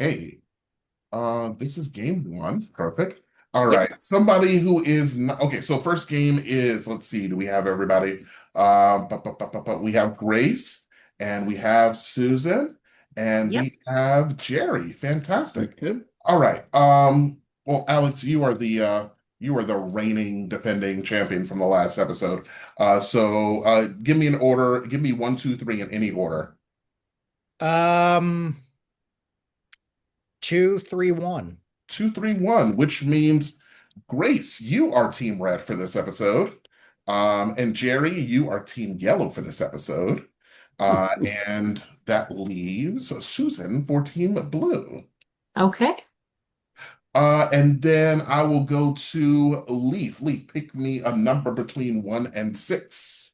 Hey, this is game one. Perfect. All Yep. right. Somebody who is not okay. So first game is, let's see, do we have everybody? We have Grace and we have Susan and Yep. we have Jerry. Fantastic. Yep. All right. Well, Alex, you are the reigning defending champion from the last episode. So give me an order, give me one, two, three in any order. Um, 2-3-1. 2-3-1, which means Grace, you are Team Red for this episode. And Jerry, you are Team Yellow for this episode. And that leaves Susan for Team Blue. Okay. And then I will go to Leaf. Leaf, pick me a number between 1 and 6.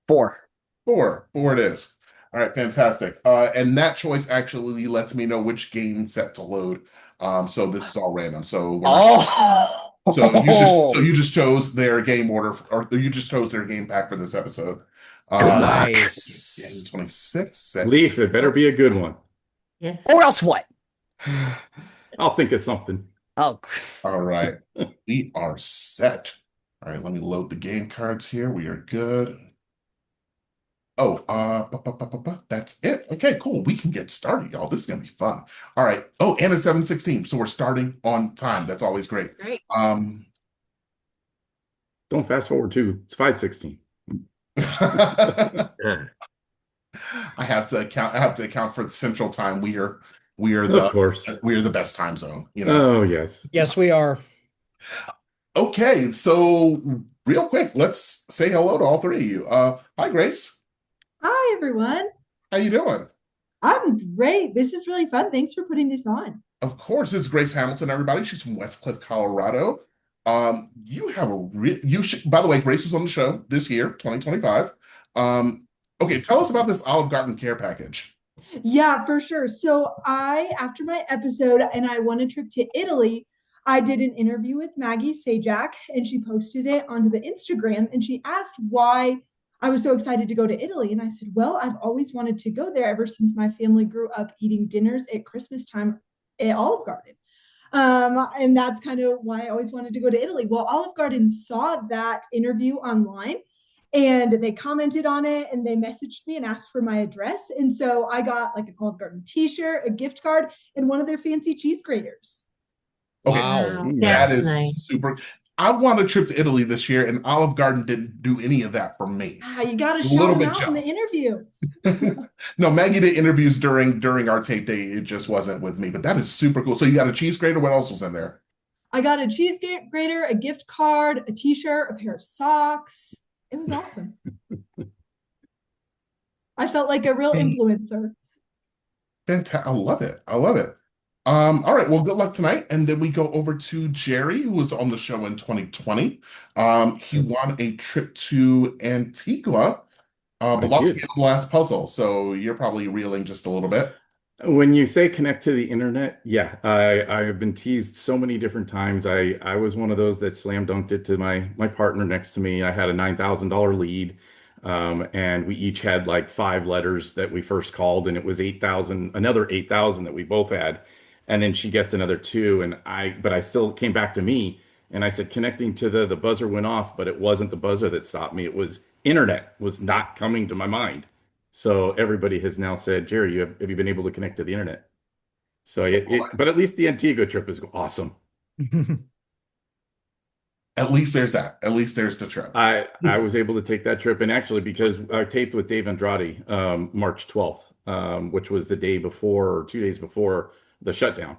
4. 4. 4 it is. All right, fantastic. And that choice actually lets me know which game set to load. So this is all random. Oh, So you just chose their game order, or you just chose their game pack for this episode. Game nice. 26. Set. Leaf, it better be a good one. Yeah. Or else what? I'll think of something. Oh, All right, we are set. All right, let me load the game cards here. We are good. Oh, that's it. Okay, cool. We can get started, y'all. This is gonna be fun. All right. Oh, and it's 7:16, so we're starting on time. That's always great. Great. Don't fast forward too. It's 5:16. I have to account. I have to account for the Central Time. Of course. we are the best time zone. You know. Oh, yes. yes, we are. Okay, so real quick, let's say hello to all three of you. Hi, Grace. Hi, everyone. How you doing? I'm great. This is really fun. Thanks for putting this on. Of course, this is Grace Hamilton, everybody. She's from West Cliff, Colorado. You have you should, by the way, Grace was on the show this year, 2025. Okay, tell us about this Olive Garden care package. Yeah, for sure. So after my episode and I won a trip to Italy, I did an interview with Maggie Sajak and she posted it onto the Instagram and she asked why I was so excited to go to Italy. And I said, well, I've always wanted to go there ever since my family grew up eating dinners at Christmas time at Olive Garden. And that's kind of why I always wanted to go to Italy. Well, Olive Garden saw that interview online and they commented on it and they messaged me and asked for my address. And so I got like an Olive Garden t-shirt, a gift card, and one of their fancy cheese graters. Okay, Wow. that That's is nice. super. I want a trip to Italy this year, and Olive Garden didn't do any of that for me. You got to A shout little them bit out in the jealous. interview. No, Maggie did interviews during our tape day. It just wasn't with me, but that is super cool. So you got a cheese grater. What else was in there? I got a cheese grater, a gift card, a t-shirt, a pair of socks. It was awesome. I felt like a real influencer. Fantastic. I love it. I love it. All right. Well, good luck tonight. And then we go over to Jerry, who was on the show in 2020. He won a trip to Antigua, but I lost did. the last puzzle. So you're probably reeling just a little bit. When you say connect to the internet, yeah, I have been teased so many different times. I was one of those that slam dunked it to my partner next to me. I had a $9,000 lead, and we each had like 5 letters that we first called, and it was 8,000, another 8,000 that we both had, and then she guessed another two, but I still came back to me, and I said connecting to the buzzer went off, but it wasn't the buzzer that stopped me. It was internet was not coming to my mind. So everybody has now said, Jerry, have you been able to connect to the internet? So but at least the Antigua trip is awesome. At least there's that. At least there's the trip. I was able to take that trip, and actually because I taped with Dave Andrade March 12th, which was the day before or 2 days before the shutdown.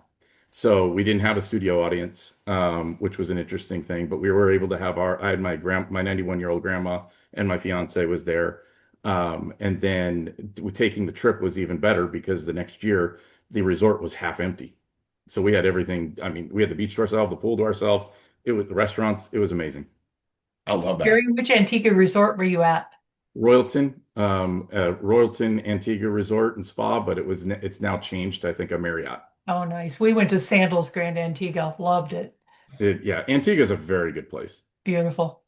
So we didn't have a studio audience, which was an interesting thing, but we were able to have I had my 91-year-old grandma and my fiance was there. And then taking the trip was even better because the next year the resort was half empty. So we had everything. I mean, we had the beach to ourselves, the pool to ourselves. It was the restaurants. It was amazing. I love that. Jerry, which Antigua resort were you at? Royalton Antigua Resort and Spa, but it's now changed to, I think, a Marriott. Oh, nice. We went to Sandals Grand Antigua. Loved it. Yeah, Antigua is a very good place. Beautiful.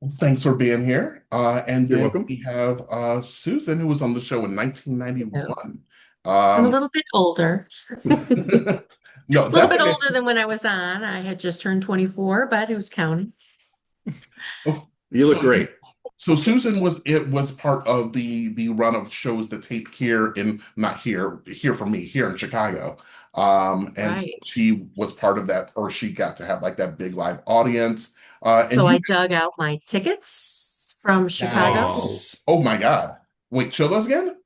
Well, thanks for being here. And You're then welcome. we have Susan, who was on the show in No, 1991. I'm a Um, little bit older. no, A little that's bit okay. older than when I was on. I had just turned 24, but who's counting? Oh, You look so great. Susan was part of the run of shows that taped here in not here for me here in Chicago. And so Right. she was part of that, or she got to have like that big live audience. And So you, I dug out my tickets from Chicago. Oh, Nice. oh my God. Wait, show those again?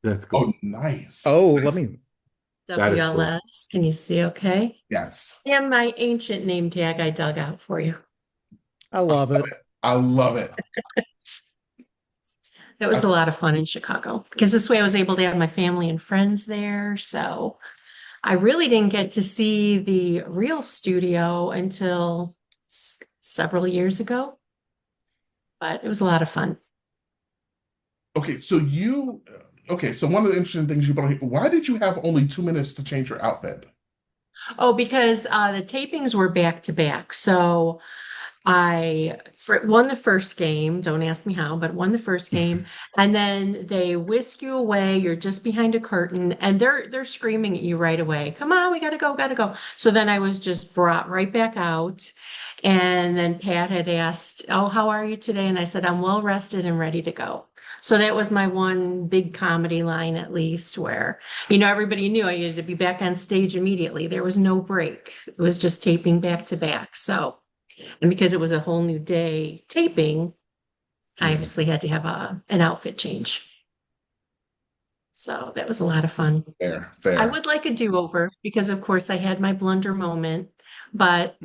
that's Oh, cool. nice. Oh, let Nice. me. That is cool. WLS. Can you see okay? Yes. And my ancient name tag I dug out for you. I love it. I love it. That was a lot of fun in Chicago because this way I was able to have my family and friends there. So I really didn't get to see the real studio until several years ago, but it was a lot of fun. Okay, so one of the interesting things you brought here, why did you have only 2 minutes to change your outfit? Oh, because the tapings were back to back. So won the first game. Don't ask me how, but won the first game. And then they whisk you away. You're just behind a curtain, and they're screaming at you right away. Come on, we gotta go, gotta go. So then I was just brought right back out. And then Pat had asked, "Oh, how are you today?" And I said, "I'm well rested and ready to go." So that was my one big comedy line, at least, where, everybody knew I had to be back on stage immediately. There was no break. It was just taping back to back. So, and because it was a whole new day taping, I Yeah, obviously had to have an outfit change. So that was a lot of fun. fair, I fair. would like a do-over because, of course, I had my blunder moment, but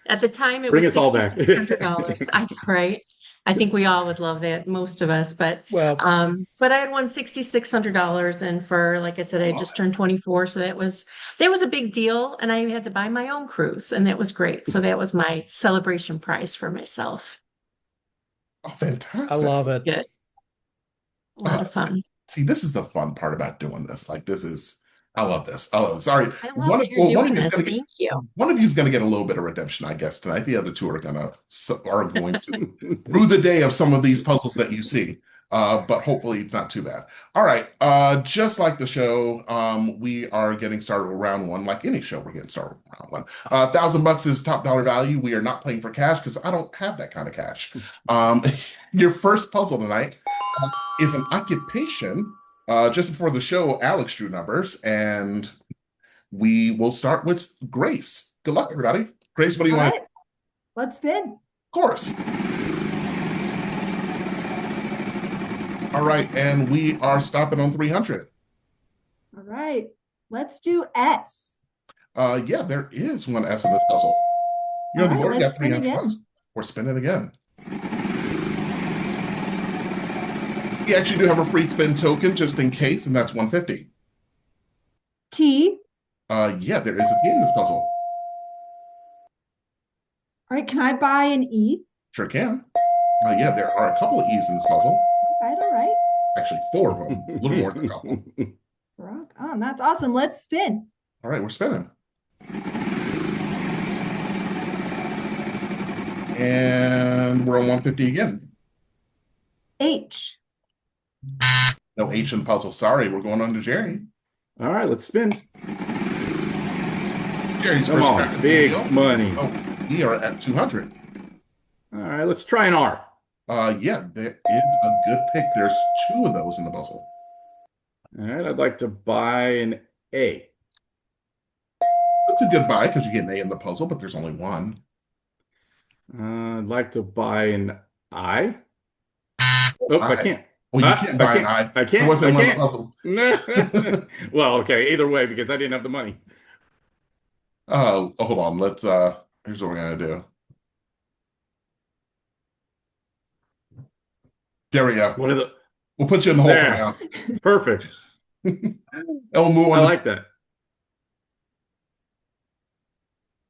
at the time it Bring was us all back. $6,600. I right. I think we all would love that, most of us, but Well, but I had won $6,600 and for like I said, I had just turned 24. So that was a big deal. And I had to buy my own cruise, and that was great. So that was my celebration prize for myself. Oh, I fantastic. love It's it. good. A lot of fun. See, this is the fun part about doing this. Like I love this. I love this. All right. I love that you're One of doing you is this. gonna get Thank you. one of you is gonna get a little bit of redemption, I guess, tonight. The other two are going to rue the day of some of these puzzles that you see. But hopefully it's not too bad. All right. Just like the show, we are getting started with round one. Like any show, we're getting started with round one. $1,000 is top dollar value. We are not playing for cash because I don't have that kind of cash. Um, your first puzzle tonight is an occupation. Just before the show, Alex drew numbers, and we will start with Grace. Good luck, everybody. Grace, what do you All want? right, let's spin. Of course. All right, and we are stopping on 300. All right, let's do S. Yeah, there is one S in this puzzle. You're All on the right, board. You let's got spin 300 bucks. again. We're spinning again. We actually do have a free spin token just in case, and that's 150. T. Yeah, there is a T in this puzzle. All right, can I buy an E? Sure can. Yeah, there are a couple of E's in this puzzle. All right. Actually, four of them. A little more than a couple. Rock on. That's awesome. Let's spin. All right, we're spinning. And we're on 150 again. H. No H in the puzzle. Sorry, we're going on to Jerry. All right, let's spin. Jerry's Come first on, crack at the big deal. money. Oh, we are at 200. All right, let's try an R. Yeah, there is a good pick. There's two of those in the puzzle. All right, I'd like to buy an A. It's a good buy because you get an A in the puzzle, but there's only one. I'd like to buy an I. Oh, I I. can't. Well, you can't buy an I. I There can't. wasn't I one in the can't. puzzle. Well, okay, either way, because I didn't have the money. Hold on. Here's what we're gonna do. There we go. One of the We'll put you in the hole for there. now. Perfect. And we'll move on I to like that.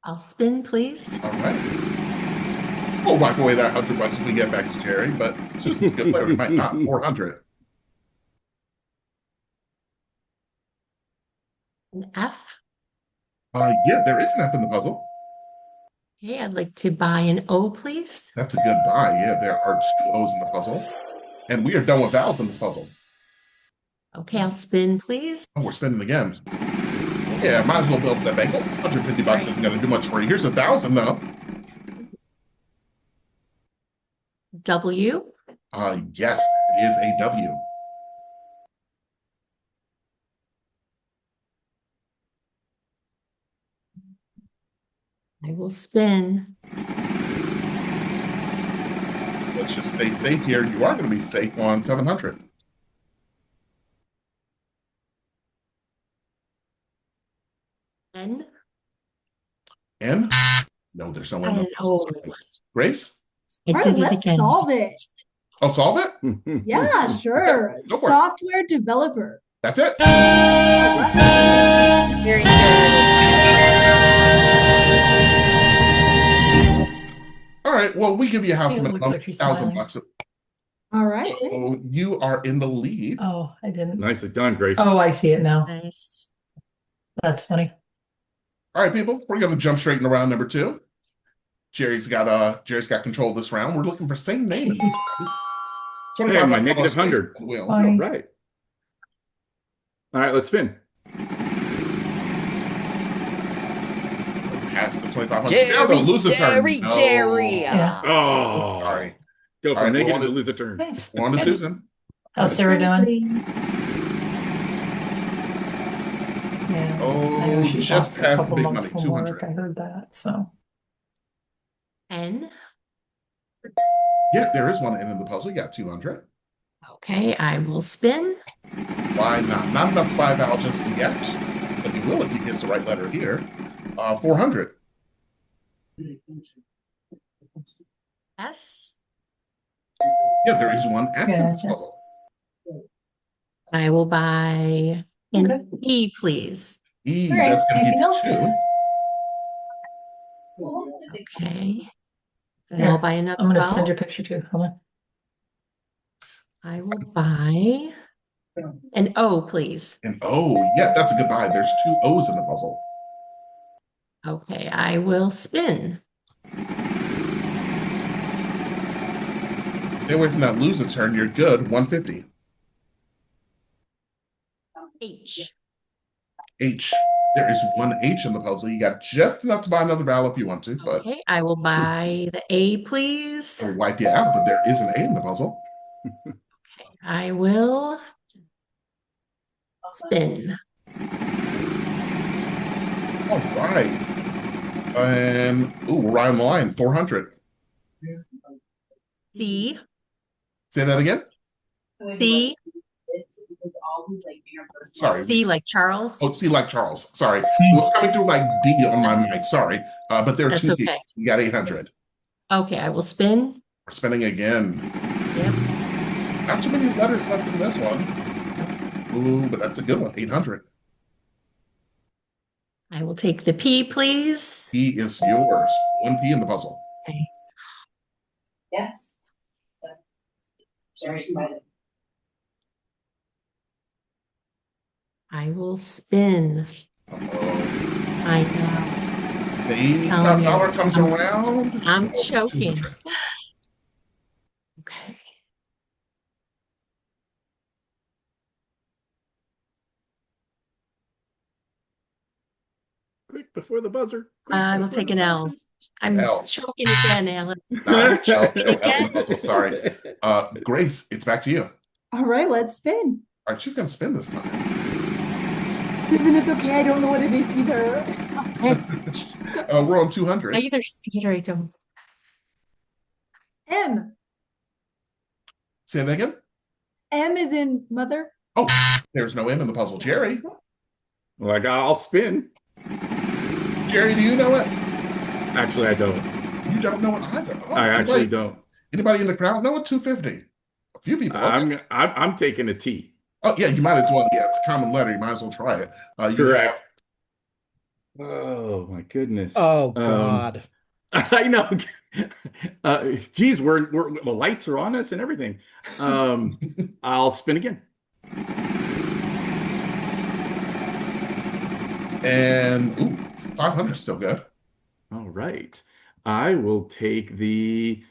I'll spin, please. all right. We'll wipe away that $100 if we get back to Jerry, but just as good player, we might not. 400. An F. Yeah, there is an F in the puzzle. Okay, I'd like to buy an O, please. That's a good buy. Yeah, there are two O's in the puzzle. And we are done with vowels in this puzzle. Okay, I'll spin, please. Oh, we're spinning again. Yeah, might as well build that bank. 150 bucks isn't going to do much for you. Here's 1,000 though. W. Yes, it is a W. I will spin. Let's just stay safe here. You are going to be safe on 700. N. N? No, there's no N. And O. Grace? I All right, did it let's again. solve it. Oh, solve it? Yeah, sure. Go for it. Software developer. That's it. Very good. All right. Well, we give you a house It looks minimum, like she's 1,000 smiling. bucks. All right, So thanks. you are in the lead. Oh, I didn't. Nicely done, Grace. Oh, I see it now. Nice. That's funny. All right, people. We're going to jump straight into round number 2. Jerry's got control of this round. We're looking for same name. Hey, my negative 100. Will. Fine. All right. All right, let's spin. Past the 2,500. Jerry, Lose a turn. Jerry, No. Jerry. Yeah. Oh, Sorry. go All from right, negative go on to to- lose a turn. Nice. We're on to Susan. How's Sarah doing? Please. Yeah. I Oh, know she's just off for a past the couple big months money, from 200. work. I heard that. So N. Yeah, there is one N in the puzzle. You got 200. Okay, I will spin. Why not? Not enough to buy a vowel just yet, but you will if you guess the right letter here. 400. S. Yeah, there is one S in the Gotcha. puzzle. I will buy an Okay. E, please. E, All right, that's going to anything give else? you 2. Okay. And Here, I'll buy another I'm gonna vowel. send you a picture too. Hold on. I will buy an O, please. And oh, yeah, that's a good buy. There's 2 O's in the puzzle. Okay, I will spin. Stay away from that lose a turn. You're good. 150. H. H. There is one H in the puzzle. You got just enough to buy another vowel if you want to, but Okay, I will buy the A, please. it'll wipe you out. But there is an A in the puzzle. I will spin. All right. And ooh, we're right on the line. 400. C. Say that again. C. Sorry. C like Charles. Oh, C like Charles. Sorry. It was coming through like D on my mic. Sorry. But there are That's 2 okay. C's. You got 800. Okay, I will spin. We're spinning again. Yep. Not too many letters left in this one. Ooh, but that's a good one. 800. I will take the P, please. P is yours. 1 P in the puzzle. Okay. Yes. I will spin. Uh-oh. I know. The Telling you. dollar comes around. I'm Oh, choking. 200. Okay. Quick before the buzzer. Quick I will before take the an L. buzzer. I'm L. choking again, Alan. Not L, no L in the puzzle. Sorry. Grace, it's back to you. All right, let's spin. All right, she's going to spin this time. Susan, it's okay. I don't know what it is either. Okay. We're on 200. I either see it or I don't. M. Say that again. M is in mother. Oh, there's no M in the puzzle. Jerry. Like, I'll spin. Jerry, do you know it? Actually, I don't. You don't know it either. Oh, I actually wait. don't. Anybody in the crowd know it? 250. A few people. Okay. I'm taking a T. Oh, yeah, you might as well. Yeah, it's a common letter. You might as well try it. You Correct. Oh my goodness. Oh God. I know. Geez, we're the lights are on us and everything. I'll spin again. And ooh, 500 is still good. All right. I will take the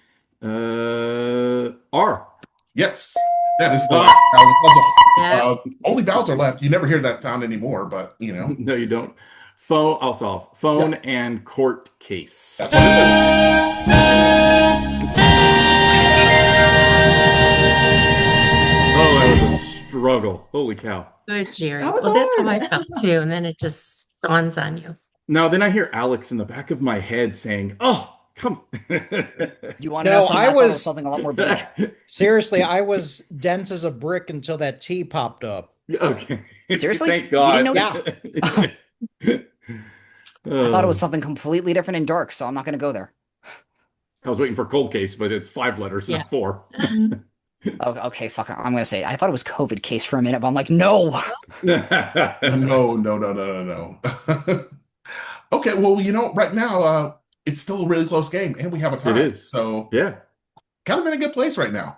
R. Yes, that is the Oh, last vowel in the puzzle. Yeah. Only vowels are left. You never hear that sound anymore, but you know, no, you don't. Phone, I'll solve. Phone yeah, and court case. that's what it is. Oh, that was a struggle. Holy cow. Good, Jerry. That was Well, that's how I hard. felt too. And then it just dawns on you. Now, then I hear Alex in the back of my head saying, "Oh, come." You want to know No, something? I I thought it was was something a lot more bleak. seriously, I was dense as a brick until that T popped up. Okay. Seriously? Thank You didn't God. know that? I thought it was something completely different and dark, so I'm not going to go there. I was waiting for cold case, but it's 5 letters, Yeah. not 4. Oh, okay, fuck it. I'm going to say it. I thought it was COVID case for a minute, but I'm like, no. No, no, no, no, no, no. Okay, well, you know, right now, it's still a really close game, and we have a It tie. is. So Yeah. kind of in a good place right now.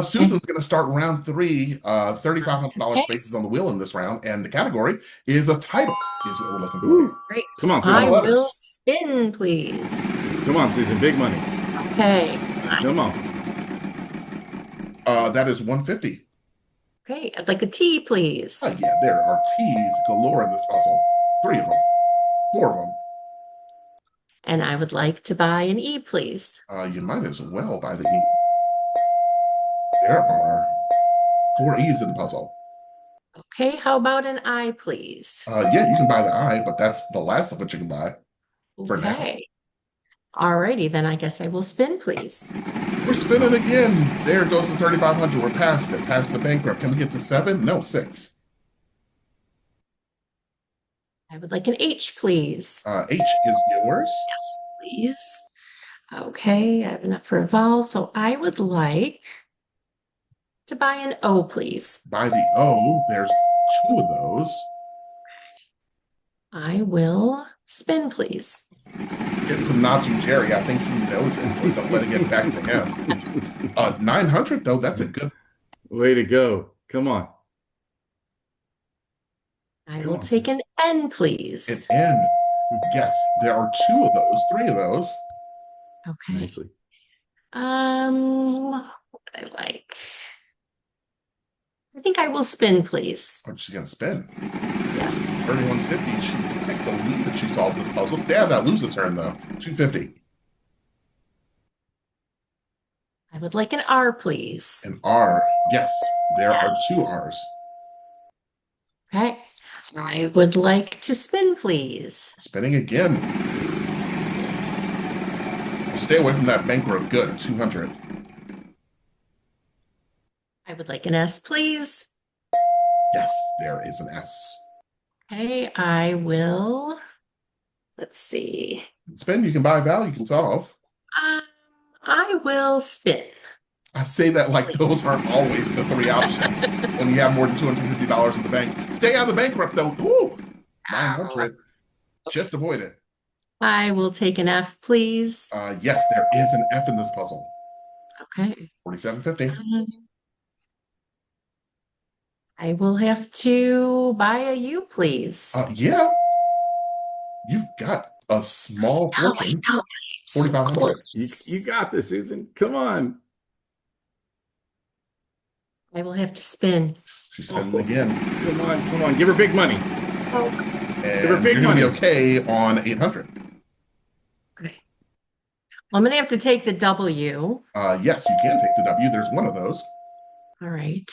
Susan's going to start round 3. $3,500 Okay. spaces on the wheel in this round, and the category is a title, is what we're looking for. Ooh. Great. Come on, I Susan. letters. will spin, please. Come on, Susan. Big money. Okay. Come on. That is 150. Okay. I'd like a T, please. Oh, yeah, there are T's galore in this puzzle. 3 of them, 4 of them. And I would like to buy an E, please. You might as well buy the E. There are 4 E's in the puzzle. Okay. How about an I, please? Yeah, you can buy the I, but that's the last of what you can buy for now. Okay. Alrighty, then I guess I will spin, please. We're spinning again. There goes the 3,500. We're past it, past the bankrupt. Can we get to 7? No, 6. I would like an H, please. H is yours. Yes, please. Okay, I have enough for a vowel, so I would like to buy an O, please. Buy the O. There's 2 of those. I will spin, please. Getting some nods from Jerry. I think he knows it, so don't let it get back to him. 900, though, that's a good. Way to go. Come on. I Come will on, take Susan. an N, please. An N. Yes, there are 2 of those, 3 of those. Okay. Nicely. What would I like? I think I will spin, please. Oh, she's going to spin. Yes. 3150. She can take the lead if she solves this puzzle. Stay out of that loser turn, though. 250. I would like an R, please. An R. Yes, there are 2 Yes. R's. Okay. I would like to spin, please. Spinning again. Yes. Stay away from that bankrupt. Good. 200. I would like an S, please. Yes, there is an S. Okay, I will. Let's see. Spin, you can buy a vowel, you can solve. I will spin. I say that like those aren't always the 3 options when you have more than $250 in the bank. Stay out of the bankrupt, though. Ooh, 900. Just avoid it. I will take an F, please. Yes, there is an F in this puzzle. Okay. 4750. I will have to buy a U, please. Yeah, you've got a small Oh, I fortune. know. So 4,500. You got this, Susan. Come on. I will have to spin. She's spinning again. Come on. Come on. Give her big money. Oh, And Give her big you're going to be money. okay on 800. okay. Well, I'm going to have to take the W. Yes, you can take the W. There's 1 of those. All right.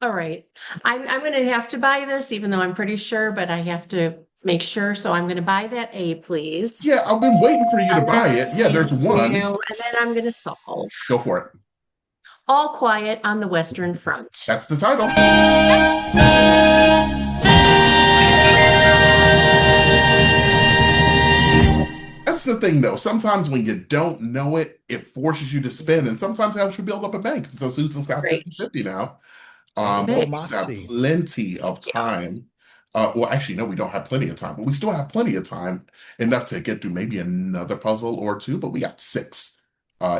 All right. I'm going to have to buy this, even though I'm pretty sure, but I have to make sure. So I'm going to buy that A, please. Yeah, I've been waiting for you to And buy then- it. Yeah, there's Thank 1. you. And then I'm going to solve. Go for it. All Quiet on the Western Front. That's the title. That's the thing, though. Sometimes when you don't know it, it forces you to spin, and sometimes it helps you build up a bank. And so Susan's got Great. 50 now. Okay. We still have Moxie. plenty of time. Well, actually, no, we don't have plenty of time, but we still have plenty of time, enough to get through maybe another puzzle or 2. But we got 6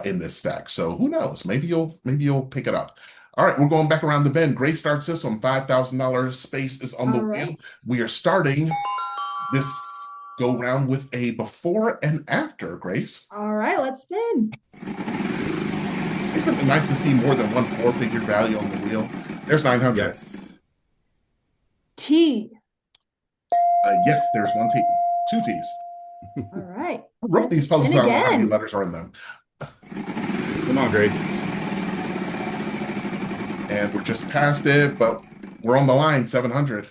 in this stack, so who knows? Maybe you'll pick it up. All right, we're going back around the bend. Great start system. $5,000 space is on the All right. wheel. We are starting this go round with a before and after, Grace. All right, let's spin. Isn't it nice to see more than one four-figure value on the wheel? There's 900. Yes. T. Yes, there's one T. Two T's. All right. I wrote these Let's puzzles, spin I don't know how many again. letters are in them. Come on, Grace. And we're just past it, but we're on the line, 700.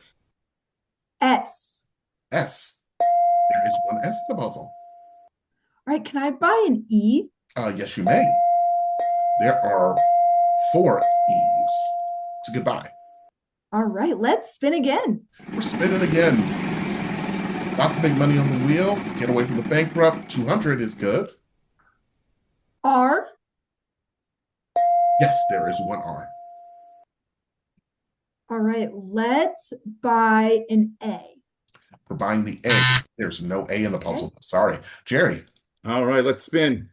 S. S. There is one S in the puzzle. All right, can I buy an E? Yes, you may. There are 4 E's. So goodbye. All right, let's spin again. We're spinning again. Lots of big money on the wheel. Get away from the bankrupt. 200 is good. R. Yes, there is one R. All right, let's buy an A. We're buying the A. There's no A in the puzzle. Sorry. Jerry. All right, let's spin.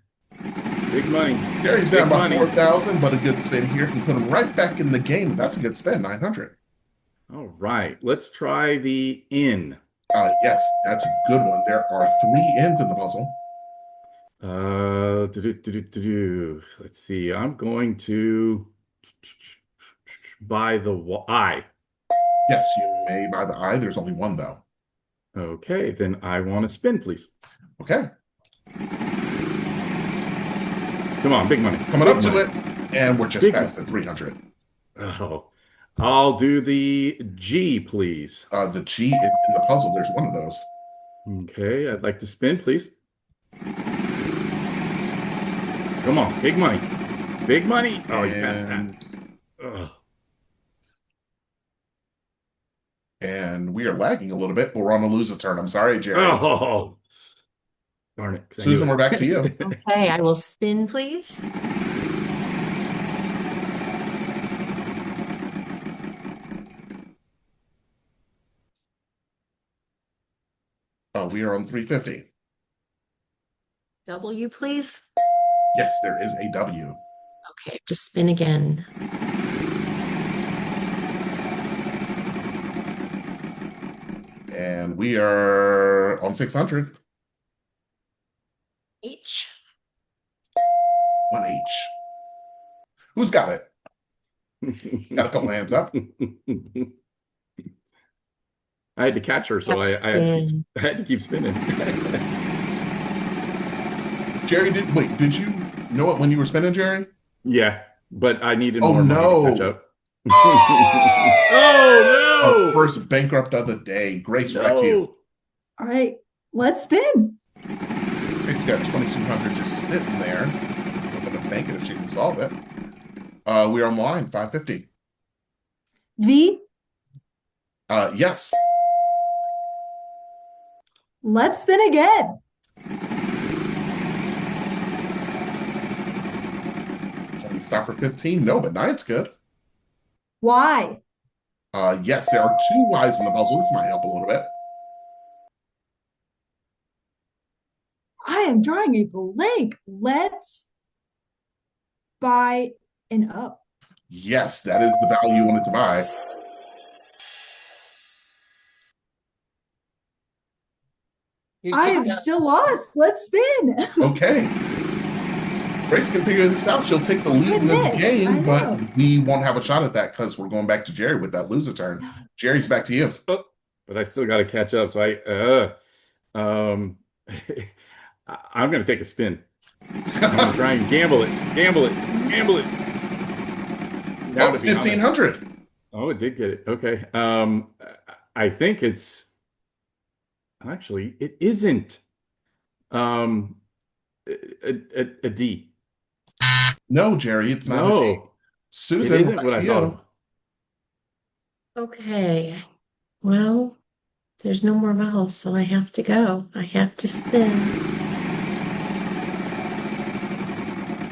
Big money. Jerry's Big down by money. 4,000, but a good spin here can put him right back in the game. That's a good spin, 900. All right, let's try the in. Yes, that's a good one. There are 3 ends in the puzzle. Let's see. I'm going to buy the I. Yes, you may buy the I. There's only one, though. Okay, then I want to spin, please. Okay. Come on, big money. Coming Big up to money. it, and we're just Big past at 300. Oh, I'll do the G, please. The G is in the puzzle. There's one of those. Okay, I'd like to spin, please. Come on, big money. Big money. Oh, you passed that. Ugh. And we are lagging a little bit, but we're on a lose a turn. I'm sorry, Jerry. Oh, darn it. 'Cause I knew Susan, it. we're back to you. Okay, I will spin, please. We are on 350. W, please. Yes, there is a W. Okay, just spin again. And we are on 600. H. One H. Who's got it? Got a couple hands up. I had to catch her, so Have to I spin. had to keep spinning. Jerry, did you know it when you were spinning, Jerry? Yeah, but I needed Oh, more money no. to catch up. Oh, Our no! first bankrupt of the day. Grace, right to you. All right, let's spin. Grace got 2,200 just sitting there. Hoping to bank it if she can solve it. We're on the line, 550. V. Yes. Let's spin again. Can we stop for 15? No, but 9's good. Y. Yes, there are 2 Y's in the puzzle. This might help a little bit. I am drawing a blank. Let's buy an up. Yes, that is the value you wanted to buy. I am still lost. Let's spin. Okay. Grace can figure this out. She'll take the lead in this Goodness, I game, but know. we won't have a shot at that because we're going back to Jerry with that loser turn. Jerry's back to you. Oh, but I still got to catch up. So I'm going to take a spin. I'm going to try and gamble it. Gamble it. Gamble it. Now, Oh, to be honest- 1,500. Oh, it did get it. Okay. I think it's actually it isn't a D. No, Jerry, it's not a D. No, it Susan, isn't back what to I you. thought. Okay. Well, there's no more vowels, so I have to go. I have to spin.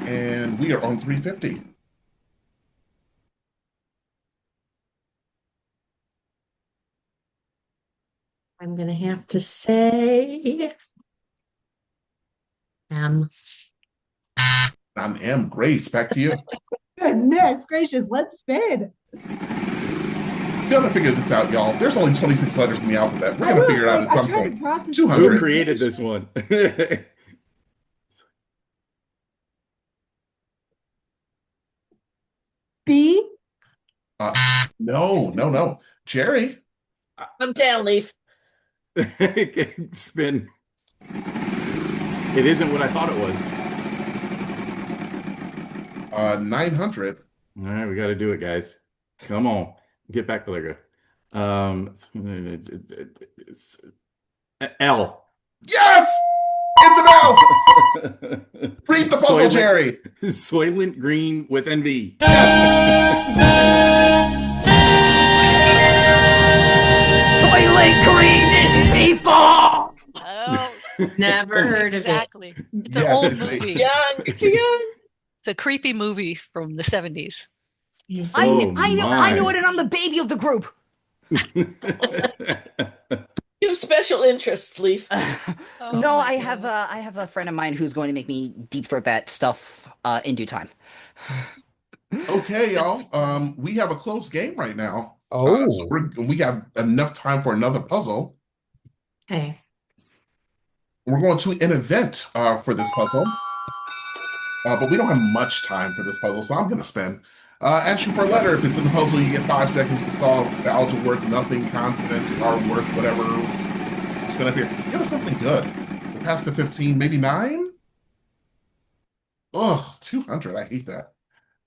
And we are on 350. I'm gonna have to say M. I'm M. Grace, back to you. Goodness gracious, let's spin. gonna figure this out, y'all. There's only 26 letters in the alphabet. We're I gonna know, figure it out like, at I'm some trying to point. process 200. Who created this one? B. No. Jerry, I'm down, Leaf. Spin. It isn't what I thought it was. 900. All right, we got to do it, guys. Come on, get back to there. It's L. Yes! It's an L! Read the puzzle, Soylent, Jerry. Soylent Green with envy. Soylent Green is people! Oh, Never heard of it. exactly. It's an Yes, old it's a- movie. Young, too young. It's a creepy movie from the 70s. Is I, Oh, I know my. it, and I'm the baby of the group. You have special interests, Leaf. Oh No, my I have God. I have a friend of mine who's going to make me deep throat that stuff in due time. Okay, y'all. We have a close game right now. Oh. So we have enough time for another puzzle. Okay. We're going to an event for this puzzle. But we don't have much time for this puzzle, so I'm going to spin. Ask you for a letter. If it's in the puzzle, you get 5 seconds to solve. Vowels are worth nothing, consonants are worth whatever it's going to appear. Give us something good. We're past the 15, maybe 9? Ugh, 200. I hate that.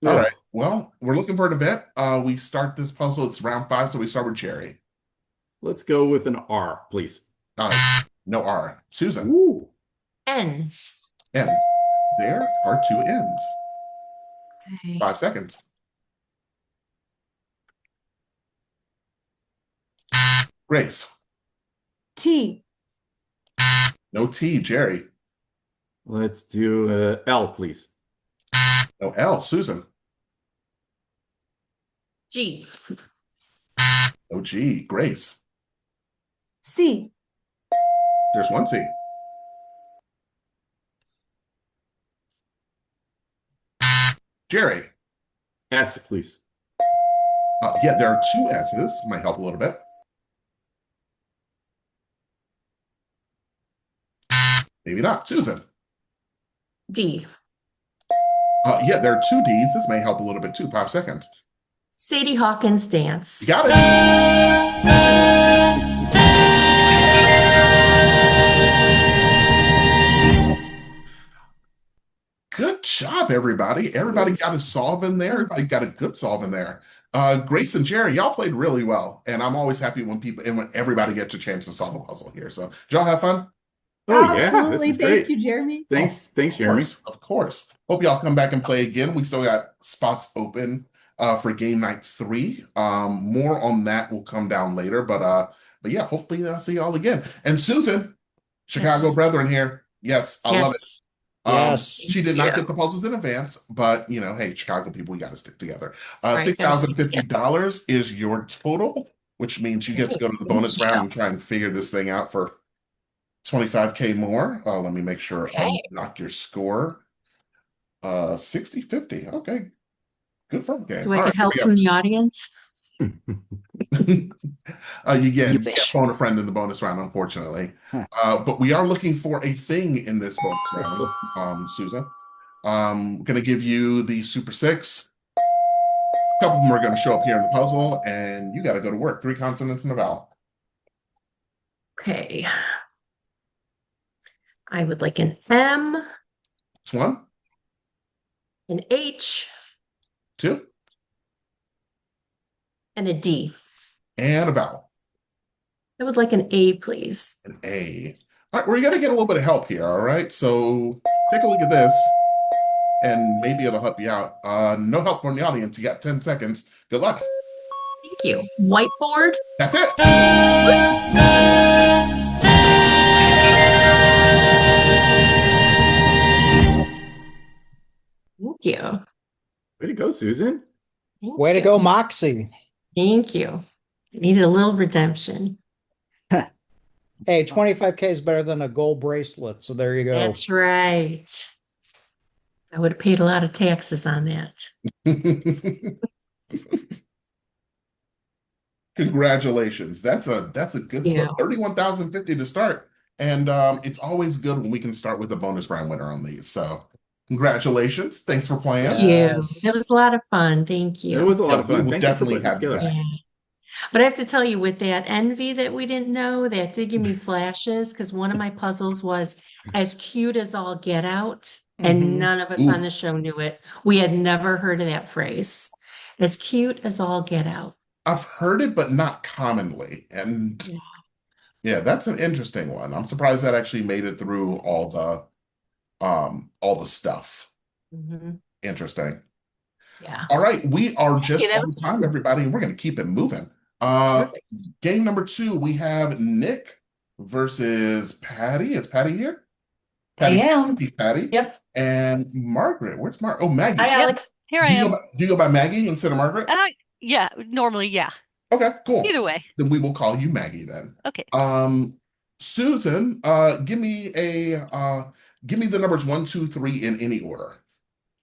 All right. Well, we're looking for an event. We start this puzzle. It's round 5, so we start with Jerry. Let's go with an R, please. No R. Susan. Ooh. N. N. There are 2 N's. Okay. 5 seconds. Grace. T. No T. Jerry. Let's do L, please. No L. Susan. G. No G. Grace. C. There's 1 C. Jerry. S, please. Yeah, there are 2 S's. Might help a little bit. Maybe not. Susan. D. Yeah, there are 2 D's. This may help a little bit too. 5 seconds. Sadie Hawkins dance. You got it. Good job, everybody. Everybody got a solve in there. Everybody got a good solve in there. Grace and Jerry, y'all played really well. And I'm always happy when people and when everybody gets a chance to solve a puzzle here. So, did y'all have fun? Oh, yeah. This Absolutely. is Thank great. you, Jeremy. Thanks, Jeremy. Of course. Hope y'all come back and play again. We still got spots open for game night 3. More on that will come down later, but yeah, hopefully I'll see y'all again. And Susan, Chicago Yes. Brethren here. Yes, I love it. Yes. Yes. She did not Yeah. get the puzzles in advance, but hey, Chicago people, we got to stick together. Right, gotta stick $6,050 is your total, which means you get to go to the bonus Yeah. round and try and figure this thing out for 25K more. Let me make sure I Okay. knock your score. 60-50. Okay. Good fun game. Do I All get right, help here from the audience? we go. You You can't wish. phone a friend in the bonus round, unfortunately. Huh. But we are looking for a thing in this bonus round, Susan. Gonna give you the Super 6. A couple of them are gonna show up here in the puzzle, and you gotta go to work. 3 consonants and a vowel. Okay. I would like an M, It's 1, an H, 2, and a D. and a vowel. I would like an A, please. An A. All right, we're gonna get a little bit of help here. All right, so take a look at this, and maybe it'll help you out. No help from the audience. You got 10 seconds. Good luck. Thank you. Whiteboard. That's it. Thank you. Way to go, Susan. Thank Way to you. go, Moxie. Thank you. I needed a little redemption. Hey, 25K is better than a gold bracelet. So there you go. That's right. I would have paid a lot of taxes on that. Congratulations. That's a good Yeah. start. 31,050 to start. And it's always good when we can start with a bonus round winner on these. So congratulations. Thanks for playing. Thank you. Yes. It was a lot of fun. Thank It you. was a Yeah, lot of we fun. will Thank you for definitely putting this have you together. back. Yeah. But I have to tell you, with that envy that we didn't know, that did give me flashes because one of my puzzles was as cute as all get out, and Mhm. none of us on Ooh, the show knew it. We had never heard of that phrase. As cute as all get out. I've heard it, but not commonly. And Yeah. yeah, that's an interesting one. I'm surprised that actually made it through all the stuff. Mhm. Interesting. Yeah. All right, we are Yeah, just that on was time, fun. everybody, and we're going to keep it moving. Uh, Perfect. game number two, we have Nick versus Patty. Is Patty here? I Patty, am. Patty, Yep. and Margaret. Where's Mark? Oh, Hi, Maggie. Yep, Alex. here I Do you am. do you go by Maggie instead of Margaret? Yeah, normally, yeah. Okay, cool. Either way. Then we will call you Maggie then. Okay. Um, Susan, give me the numbers one, two, three in any order.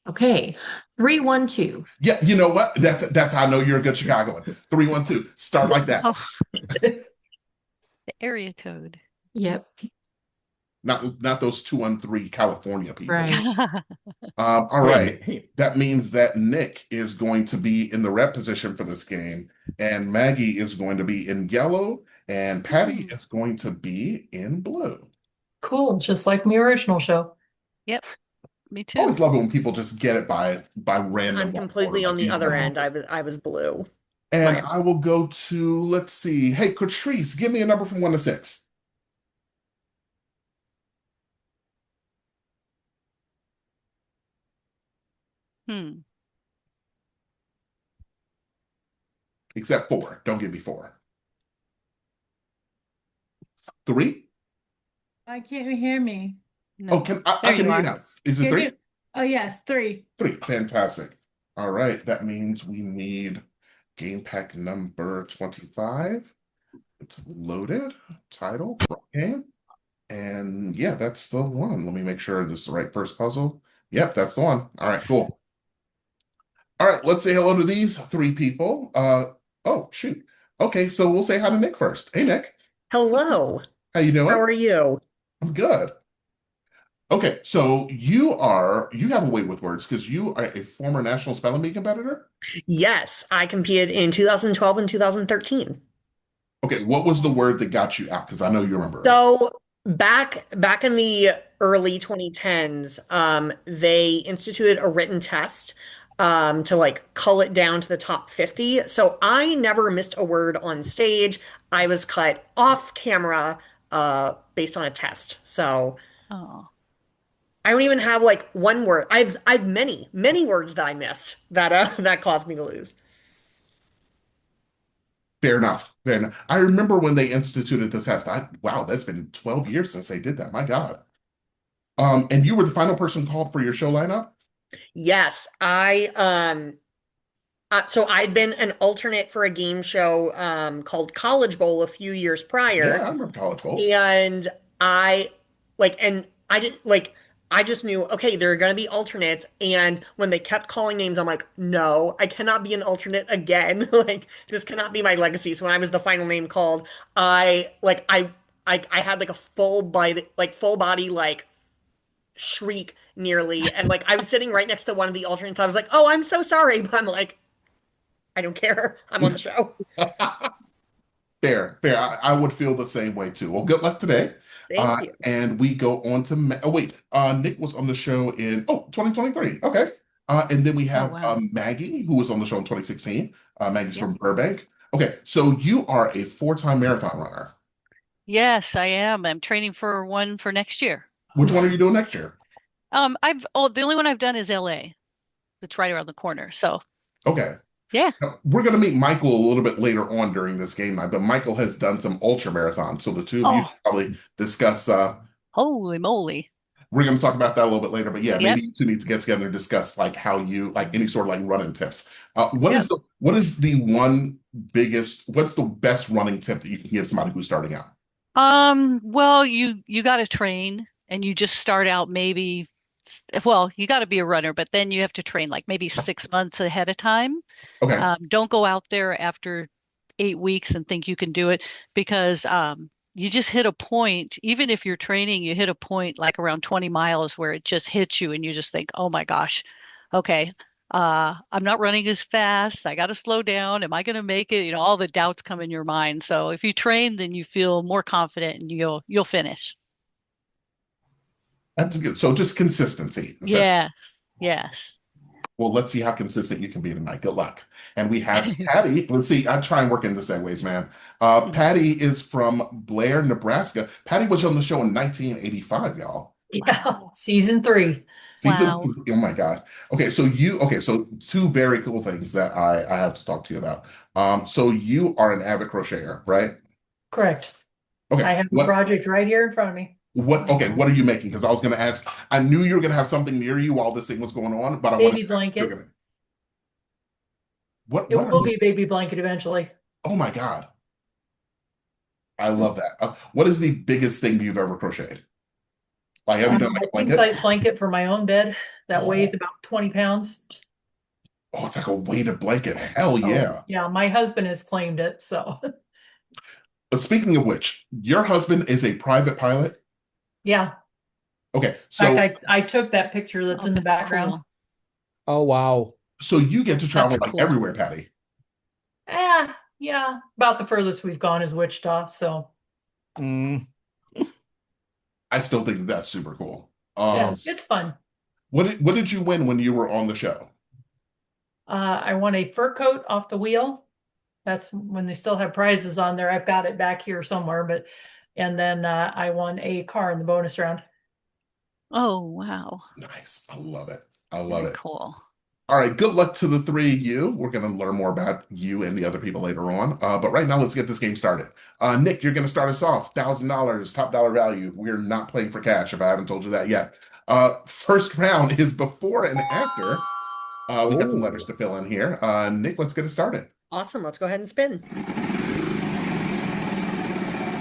Okay. 312. Yeah, you know what? That's how I know you're a good Chicagoan. 312. Start like that. Oh, the area code. Yep. Not those 213 California people. Right. All Hey, right. hey, That means that Nick is going to be in the red position for this game, and Maggie is going to be in yellow, and Patty Hmm. is going to be in blue. Cool. Just like the original show. Yep, me I too. always love it when people just get it by random I'm completely order, on like the other using end. I was blue. And My I will go to, let's see. Hey, Catrice, give me a number from one to six. Hmm. Except four. Don't give me four. Three? Why can't you hear me? Oh, No. I There can you hear you are. now. Is it Can three? you? Oh, yes, three. Three. Fantastic. All right. That means we need game pack number 25. It's loaded. Title, game. And yeah, that's the one. Let me make sure this is the right first puzzle. Yep, that's the one. All right, cool. All right, let's say hello to these three people. Oh, shoot. Okay, so we'll say hi to Nick first. Hey, Nick. Hello. How you How doing? are you? I'm good. Okay, so you have a way with words because you are a former national spelling bee competitor. Yes, I competed in 2012 and 2013. Okay, what was the word that got you out? Because I know you remember it. So back in the early 2010s, they instituted a written test to like cull it down to the top 50. So I never missed a word on stage. I was cut off camera based on a test. So Oh. I don't even have like one word. I've many words that I missed that that caused me to lose. Fair enough. Fair enough. I remember when they instituted this test. Wow, that's been 12 years since they did that. My God. And you were the final person called for your show lineup? Yes, so I'd been an alternate for a game show called College Bowl a few years Yeah, I prior, remember College Bowl. and I and I did I just knew, okay, there are gonna be alternates, and when they kept calling names, I'm like, no, I cannot be an alternate again. Like this cannot be my legacy. So when I was the final name called, I had like a full body like shriek nearly, and like I was sitting right next to one of the alternates. I was like, oh, I'm so sorry, but I'm like, I don't care. I'm on the show. Fair, fair. I would feel the same way too. Well, good luck today. Thank you. And we go on to oh wait, Nick was on the show in 2023. Okay. And then we Oh, have wow. Maggie, who was on the show in 2016. Maggie's Yep. from Burbank. Okay, so you are a four-time marathon runner. Yes, I am. I'm training for one for next year. Which one are you doing next year? The only one I've done is LA. It's right around the corner. So Okay. yeah. Now, we're going to meet Michael a little bit later on during this game night, but Michael has done some ultra marathons. So the two of you Oh, should probably discuss. holy moly. We're going to talk about that a little bit later, but yeah, Yep. maybe you two need to get together and discuss like how you like any sort of like running tips. Yep. What's the best running tip that you can give somebody who's starting out? Well, you got to train and you just start out maybe, well, you got to be a runner, but then you have to train like maybe 6 months ahead of time. Okay. Don't go out there after 8 weeks and think you can do it because you just hit a point, even if you're training, you hit a point like around 20 miles where it just hits you and you just think, oh my gosh, okay, I'm not running as fast. I got to slow down. Am I going to make it? All the doubts come in your mind. So if you train, then you feel more confident and you'll finish. That's good. So just consistency. Yes, yes. Well, let's see how consistent you can be tonight. Good luck. And we have Patty. Let's see. I try and work in the segues, man. Patty is from Blair, Nebraska. Patty was on the show in 1985, y'all. Yeah, season 3. Season, Wow. oh my God. Okay, so two very cool things that I have to talk to you about. So you are an avid crocheter, right? Correct. Okay. I have a project right here in front of me. What are you making? Because I was gonna ask, I knew you were gonna have something near you while this thing was going on, but I want Baby to blanket. what It what are will you? be a baby blanket eventually. Oh my God. I love that. What is the biggest thing you've ever crocheted? Like, have you done like a A king blanket? size blanket for my own bed that Oh. weighs about 20 pounds. Oh, it's like a weighted blanket. Hell Oh, yeah. yeah, my husband has claimed it, so But speaking of which, your husband is a private pilot. yeah. Okay, In so fact, I took that picture that's Oh, in the that's background. cool. Oh, wow. so you get to travel That's like cool. everywhere, Patty. Yeah, about the furthest we've gone is Wichita, so Mm. I still think that's super cool. yeah, Yes. it's fun. What did you win when you were on the show? I won a fur coat off the wheel. That's when they still have prizes on there. I've got it back here somewhere, and then I won a car in the bonus round. Oh, wow. Nice. I love it. I love Very it. cool. All right, good luck to the three of you. We're going to learn more about you and the other people later on. But right now, let's get this game started. Nick, you're going to start us off. $1,000, top dollar value. We're not playing for cash if I haven't told you that yet. First round is before and after. We got some letters to fill in here. Nick, let's get it started. Awesome. Let's go ahead and spin.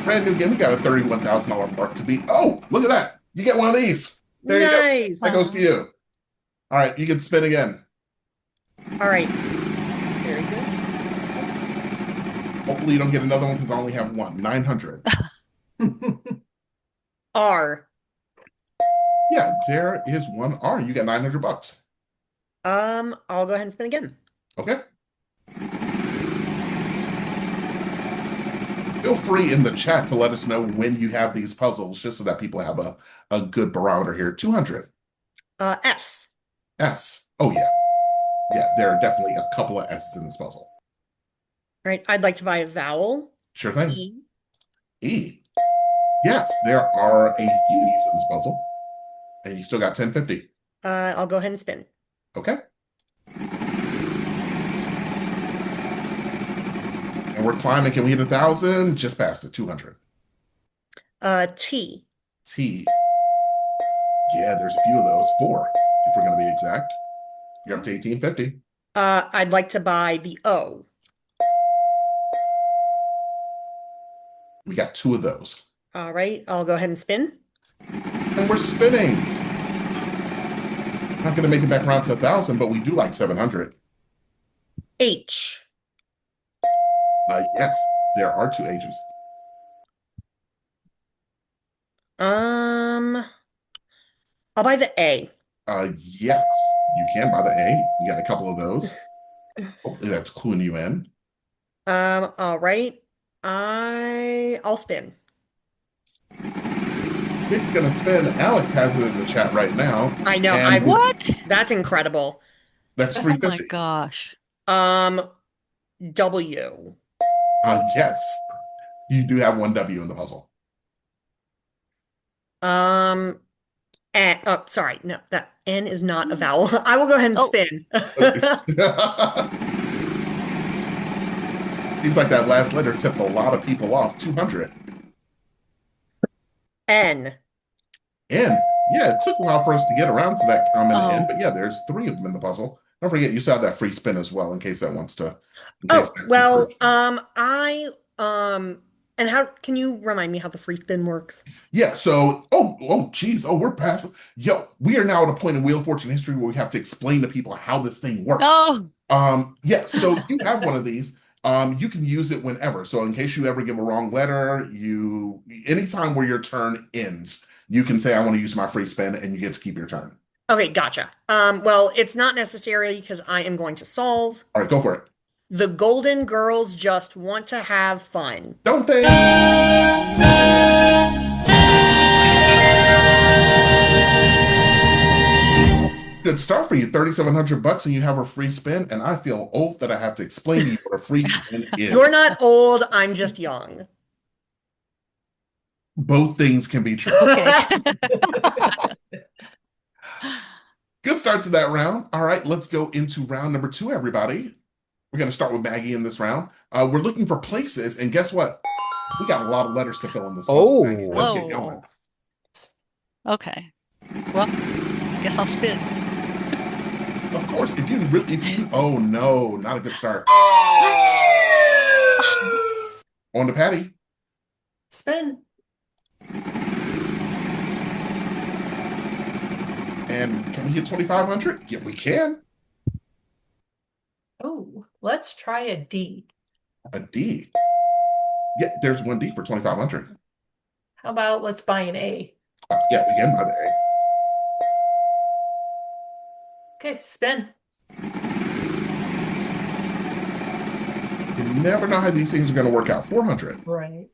Brand new game. We got a $31,000 mark to beat. Oh, look at that. You get one of these. There you go. Nice. That goes to you. All right, you can spin again. All right. Very good. Hopefully you don't get another one because I only have one. 900. R. Yeah, there is one R. You got 900 bucks. I'll go ahead and spin again. Okay. Feel free in the chat to let us know when you have these puzzles, just so that people have a good barometer here. 200. S. S. Oh, yeah. Yeah, there are definitely a couple of S's in this puzzle. All right. I'd like to buy a vowel. Sure thing. E. E. Yes, there are a few E's in this puzzle. And you still got 1050. I'll go ahead and spin. Okay. And we're climbing. Can we hit 1,000? Just past it. 200. T. T. Yeah, there's a few of those. 4, if we're going to be exact. You're up to 1850. I'd like to buy the O. We got 2 of those. All right. I'll go ahead and spin. And we're spinning. Not going to make it back around to 1,000, but we do like 700. H. Yes, there are 2 H's. I'll buy the A. Yes, you can buy the A. You got a couple of those. Hopefully that's cluing you in. All right. I'll spin. Nick's gonna spin. Alex has it in the chat right now. I know. And What? That's incredible. That's Oh my 350. gosh. W. Yes, you do have one W in the puzzle. Sorry. No, that N is not a vowel. I will go ahead and Oh. spin. Seems like that last letter tipped a lot of people off. 200. N. N. Yeah, it took a while for us to get around to that common Oh. N, but yeah, there's 3 of them in the puzzle. Don't forget, you still have that free spin as well in case that wants to. Oh, well, and how can you remind me how the free spin works? Yeah, so, geez, we're past. Yo, we are now at a point in Wheel of Fortune history where we have to explain to people how this thing works. Oh, Yeah, so you have one of these. You can use it whenever. So in case you ever give a wrong letter, anytime where your turn ends, you can say, I want to use my free spin, and you get to keep your turn. Okay, gotcha. Well, it's not necessary because I am going to solve. All right, go for it. The Golden Girls just want to have fun. Don't they? Good start for you. 3,700 bucks, and you have a free spin. And I feel old that I have to explain to you what a free spin is. You're not old, I'm just young. Both things can be true. Okay. Good start to that round. All right, let's go into round number 2, everybody. We're going to start with Maggie in this round. We're looking for places, and guess what? We got a lot of letters to fill in this puzzle, Maggie. Let's get going. Okay. Well, I guess I'll spin. Of course, oh no, not a good start. What? On to Patty. Spin. And can we hit 2,500? Yeah, we can. Oh, let's try a D. A D. Yeah, there's one D for 2,500. How about let's buy an A? Yeah, we can buy the A. Okay, spin. You never know how these things are going to work out. 400. Right.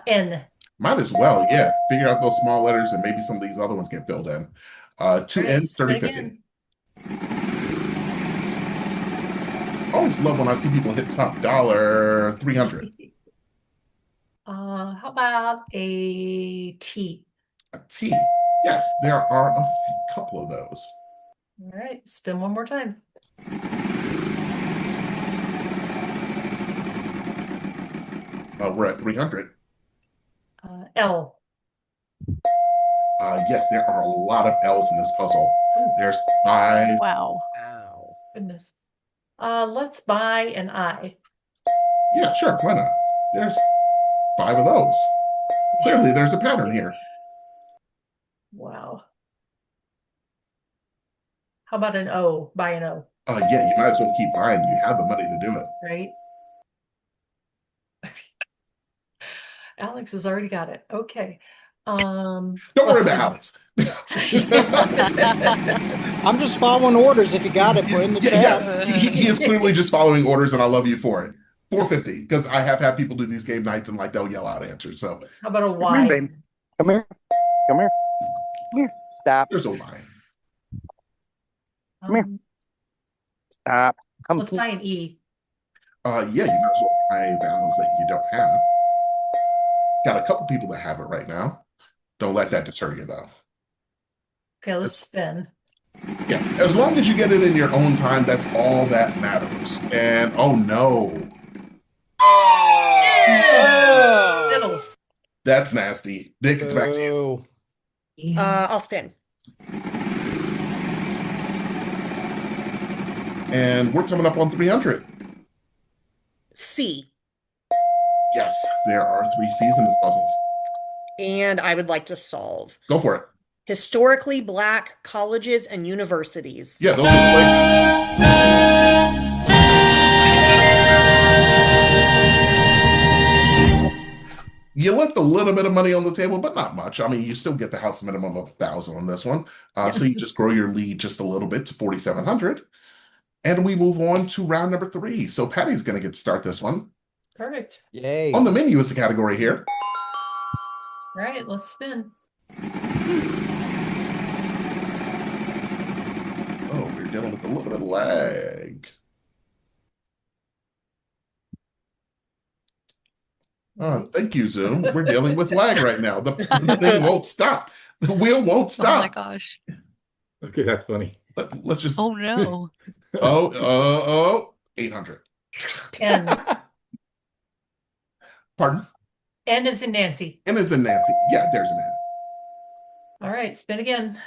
N. Might as well, yeah. Figure out those small letters and maybe some of these other ones get filled in. 2N, 3050. Always love when I see people hit top dollar. 300. How about a T? A T. Yes, there are a couple of those. All right, spin one more time. We're at 300. L. Yes, there are a lot of L's in this puzzle. There's 5. Wow. Ow. Goodness. Let's buy an I. Yeah, sure. Why not? There's 5 of those. Clearly, there's a pattern here. Wow. How about an O? Buy an O. Yeah, you might as well keep buying. You have the money to do it. Right? Alex has already got it. Okay. Don't worry about Alex. I'm just following orders. If you got it, put in the chat. Yes, he is clearly just following orders, and I love you for it. 450, because I have had people do these game nights and they'll yell out answers. So How about a Come Y? here, baby. Come here. Come here. Come here. Stop. there's a Y. Come here. Stop. Come Let's here. buy an E. Yeah, you might as well buy a balance that you don't have. Got a couple people that have it right now. Don't let that deter you, though. Okay, let's spin. Yeah, as long as you get it in your own time, that's all that matters. And oh no, Middle. that's nasty. Nick, it's back to you. Boo. I'll spin. And we're coming up on 300. C. Yes, there are 3 C's in this puzzle. And I would like to solve. Go for it. Historically Black colleges and universities. Yeah, those are the places. You left a little bit of money on the table, but not much. I mean, you still get the house minimum of 1,000 on this one. So you just grow your lead just a little bit to 4,700. And we move on to round number 3. So Patty's going to get to start this one. Perfect. Yay. On the menu is the category here. All right, let's spin. Oh, we're dealing with a little bit of lag. Thank you, Zoom. We're dealing with lag right now. The thing won't stop. The wheel won't Oh my stop. gosh. Okay, that's funny. Let's just. Oh no. 800. N. Pardon? N is in Nancy. N is in Nancy. Yeah, there's an N. All right, spin again.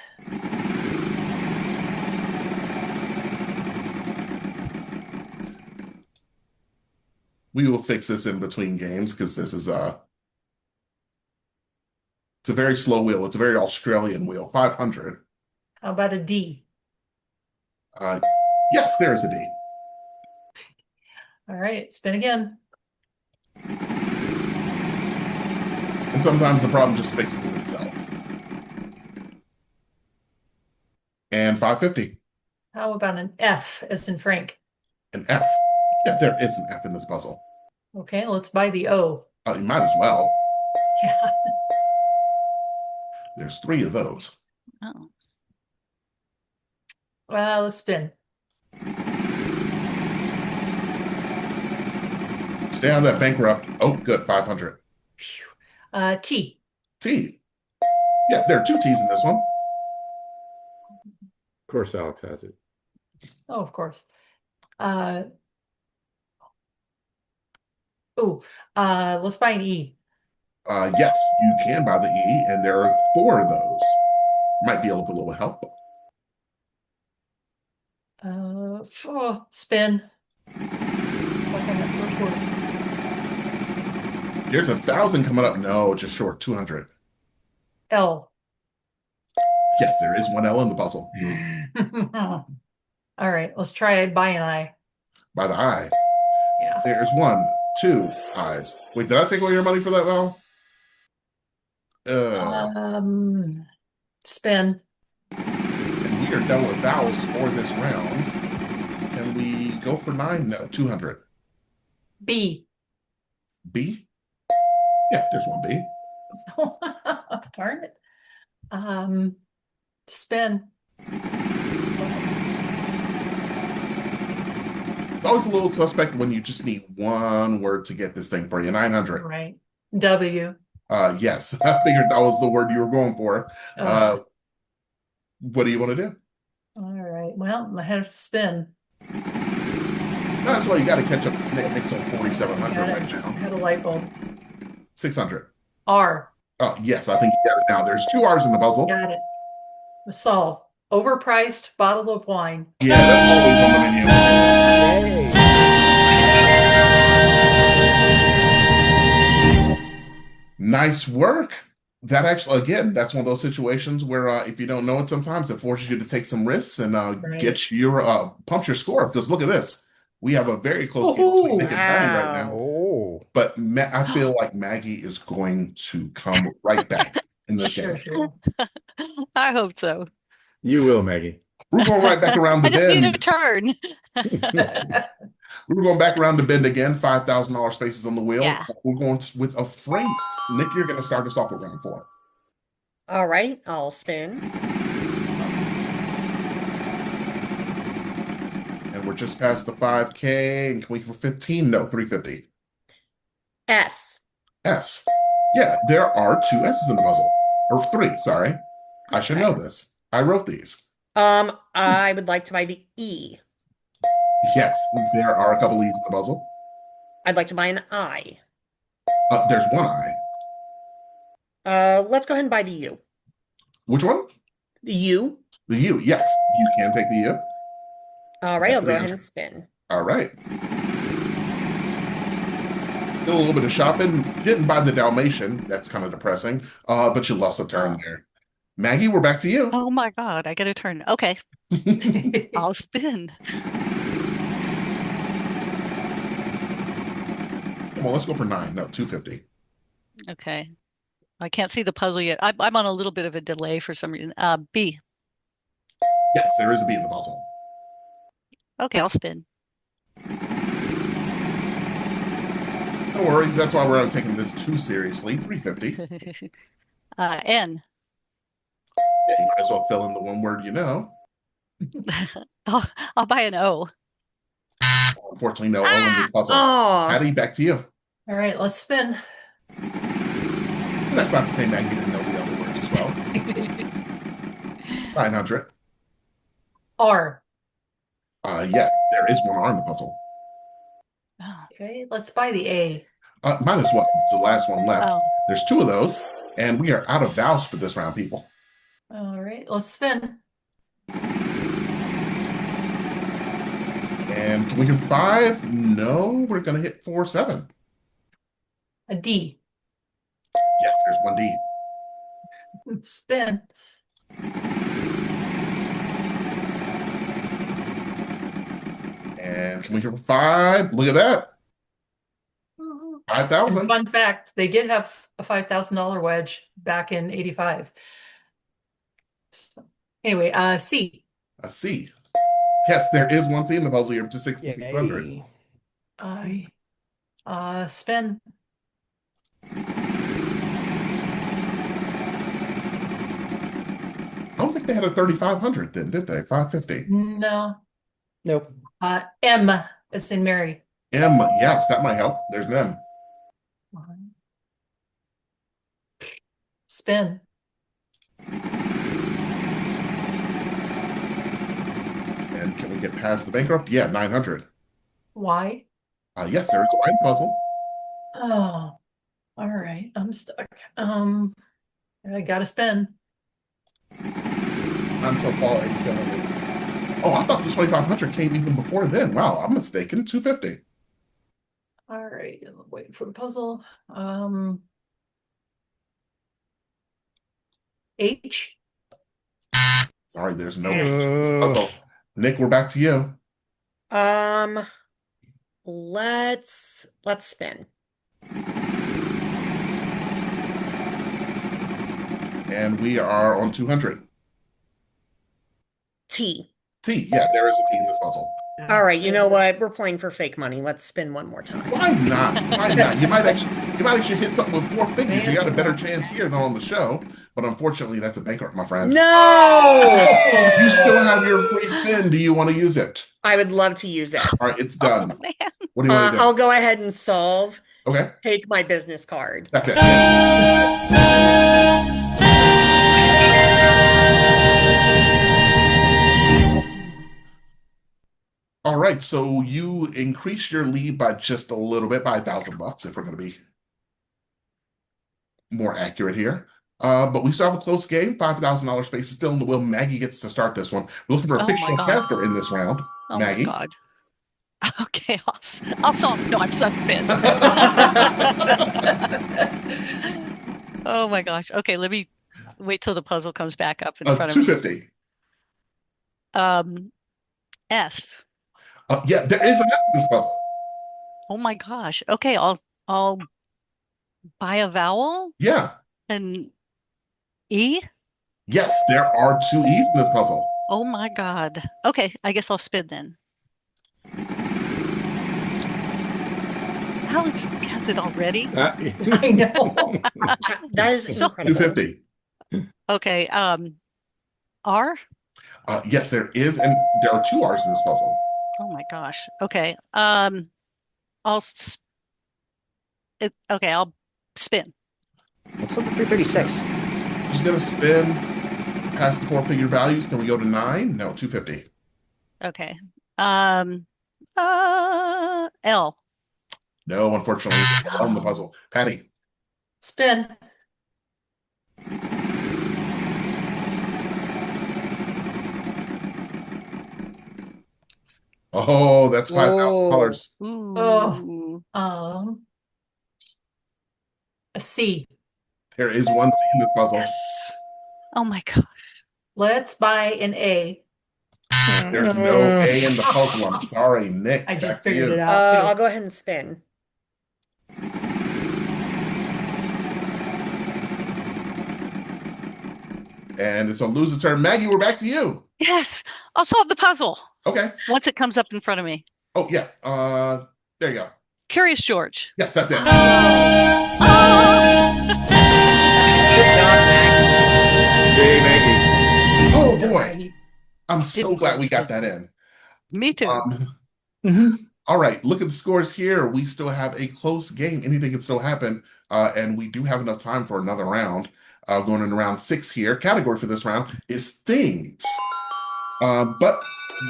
We will fix this in between games because this is it's a very slow wheel. It's a very Australian wheel. 500. How about a D? Yes, there is a D. All right, spin again. And sometimes the problem just fixes itself. And 550. How about an F as in Frank? An F. Yeah, there is an F in this puzzle. Okay, let's buy the O. You might as well. Yeah. There's 3 of those. Oh. Well, let's spin. Stay on that bankrupt. Oh, good. 500. T. T. Yeah, there are 2 T's in this one. Of course, Alex has it. Oh, of course. Let's buy an E. Yes, you can buy the E, and there are 4 of those. Might be able to little help. Spin. Stuck on that first word. There's 1,000 coming up. No, just short. 200. L. Yes, there is 1 L in the puzzle. All right, let's try buy an I. By the I. Yeah. There's 1, 2 I's. Wait, did I take away your money for that, Val? Spin. And we are done with vowels for this round. Can we go for 9? No, 200. B. B? Yeah, there's 1 B. Darn it. Spin. It's always a little suspect when you just need 1 word to get this thing for you. 900. Right. W. Yes, I figured that was the word you were going for. Oh. What do you want to do? All right. Well, I have to spin. That's why you got to catch up to Nick's on 4,700 right Just now. had a light bulb. 600. R. Oh, yes, I think you got it now. There's 2 R's in the puzzle. Got it. Solve. Overpriced bottle of wine. Yeah, that's always on the menu. Nice work. That actually, again, that's one of those situations where if you don't know it, sometimes it forces you to take some risks and Right. get your pump your score. Because look at this, we have a very close game between Nick and Patty right now. Oh. But I feel like Maggie is going to come right back in this game. Sure. I hope so. You will, Maggie. We're going right back around the I just need a bend. turn. We're going back around the bend again. $5,000 spaces on the wheel. Yeah. We're going with a freight. Nick, you're going to start us off with round 4. All right, I'll spin. And we're just past the 5K. And can we for 15? No, 350. S. S. Yeah, there are 2 S's in the puzzle. Or 3, sorry. I should know this. I wrote these. I would like to buy the E. Yes, there are a couple E's in the puzzle. I'd like to buy an I. There's 1 I. Let's go ahead and buy the U. Which one? The U. The U. Yes, you can take the U. All right, I'll go ahead 300. and spin. All right. Did a little bit of shopping. Didn't buy the Dalmatian. That's kind of depressing. But you lost a turn there. Maggie, we're back to you. Oh my God, I get a turn. Okay, I'll spin. Come on, let's go for 9. No, 250. Okay. I can't see the puzzle yet. I'm on a little bit of a delay for some reason. B. Yes, there is a B in the puzzle. Okay, I'll spin. No worries. That's why we're not taking this too seriously. 350. N. Yeah, you might as well fill in the 1 word you know. I'll buy an O. Unfortunately, no O in this puzzle. Aw. Patty, back to you. All right, let's spin. That's not to say Maggie didn't know the other words as well. 900. R. Yeah, there is 1 R in the puzzle. Okay, let's buy the A. Might as well. The last one left. Oh. There's 2 of those, and we are out of vowels for this round, people. All right, let's spin. And can we do 5? No, we're going to hit 4, 7. A D. Yes, there's 1 D. Spin. And can we go for 5? Look at that. And 5,000. fun fact, they did have a $5,000 wedge back in 85. So, anyway, C. A C. Yes, there is one C in the puzzle here to 6,600. Yay. Spin. I don't think they had a 3,500 then, did they? 550. No. Nope. M as in Mary. M, yes, that might help. There's an M. Spin. And can we get past the bankrupt? Yeah, 900. Y. Yes, there is a wine puzzle. Oh, all right. I'm stuck. I gotta spin. Until fall 87. Oh, I thought the 2,500 came even before then. Wow, I'm mistaken. 250. All right, waiting for the puzzle. H. Sorry, there's no H in this puzzle. Nick, we're back to you. Let's spin. And we are on 200. T. T. Yeah, there is a T in this puzzle. All right, you know what? We're playing for fake money. Let's spin one more time. Why not? Why not? You might actually hit something with 4 figures. You got a better chance here than on the show. But unfortunately, that's a bankrupt, my friend. No! You still have your free spin. Do you want to use it? I would love to use it. All right, it's done. Oh, man. What do you want to do? I'll go ahead and solve. Okay, Take my business card. that's it. All right, so you increase your lead by just a little bit, by $1,000 if we're going to be more accurate here. But we still have a close game. $5,000 space is still in the wheel. Maggie gets to start this one. We're looking for a Oh, fictional my God. character in this round. Oh Maggie. my God. Okay, I'll solve. No, I'm spin. Oh my gosh. Okay, let me wait till the puzzle comes back up in front of me. 250. S. Yeah, there is an S in this puzzle. Oh my gosh. Okay, I'll buy a vowel Yeah. and E. Yes, there are 2 E's in this puzzle. Oh my God. Okay, I guess I'll spin then. Alex has it already. I know. That is So- incredible. 250. Okay, R. Yes, there is, and there are 2 R's in this puzzle. Oh my gosh. Okay. I'll spin. Let's go for 336. She's gonna spin past the 4-figure values. Can we go to 9? No, 250. Okay. L. No, unfortunately, it's on the puzzle. Patty. Spin. Oh, that's $5,000. Ooh. A C. There is 1 C in this puzzle. Yes. Oh my gosh. Let's buy an A. There's no A in the puzzle. I'm sorry, Nick. I just back to figured you. it out too. I'll go ahead and spin. And it's a loser turn. Maggie, we're back to you. Yes, I'll solve the puzzle Okay. once it comes up in front of me. Oh, yeah. There you go. Curious George. Yes, that's it. Good job, Maggie. Yay, Maggie. Oh, boy. I'm so glad we got that in. Me too. All right, look at the scores here. We still have a close game. Anything can still happen. And we do have enough time for another round. Going into round 6 here. Category for this round is things. But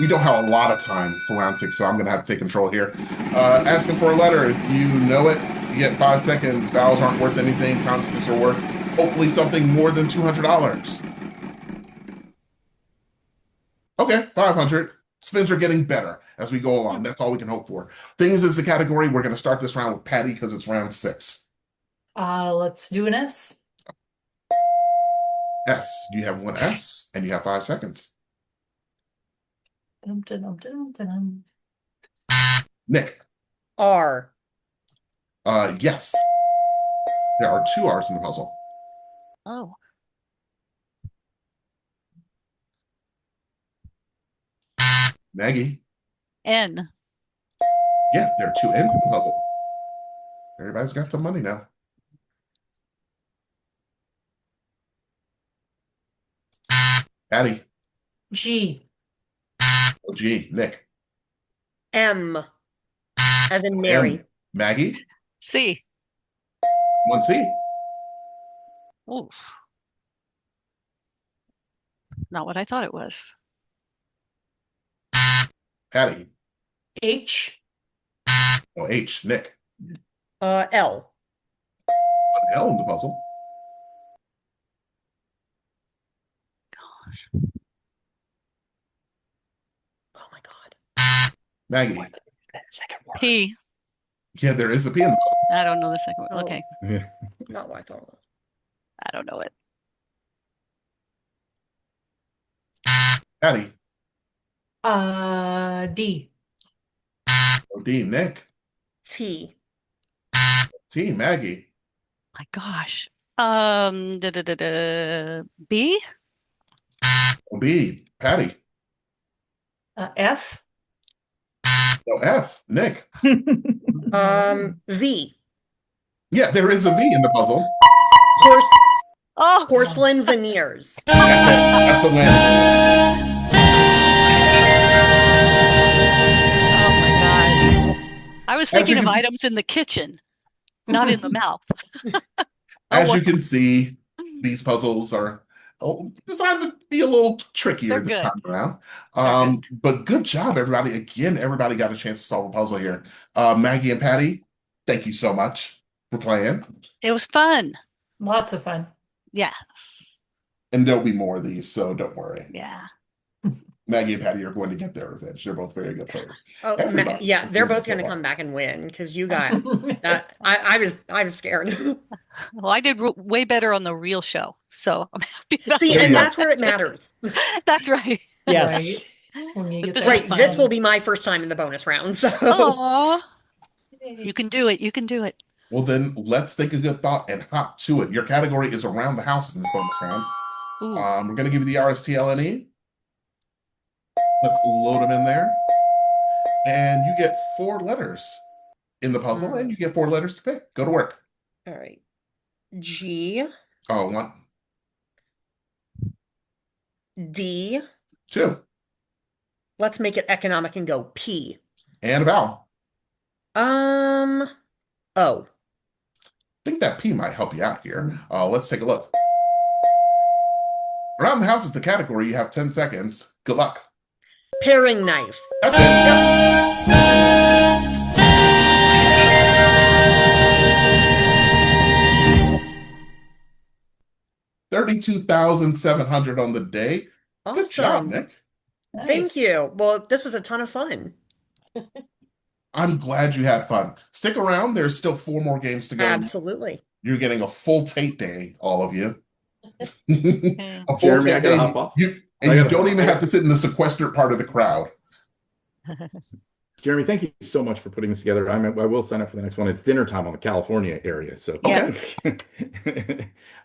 we don't have a lot of time for round 6, so I'm going to have to take control here. Asking for a letter. If you know it, you get 5 seconds. Vowels aren't worth anything. Consonants are worth hopefully something more than $200. Okay, 500. Spins are getting better as we go along. That's all we can hope for. Things is the category. We're going to start this round with Patty because it's round 6. Let's do an S. S. You have 1 S, and you have 5 seconds. Dum, dum, dum, dum, dum. Nick. R. Yes. There are two R's in the puzzle. Oh, Maggie. N. Yeah, there are two N's in the puzzle. Everybody's got some money now. Patty. G. Oh, G. Nick. M. As in Mary. M. Maggie. C. One C. Oh, not what I thought it was. Patty. H. Oh, H. Nick. L. One L in the puzzle. Gosh. Oh my God. Maggie. P. Yeah, there is a P in the puzzle. I don't know the second one. Oh. Okay. Yeah. Not what I thought it was. I don't know it. Patty. D. Oh, D. Nick. T. T. Maggie. My gosh. B. Oh, B. Patty. F. Oh, F. Nick. V. Yeah, there is a V in the puzzle. Oh, Porcelain veneers. That's it. That's a win. oh my God. I was As thinking you of can see- items in the kitchen, not in the mouth. As Oh, you can see, these puzzles are designed to be a little trickier They're this good. time around. They're good. But good job, everybody. Again, everybody got a chance to solve a puzzle here. Maggie and Patty, thank you so much for playing. It was fun. Lots of fun. Yes. And there'll be more of these, so don't worry. Yeah. Maggie and Patty are going to get their revenge. They're both very good players. Oh, Everybody yeah, is they're doing both so going to well. come back and win because you got that. I was scared. Well, I did way better on the real show, so I'm happy about See, There and you go. that's where it matters. That's right. Yes. Right. When you But get this that is Right, fun. this will be my first time in the bonus round. So Aw. You can do it. You can do it. Well, then let's think a good thought and hop to it. Your category is around the house in this bonus round. Ooh. We're going to give you the RSTLNE. Let's load them in there. And you get 4 letters in the puzzle, and you get 4 letters to pick. Go to work. all right. G, Oh, 1, D. 2, Let's make it economic and go P. and a vowel. O. I think that P might help you out here. Let's take a look. Around the house is the category. You have 10 seconds. Good luck. Paring knife. That's it. Yep. $32,700 on the day. Good job, Awesome. Nick. Thank Nice. you. Well, this was a ton of fun. I'm glad you had fun. Stick around. There's still 4 more games to go. Absolutely. You're getting a full tape day, all of you. Yeah. A full Jeremy, tape I gotta day. hop off. You I gotta don't hop even off. have to sit in the sequestered part of the crowd. Jeremy, thank you so much for putting this together. I will sign up for the next one. It's dinner time on the California area, so Yeah.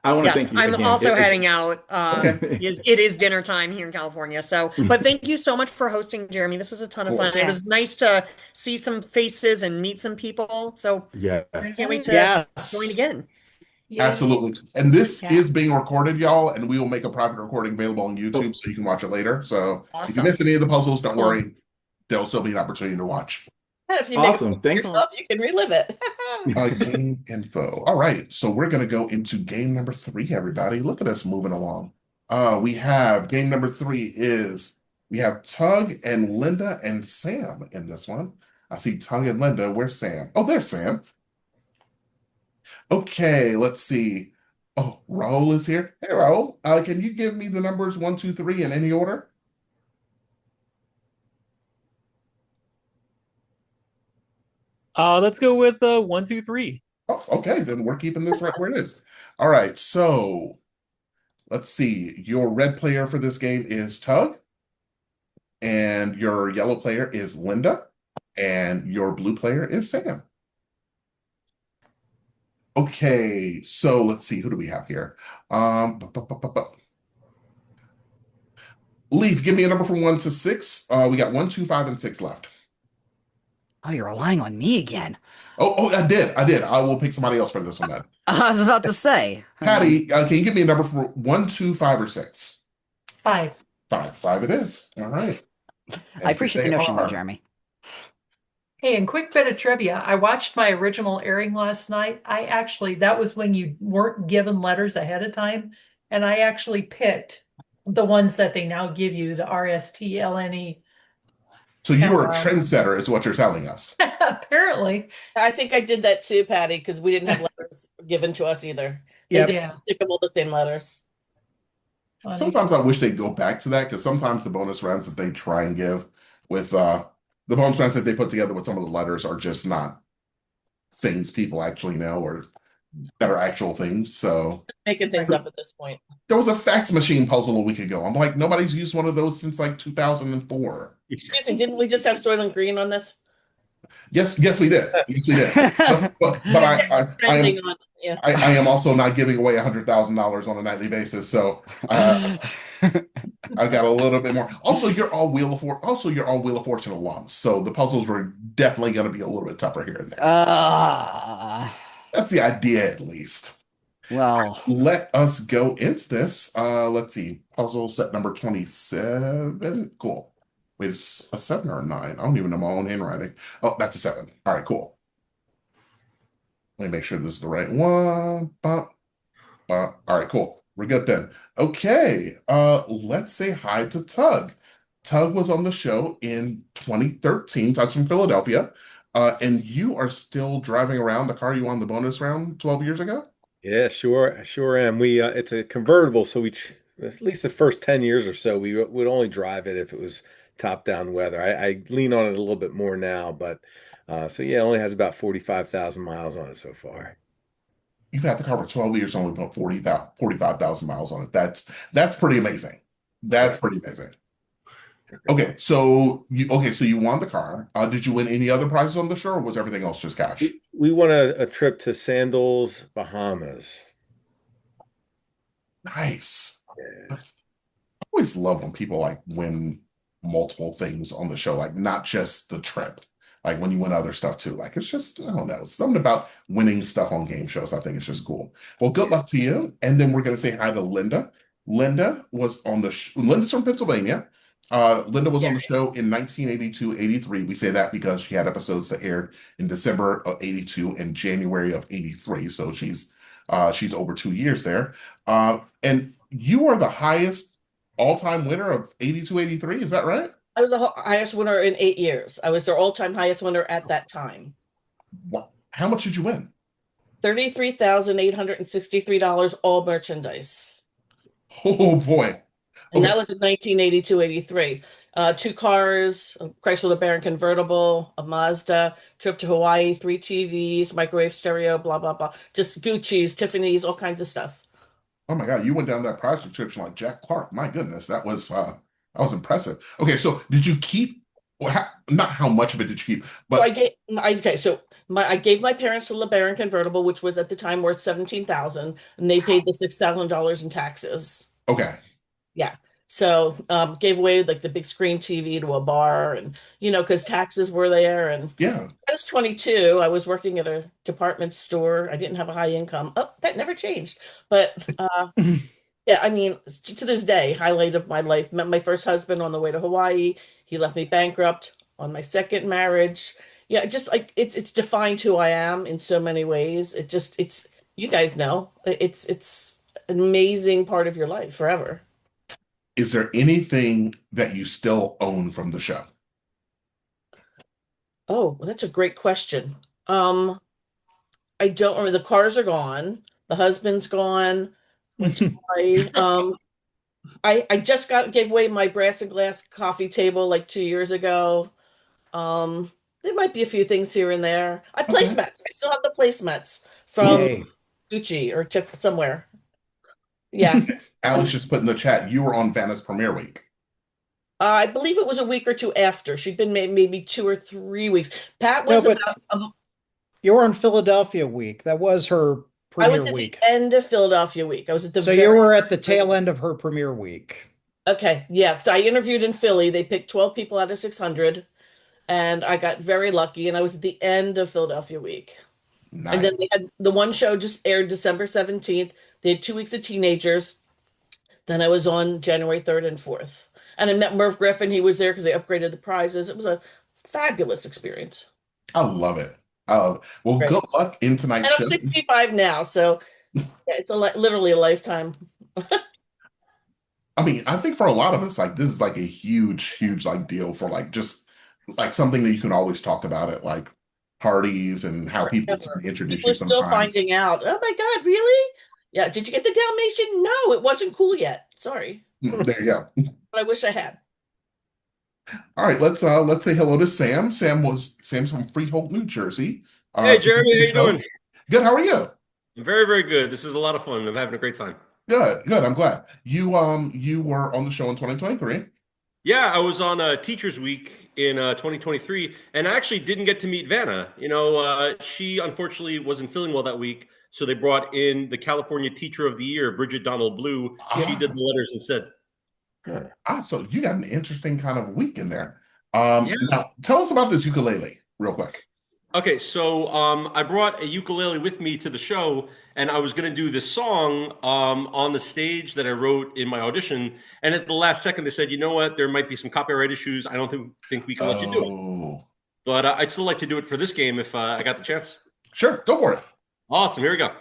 I want to Yes, thank you I'm again. also It was- heading out. Okay. It is dinner time here in California. So, but thank you so much for hosting, Jeremy. This was a ton of fun. course. It was nice to see some faces and meet some people. So Yes. I can't wait to Yes. join again. Yay. Absolutely. And this Yeah. is being recorded, y'all, and we will make a private recording available on YouTube so you can watch it later. So if you Awesome. miss any of the puzzles, don't Cool. worry. There'll still be an opportunity to watch. And if you Awesome. make it Thank- yourself, you can relive it. Game info. All right. So we're going to go into game number 3, everybody. Look at us moving along. We have game number 3 is we have Tug and Linda and Sam in this one. I see Tug and Linda. Where's Sam? Oh, there's Sam. Okay, let's see. Oh, Raul is here. Hey, Raul. Can you give me the numbers 1, 2, 3 in any order? Let's go with 1, 2, 3. Oh, okay. Then we're keeping this right where it is. All right. So let's see. Your red player for this game is Tug, and your yellow player is Linda. And your blue player is Sam. Okay, so let's see. Who do we have here? Leaf, give me a number from 1 to 6. We got 1, 2, 5, and 6 left. Oh, you're relying on me again. Oh, I did. I did. I will pick somebody else for this one then. I was about to say. Patty, can you give me a number from 1, 2, 5, or 6? 5. 5. It is. All right. I And here appreciate the they notion though, are. Jeremy. Hey, and quick bit of trivia. I watched my original airing last night. That was when you weren't given letters ahead of time. And I actually picked the ones that they now give you, the RSTLNE. So you are a trendsetter, is what you're telling us. Apparently. I think I did that too, Patty, because we didn't have letters given to us either. They Yep. just Yeah. stick them all the same letters. Funny. Sometimes I wish they'd go back to that because sometimes the bonus rounds that they try and give with the bonus rounds that they put together with some of the letters are just not things people actually know or that are actual things. So Making things up at this point. there was a fax machine puzzle a week ago. I'm like, nobody's used one of those since like 2004. Excuse me, didn't we just have Soylent Green on this? Yes, we did. Yes, we did. But Trending on, yeah. I am also not giving away $100,000 on a nightly basis. So I got a little bit more. Also, you're all Wheel of Fortune alums. So the puzzles were definitely going to be a little bit tougher here and there. That's the idea, at least. Well, let us go into this. Let's see. Puzzle set number 27. Cool. Wait, it's a 7 or a 9? I don't even know my own handwriting. Oh, that's a 7. All right, cool. Let me make sure this is the right one. All right, cool. We're good then. Okay, let's say hi to Tug. Tug was on the show in 2013. Tug's from Philadelphia. And you are still driving around the car you won the bonus round 12 years ago? Yeah, sure am. It's a convertible, so at least the first 10 years or so, we would only drive it if it was top-down weather. I lean on it a little bit more now, but so yeah, it only has about 45,000 miles on it so far. You've had the car for 12 years, only put 45,000 miles on it. That's pretty amazing. That's pretty amazing. Okay, so you won the car. Did you win any other prizes on the show, or was everything else just cash? We won a trip to Sandals, Bahamas. Nice. I always love when people like win multiple things on the show, like not just the trip, like when you win other stuff too. Like it's just, I don't know, something about winning stuff on game shows. I think it's just cool. Well, good luck to you. And then we're going to say hi to Linda. Linda was on the Linda's from Pennsylvania. Linda was on the show in 1982-83. We say that because she had episodes that aired in December of 82 and January of 83. So she's over 2 years there. And you are the highest all-time winner of 82-83. Is that right? I was the highest winner in 8 years. I was their all-time highest winner at that time. How much did you win? $33,863, all merchandise. Oh boy. And that was in 1982-83. 2 cars, a Chrysler LeBaron convertible, a Mazda, trip to Hawaii, 3 TVs, microwave stereo, blah, blah, blah. Just Gucci's, Tiffany's, all kinds of stuff. Oh my God, you went down that prize subscription like Jack Clark. My goodness, that was impressive. Okay, so did you keep, not how much of it did you keep, but so I gave my parents the LeBaron convertible, which was at the time worth $17,000, and they paid the $6,000 in taxes. Okay. Yeah. So gave away like the big screen TV to a bar, and because taxes were there. And yeah, I was 22. I was working at a department store. I didn't have a high income. Oh, that never changed. But yeah, I mean, to this day, highlight of my life. Met my first husband on the way to Hawaii. He left me bankrupt on my second marriage. Yeah, just like it's defined who I am in so many ways. It's you guys know it's an amazing part of your life forever. Is there anything that you still own from the show? Oh, that's a great question. I don't remember. The cars are gone. The husband's gone. Went to Hawaii. I just gave away my brass and glass coffee table like 2 years ago. There might be a few things here and there. Placemats. I still have the placemats from Gucci or Tiff somewhere. Yeah. Alex just put in the chat, you were on Vanna's premiere week. I believe it was a week or two after. She'd been maybe 2 or 3 weeks. Pat No, was but about, you were on Philadelphia week. That was her I premiere was at the week. end of Philadelphia week. I was at the So you very were at the tail end of her premiere week. Okay, yeah. So I interviewed in Philly. They picked 12 people out of 600, and I got very lucky, and I was at the end of Philadelphia week. And then Nice. they had the one show just aired December 17th. They had 2 weeks of teenagers. Then I was on January 3rd and 4th. And I met Merv Griffin. He was there because they upgraded the prizes. It was a fabulous experience. I love it. Well, Great. good luck in tonight's And I'm show. 65 now, so yeah, it's literally a lifetime. I mean, I think for a lot of us, like this is like a huge, huge like deal for like just like something that you can always talk about at like parties and how people Forever. introduce People you are still sometimes. finding out. Oh my God, really? Yeah, did you get the Dalmatian? No, it wasn't cool yet. Sorry. There you go. But I wish I had. All right, let's say hello to Sam. Sam's from Freehold, New Jersey. Hey, So Jeremy, how you show. doing? Good. How are you? I'm very, very good. This is a lot of fun. I'm having a great time. Good. Good. I'm glad. You were on the show in 2023. Yeah, I was on Teachers Week in 2023, and I actually didn't get to meet Vanna. She unfortunately wasn't feeling well that week, so they brought in the California Teacher of the Year, Bridget Donald Blue. She did the letters instead. So you got an interesting kind of week in there. Yeah. Now tell us about this ukulele real quick. Okay, so I brought a ukulele with me to the show, and I was going to do this song on the stage that I wrote in my audition. And at the last second, they said, "You know what? There might be some copyright issues. I don't think we can let you do it." But I'd still like to do it for this game if I got the chance. Sure, go for it. Awesome. Here we go.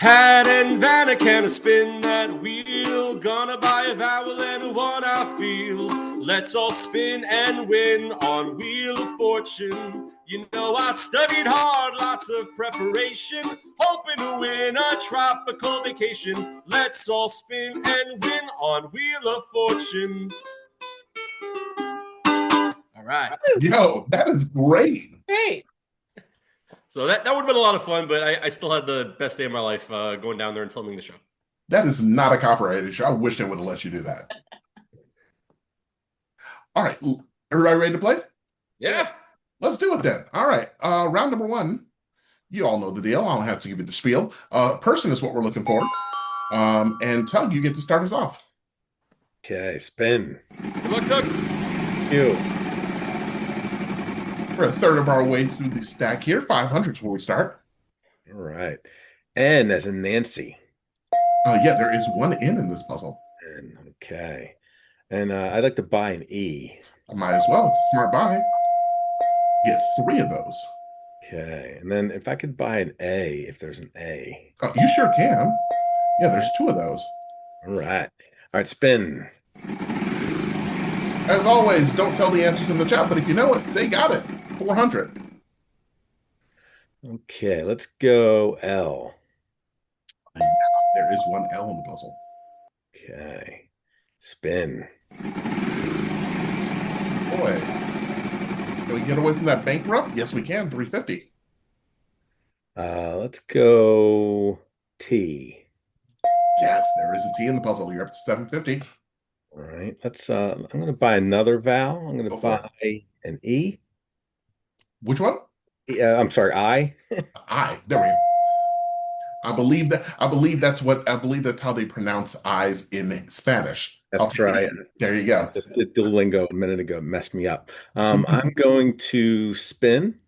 Pat and Vanna can spin that wheel. Gonna buy a vowel and a one I feel. Let's all spin and win on Wheel of Fortune. You know I studied hard, lots of preparation, hoping to win a tropical vacation. Let's all spin and win on Wheel of Fortune. All right. Yo, that is great. Great. So that would have been a lot of fun, but I still had the best day of my life going down there and filming the show. That is not a copyright issue. I wish they would have let you do that. All right, everybody ready to play? Yeah. Let's do it then. All right, round number one. You all know the deal. I don't have to give you the spiel. Person is what we're looking for. And Tug, you get to start us off. Okay, spin. Good luck, Tug. You. We're a third of our way through the stack here. 500 is where we start. All right. N as in Nancy. Yeah, there is one N in this puzzle. N, okay. And I'd like to buy an E. I might as well. It's a smart buy. Get 3 of those. Okay. And then if I could buy an A, if there's an A. Oh, you sure can. Yeah, there's 2 of those. All right. All right, spin. As always, don't tell the answers in the chat, but if you know it, say got it. 400. Okay, let's go L. Yes, there is one L in the puzzle. Okay. Spin. Boy. Can we get away from that bankrupt? Yes, we can. 350. Let's go T. Yes, there is a T in the puzzle. You're up to 750. All right. Let's I'm gonna buy another vowel. I'm gonna buy an E. Which one? I'm sorry, I. I. There we go. I believe that's how they pronounce I's in Spanish. That's right. There you go. Just did Duolingo a minute ago, messed me up. I'm going to spin.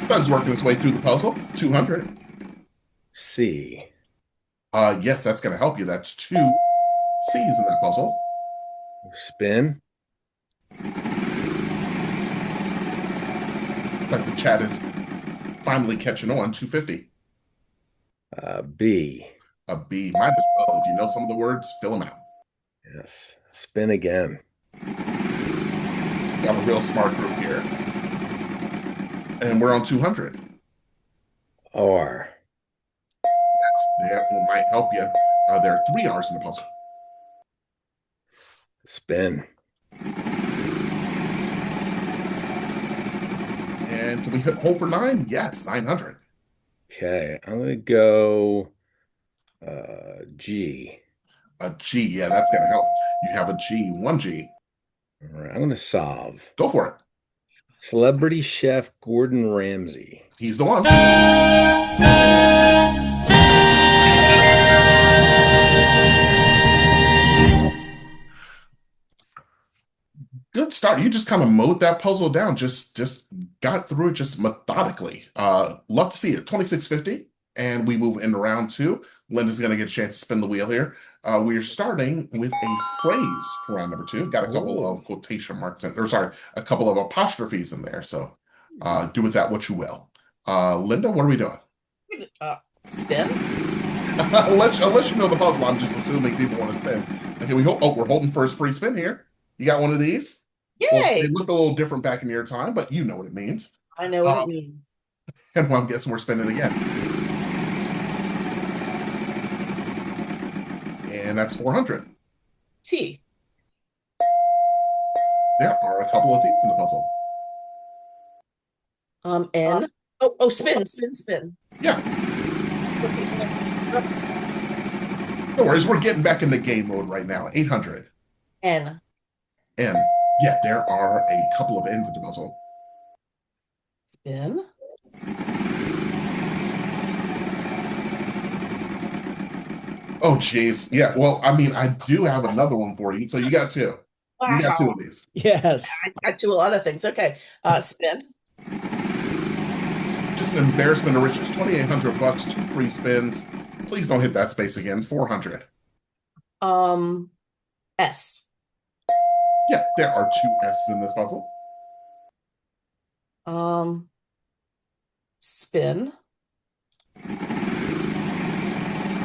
Doug's working his way through the puzzle. 200. C. Yes, that's going to help you. That's 2 C's in that puzzle. Spin. Like the chat is finally catching on. 250. B. A B. Might as well. If you know some of the words, fill them out. Yes. Spin again. Got a real smart group here. And we're on 200. R. Yes, that one might help you. There are 3 R's in the puzzle. Spin. And can we hit hole for 9? Yes, 900. Okay, I'm gonna go G. A G. Yeah, that's going to help. You have a G, one G. All right, I'm going to solve. Go for it. Celebrity chef Gordon Ramsay. He's the one. Good start. You just kind of mowed that puzzle down. Just got through it just methodically. Love to see it. 2650. And we move into round two. Linda's going to get a chance to spin the wheel here. We're starting with a phrase for round number two. Got a couple of quotation marks in, or sorry, a couple of apostrophes in there. So do with that what you will. Linda, what are we doing? Spin. Unless you know the puzzle, I'm just assuming people want to spin. Okay, we're holding for his free spin here. You got one of these? Yay! Well, they look a little different back in your time, but you know what it means. I know what it means. And well, I'm guessing we're spinning again. And that's 400. T. There are a couple of T's in the puzzle. N. Spin. Yeah. No worries, we're getting back into game mode right now. 800. N. N. Yeah, there are a couple of N's in the puzzle. Spin. Oh, geez. Yeah, well, I mean, I do have another one for you. So you got two. Wow. You got two of these. Yes. I do a lot of things. Okay. Spin. Just an embarrassment of riches. 2,800 bucks, two free spins. Please don't hit that space again. 400. S. Yeah, there are two S's in this puzzle. Spin.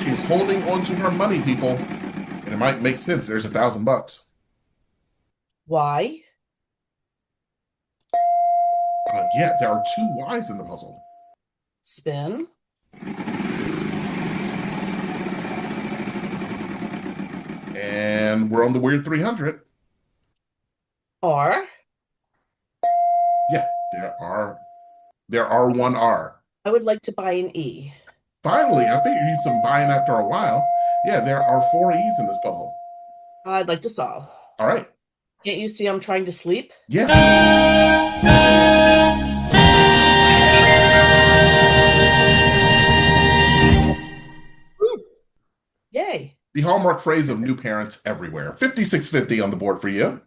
She's holding on to her money, people. And it might make sense. There's $1,000. Y. Yeah, there are two Y's in the puzzle. Spin. And we're on the weird 300. R. Yeah, there are one R. I would like to buy an E. Finally, I figured you'd some buying after a while. Yeah, there are four E's in this puzzle. I'd like to solve. All right. Can't you see I'm trying to sleep? Yeah. Yay. The hallmark phrase of new parents everywhere. 5650 on the board for you.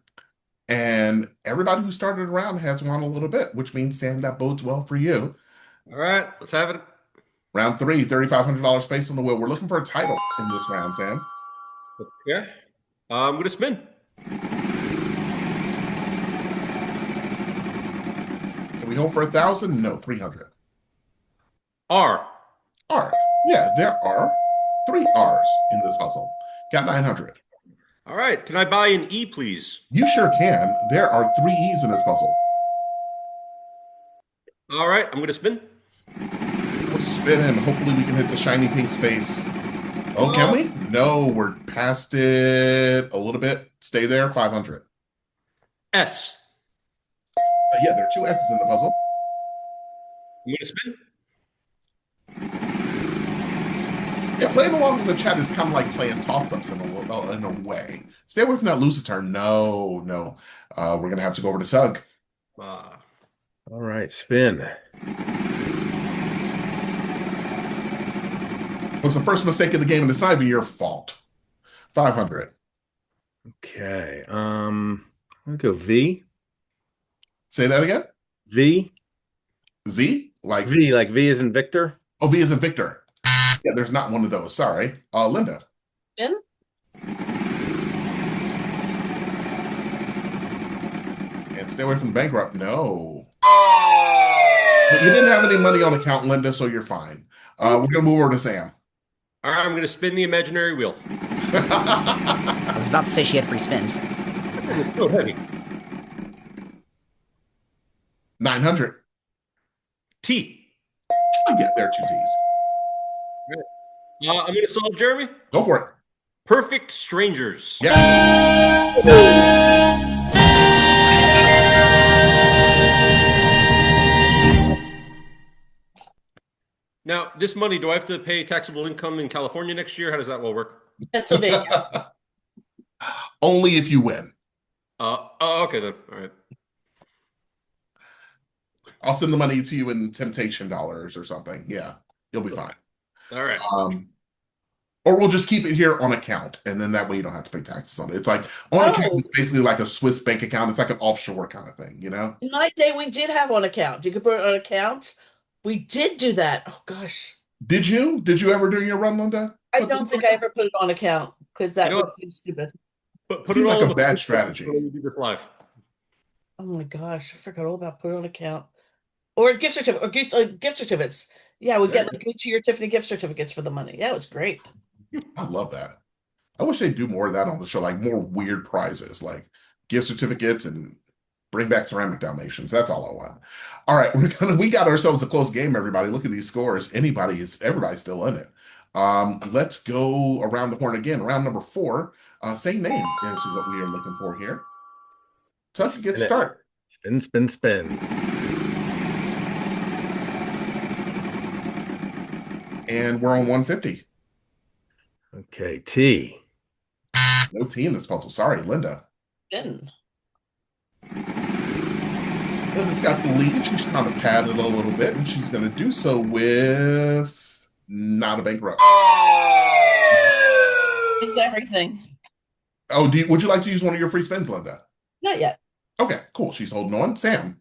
And everybody who started around has won a little bit, which means, Sam, that bodes well for you. All right, let's have it. Round three, $3,500 space on the wheel. We're looking for a title in this round, Sam. Okay. I'm going to spin. Can we hold for 1,000? No, 300. R. R. Yeah, there are three R's in this puzzle. Got 900. All right, can I buy an E, please? You sure can. There are three E's in this puzzle. All right, I'm going to spin. We're spinning. Hopefully we can hit the shiny pink space. Oh, can we? No, we're past it a little bit. Stay there, 500. S. Yeah, there are two S's in the puzzle. I'm going to spin. Yeah, playing along in the chat is kind of like playing toss-ups in a way. Stay away from that lose a turn. No. We're going to have to go over to Tug. All right, spin. It was the first mistake of the game, and it's not even your fault. 500. Okay. I'll go V. Say that again? V. Z? Like V, like V as in Victor? Oh, V as in Victor. Yeah, there's not one of those. Sorry. Linda. Spin. And stay away from the bankrupt. No. But you didn't have any money on account, Linda, so you're fine. We're going to move over to Sam. All right, I'm going to spin the imaginary wheel. I was about to say she had free spins. It's so heavy. 900. T. Yeah, there are two T's. I'm going to solve, Jeremy. Go for it. Perfect strangers. Yes. Now, this money, do I have to pay taxable income in California next year? How does that all work? Pennsylvania. Only if you win. Oh, okay then. All right. I'll send the money to you in temptation dollars or something. Yeah, you'll be fine. All right. Or we'll just keep it here on account, and then that way you don't have to pay taxes on it. It's like on account is basically like a Swiss bank account. It's like an offshore kind of thing, you know? In my day, we did have on account. You could put it on account. We did do that. Oh gosh. Did you? Did you ever during your run, Linda? I don't think I ever put it on account because that would seem stupid. Put Seems it all like in a bad strategy. when we do this live. Oh my gosh, I forgot all about put it on account. Or gift certificate or gift certificates. Yeah, we get like Gucci or Tiffany gift certificates for the money. That was great. I love that. I wish they'd do more of that on the show, like more weird prizes, like gift certificates and bring back ceramic Dalmatians. That's all I want. All right, we got ourselves a close game, everybody. Look at these scores. Everybody's still in it. Let's go around the horn again. Round number 4. Same name is what we are looking for here. Tuss, get start. Spin, spin, spin. And we're on 150. Okay, T. No T in this puzzle. Sorry, Linda. Spin. Linda's got the lead. She's trying to pad it a little bit, and she's going to do so with not a bankrupt. It's everything. Oh, would you like to use one of your free spins, Linda? Not yet. Okay, cool. She's holding on. Sam.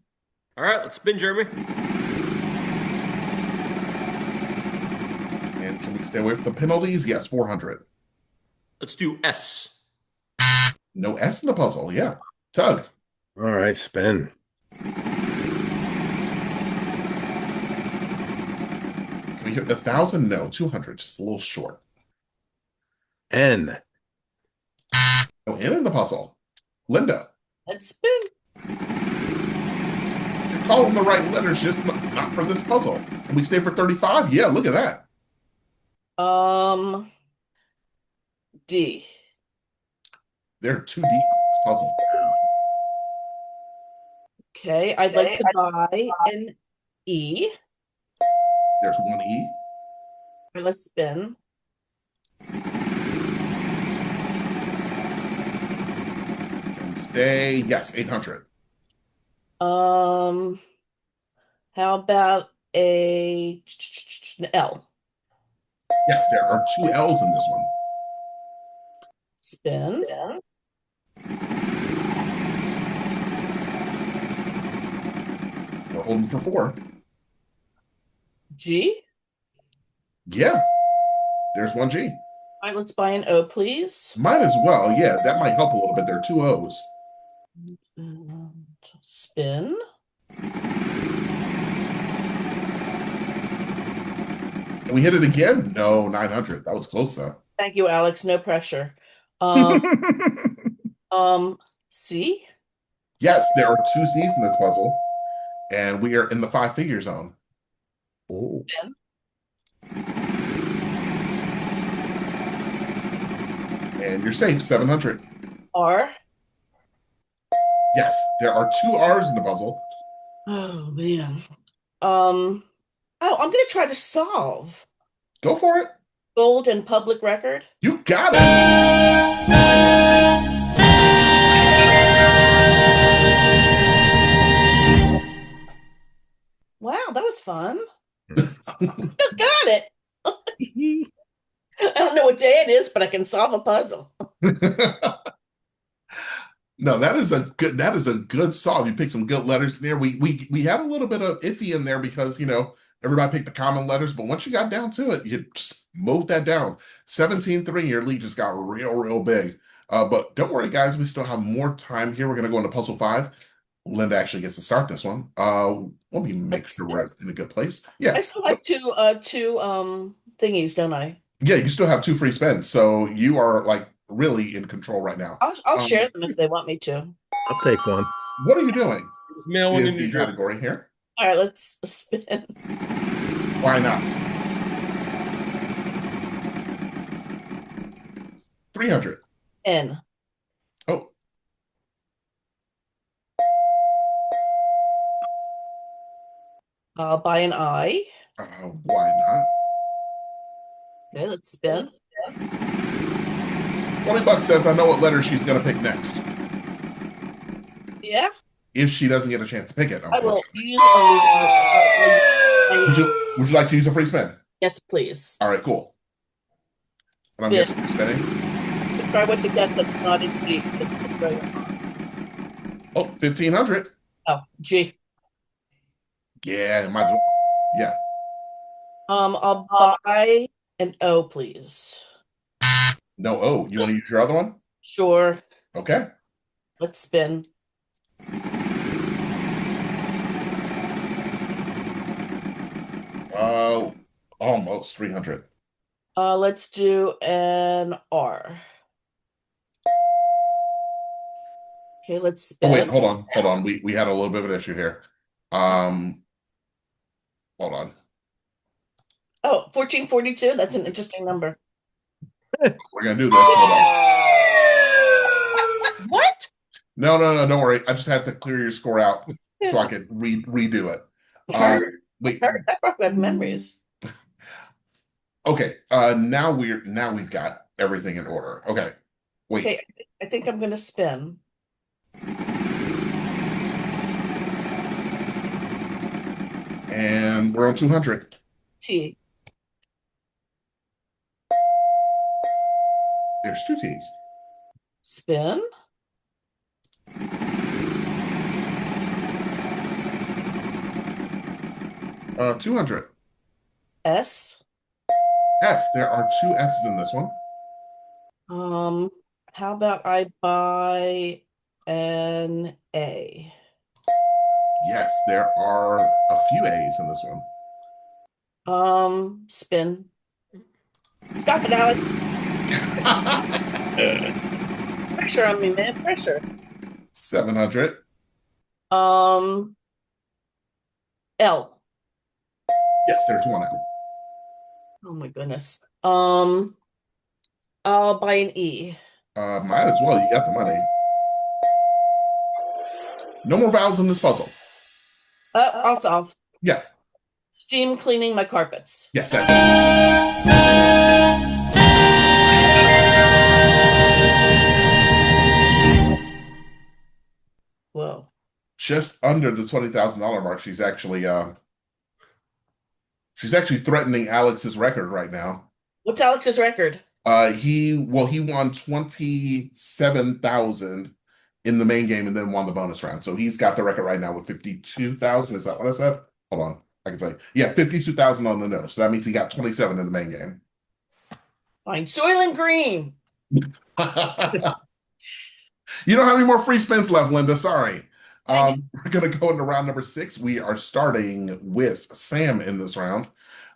All right, let's spin, Jeremy. And can we stay away from the penalties? Yes, 400. Let's do S. No S in the puzzle. Yeah. Tug. All right, spin. Can we hit 1,000? No, 200. Just a little short. N. No N in the puzzle. Linda. Let's spin. You're calling the right letters, just not for this puzzle. Can we stay for 35? Yeah, look at that. D. There are 2 D's in this puzzle. Okay, I'd like to buy an E. There's 1 E. Or let's spin. Can we stay? Yes, 800. How about a L? Yes, there are 2 L's in this one. Spin. We're holding for 4. G. Yeah, there's 1 G. All right, let's buy an O, please. Might as well. Yeah, that might help a little bit. There are 2 O's. Spin. Can we hit it again? No, 900. That was close though. Thank you, Alex. No pressure. C. Yes, there are 2 C's in this puzzle, and we are in the 5-figure zone. Oh. And you're safe, 700. R. Yes, there are 2 R's in the puzzle. Oh man. Oh, I'm gonna try to solve. Go for it. Gold and public record. You got it. Wow, that was fun. Still got it. I don't know what day it is, but I can solve a puzzle. No, that is a good solve. You picked some good letters in there. We had a little bit of iffy in there because everybody picked the common letters, but once you got down to it, you just mowed that down. 17-3, your lead just got real big. But don't worry, guys, we still have more time here. We're gonna go into puzzle 5. Linda actually gets to start this one. Let me make sure we're in a good place. Yeah. I still have two thingies, don't I? Yeah, you still have 2 free spins, so you are like really in control right now. I'll share them if they want me to. I'll take one. What are you doing? Mail one Is in the your category here. All right, let's spin. Why not? 300. N. Oh. I'll buy an I. Why not? Okay, let's spin. 20 bucks says I know what letter she's going to pick next. Yeah, If she doesn't get a chance to pick it, I will unfortunately. use Would you like to use a free spin? Yes, please. All right, cool. And I'm Spin. guessing you're spinning. Try what the guess that's not in G. Oh, 1,500. Oh, G. Yeah, might as well. Yeah. I'll buy an O, please. No, oh, you want to use your other one? Sure. Okay. Let's spin. Almost 300. Let's do an R. Okay, let's Oh, wait, spin. hold on. We had a little bit of an issue here. Hold on. Oh, 1442. That's an interesting number. We're gonna do this. Hold on. What? No, don't worry. I just had to clear your score out so I could redo it. Wait. That brought back memories. Okay. Now we've got everything in order. Okay. Wait. Okay, I think I'm gonna spin. And we're on 200. T. There's two T's. Spin. Uh, 200. S. Yes, there are two S's in this one. How about I buy an A? Yes, there are a few A's in this one. Spin. Stop it, Alex. Pressure on me, man. Pressure. 700. L. Yes, there's one L. Oh my goodness. I'll buy an E. Might as well. You got the money. No more vowels in this puzzle. I'll solve. Yeah. Steam cleaning my carpets. Yes, that's it. Whoa. Just under the $20,000 mark. She's actually threatening Alex's record right now. What's Alex's record? He won 27,000 in the main game and then won the bonus round. So he's got the record right now with 52,000. Is that what I said? Hold on. I can say, yeah, 52,000 on the nose. So that means he got 27 in the main game. Fine. Soylent Green. You don't have any more free spins left, Linda. Sorry. We're going to go into round number 6. We are starting with Sam in this round.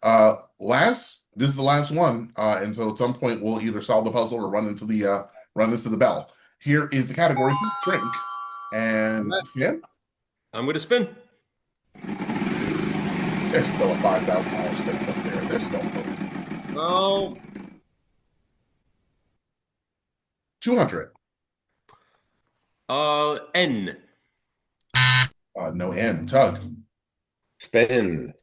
This is the last one. And so at some point we'll either solve the puzzle or run into the bell. Here is the category for drink. And Sam? I'm going to spin. There's still a $5,000 space up there. There's still Oh. 200. N. No N. Tug. Spin.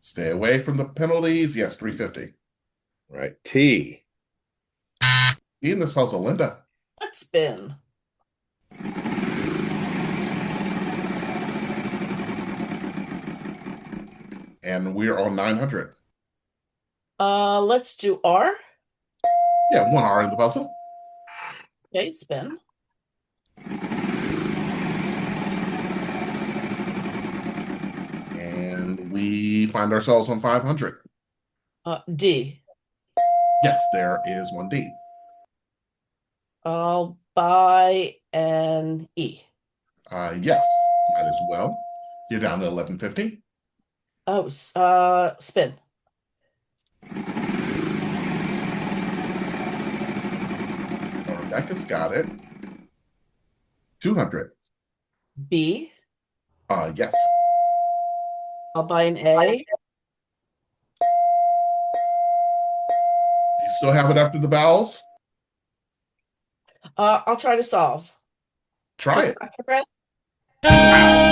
Stay away from the penalties. Yes, 350. Right. T. In this puzzle, Linda. Let's spin. And we're on 900. Let's do R. Yeah, one R in the puzzle. Okay, spin. And we find ourselves on 500. D. Yes, there is one D. I'll buy an E. Yes, might as well. You're down to 1150. Oh, spin. Rebecca's got it. 200. B. Yes. I'll buy an A. You still have it after the vowels? I'll try to solve. Try it. After breath? Wow.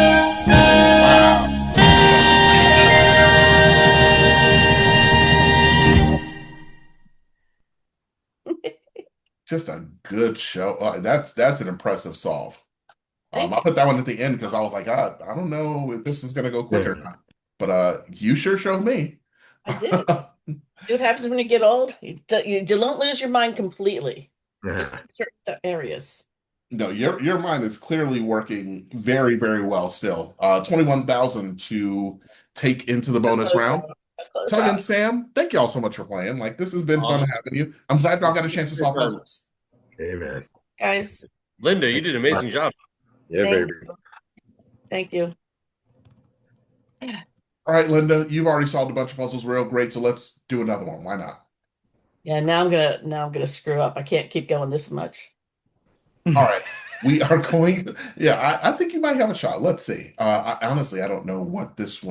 Just a good show. That's an impressive solve. I put that one at the end because I was like, I don't know if this is gonna go quick or not. But you sure showed me. I did. See what happens when you get old? You don't lose your mind completely. Certain areas. No, your mind is clearly working very, very well still. 21,000 to take into the bonus Close round. out. Close Tug and out. Sam, thank y'all so much for playing. Like, this has been fun having you. I'm glad y'all got a chance to solve puzzles. Amen. Guys, Linda, you did an amazing job. Yeah, thank baby. you. Thank you. All right, Linda, you've already solved a bunch of puzzles real great, so let's do another one. Why not? Yeah, now I'm gonna screw up. I can't keep going this much. All right. We are going. Yeah, I think you might have a shot. Let's see. Honestly, I don't know which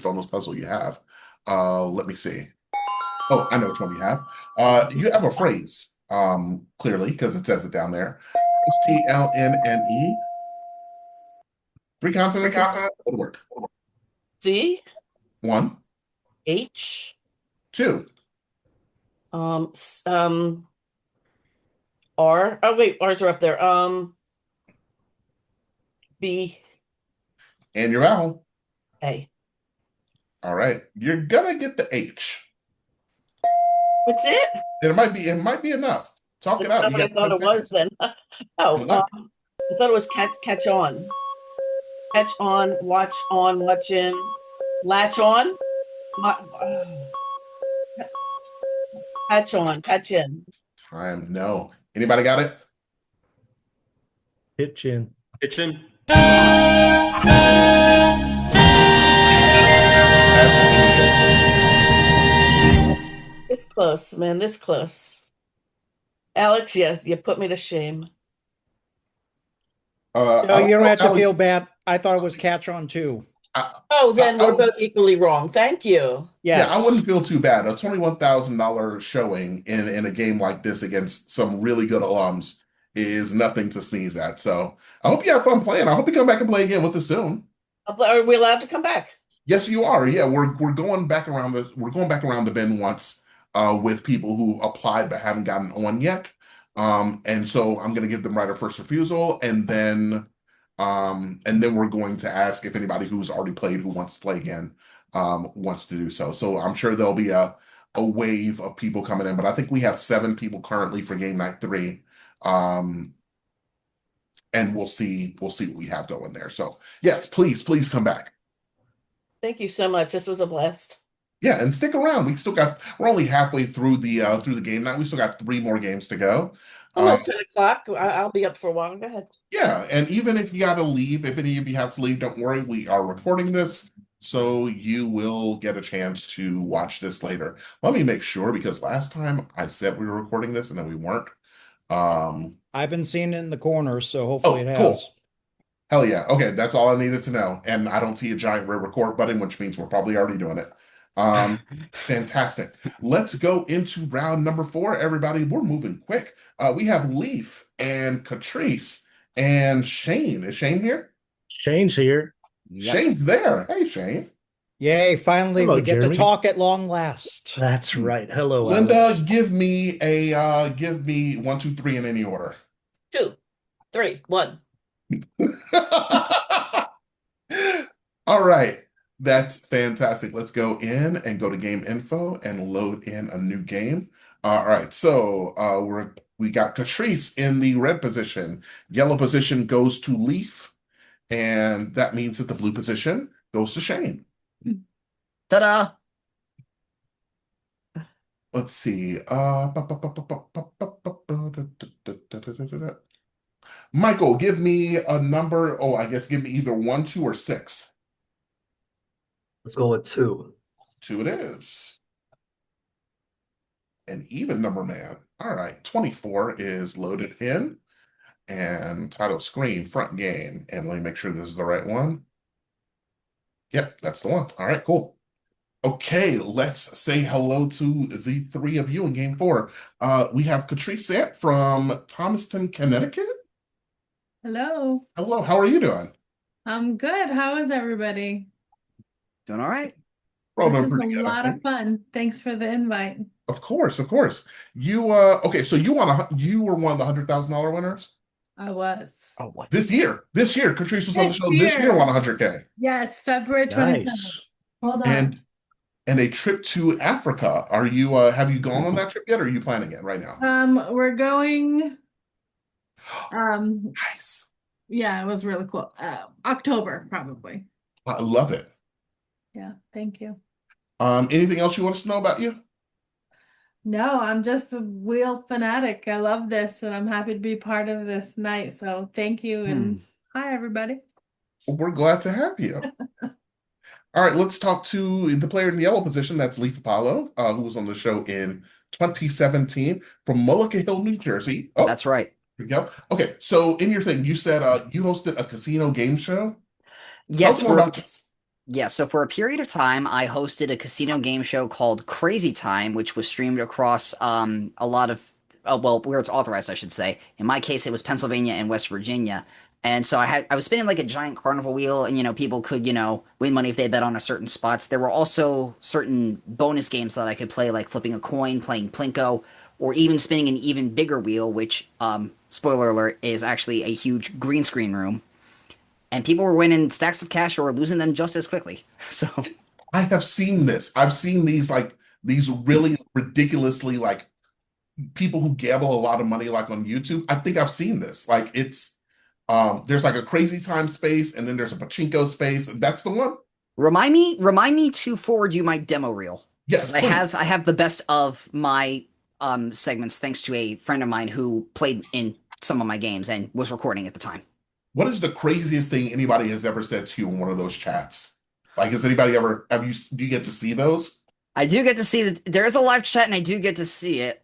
bonus puzzle you have. Let me see. Oh, I know which one you have. You have a phrase, clearly, because it says it down there. STLNNE. Three consonants. It'll work. D, One, H, two, R. Oh wait, R's are up there. B, and your vowel. A. All right. You're gonna get the H. That's it? And it might be enough. Talk it That's out. not You what I got thought 10 it was seconds. then. Good luck. I thought it was catch on. Catch on, watch in, latch on, patch in. Time. No. Anybody got it? Kitchen. Kitchen. This close, man. This close. Alex, yes, you put me to shame. No, you don't have to Alex, feel bad. I thought it was catch on too. Oh, then we're both equally wrong. Thank you. Yeah, I Yes. wouldn't feel too bad. A $21,000 showing in a game like this against some really good alums is nothing to sneeze at. So I hope you have fun playing. I hope you come back and play again with us soon. Are we allowed to come back? Yes, you are. Yeah, we're going back around the bend once with people who applied but haven't gotten on yet. And so I'm gonna give them right of first refusal, and then we're going to ask if anybody who's already played who wants to play again wants to do so. So I'm sure there'll be a wave of people coming in, but I think we have 7 people currently for game night 3. And we'll see what we have going there. So yes, please come back. Thank you so much. This was a blast. Yeah, and stick around. We're only halfway through the game night. We still got 3 more games to go. Almost 10 o'clock. I'll be up for a while. Go ahead. Yeah, and even if you got to leave, if any of you have to leave, don't worry. We are recording this, so you will get a chance to watch this later. Let me make sure, because last time I said we were recording this and then we weren't. I've been seeing it in the corner, so hopefully it has. Cool. Hell yeah. Okay, that's all I needed to know. And I don't see a giant red record button, which means we're probably already doing it. Fantastic. Let's go into round number 4, everybody. We're moving quick. We have Leaf and Catrice and Shane. Is Shane here? Shane's here. Shane's there. Hey, Shane. Yay, finally Hello, we get Jeremy. to talk at long last. That's right. Hello, Linda, Alex. give me 1, 2, 3 in any order. 2, 3, 1. All right. That's fantastic. Let's go in and go to game info and load in a new game. All right. So we got Catrice in the red position. Yellow position goes to Leaf. And that means that the blue position goes to Shane. Ta-da! Let's see. Michael, give me a number. Oh, I guess give me either 1, 2, or 6. Let's go with 2. 2 it is. An even number, man. All right. 24 is loaded in. And title screen, front game. And let me make sure this is the right one. Yep, that's the one. All right, cool. Okay, let's say hello to the 3 of you in game 4. We have Catrice Sant from Thomaston, Connecticut. Hello. Hello, how are you doing? I'm good. How is everybody? Doing all right. We're all This doing is a pretty good, I lot of think. fun. Thanks for the invite. Of course, of course. You okay, so you were one of the $100,000 winners I was. Oh, what? this year. This year, Catrice was on the This show this year, won year. 100K. Yes, February 27th. Nice. Hold on. And a trip to Africa. Are you have you gone on that trip yet, or are you planning it right now? We're going, Nice. yeah, it was really cool. October, probably. I love it. Yeah, thank you. Anything else you want us to know about you? No, I'm just a wheel fanatic. I love this and I'm happy to be part of this night. So thank you and hi, everybody. We're glad to have you. All right, let's talk to the player in the yellow position. That's Leaf Apollo, who was on the show in 2017 from Mullica Hill, New Jersey. Oh, That's right. here we go. Okay, so in your thing, you said you hosted a casino game show. Tell Yes, us more about this. Yeah, so for a period of time, I hosted a casino game show called Crazy Time, which was streamed across a lot of, well, where it's authorized, I should say. In my case, it was Pennsylvania and West Virginia. And so I was spinning like a giant carnival wheel, and people could, win money if they bet on a certain spots. There were also certain bonus games that I could play, like flipping a coin, playing Plinko, or even spinning an even bigger wheel, which, spoiler alert, is actually a huge green screen room. And people were winning stacks of cash or losing them just as quickly. So I have seen this. I've seen these really ridiculously like people who gamble a lot of money like on YouTube. I think I've seen this. Like it's there's like a crazy time space and then there's a pachinko space. That's the one. remind me to forward you my demo reel. Yes, Because I have the best of my segments thanks to a friend of mine who played in some of my games and was recording at the time. What is the craziest thing anybody has ever said to you in one of those chats? Like, has anybody ever do you get to see those? I do get to see that there is a live chat and I do get to see it.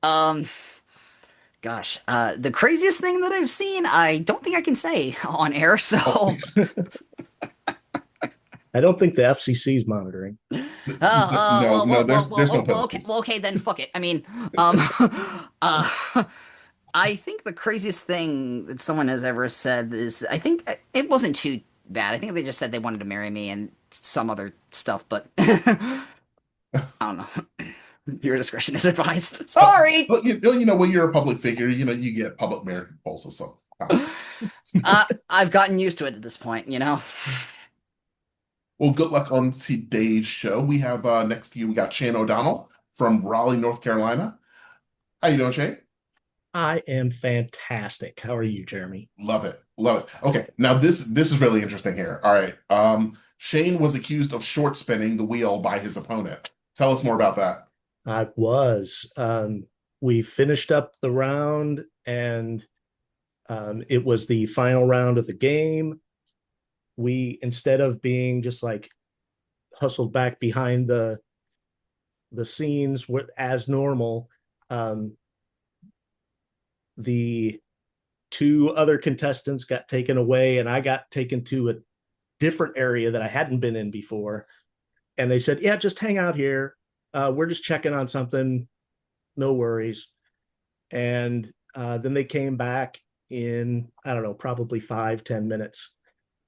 Gosh, the craziest thing that I've seen, I don't think I can say on air, so I don't think the FCC's monitoring. There's no okay, then fuck it. I mean, I think the craziest thing that someone has ever said is, I think it wasn't too bad. I think they just said they wanted to marry me and some other stuff, but I don't know. Your discretion is advised. Sorry. But when you're a public figure, you get public marriage proposals. So I've gotten used to it at this point, Well, good luck on today's show. We have next to you, we got Shane O'Donnell from Raleigh, North Carolina. How you doing, Shane? I am fantastic. How are you, Jeremy? Love it. Love it. Okay. Now this is really interesting here. All right. Shane was accused of short spinning the wheel by his opponent. Tell us more about that. I was. We finished up the round and it was the final round of the game. We, instead of being just like hustled back behind the scenes as normal, the two other contestants got taken away and I got taken to a different area that I hadn't been in before. And they said, yeah, just hang out here. We're just checking on something. No worries. And then they came back in, I don't know, probably 5-10 minutes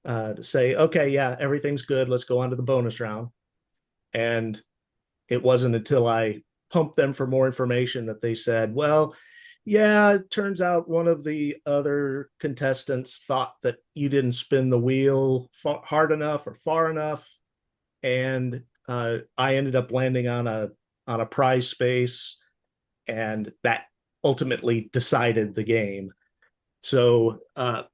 to say, okay, yeah, everything's good. Let's go on to the bonus round. And it wasn't until I pumped them for more information that they said, well, yeah, it turns out one of the other contestants thought that you didn't spin the wheel hard enough or far enough. And I ended up landing on a prize space, and that ultimately decided the game. So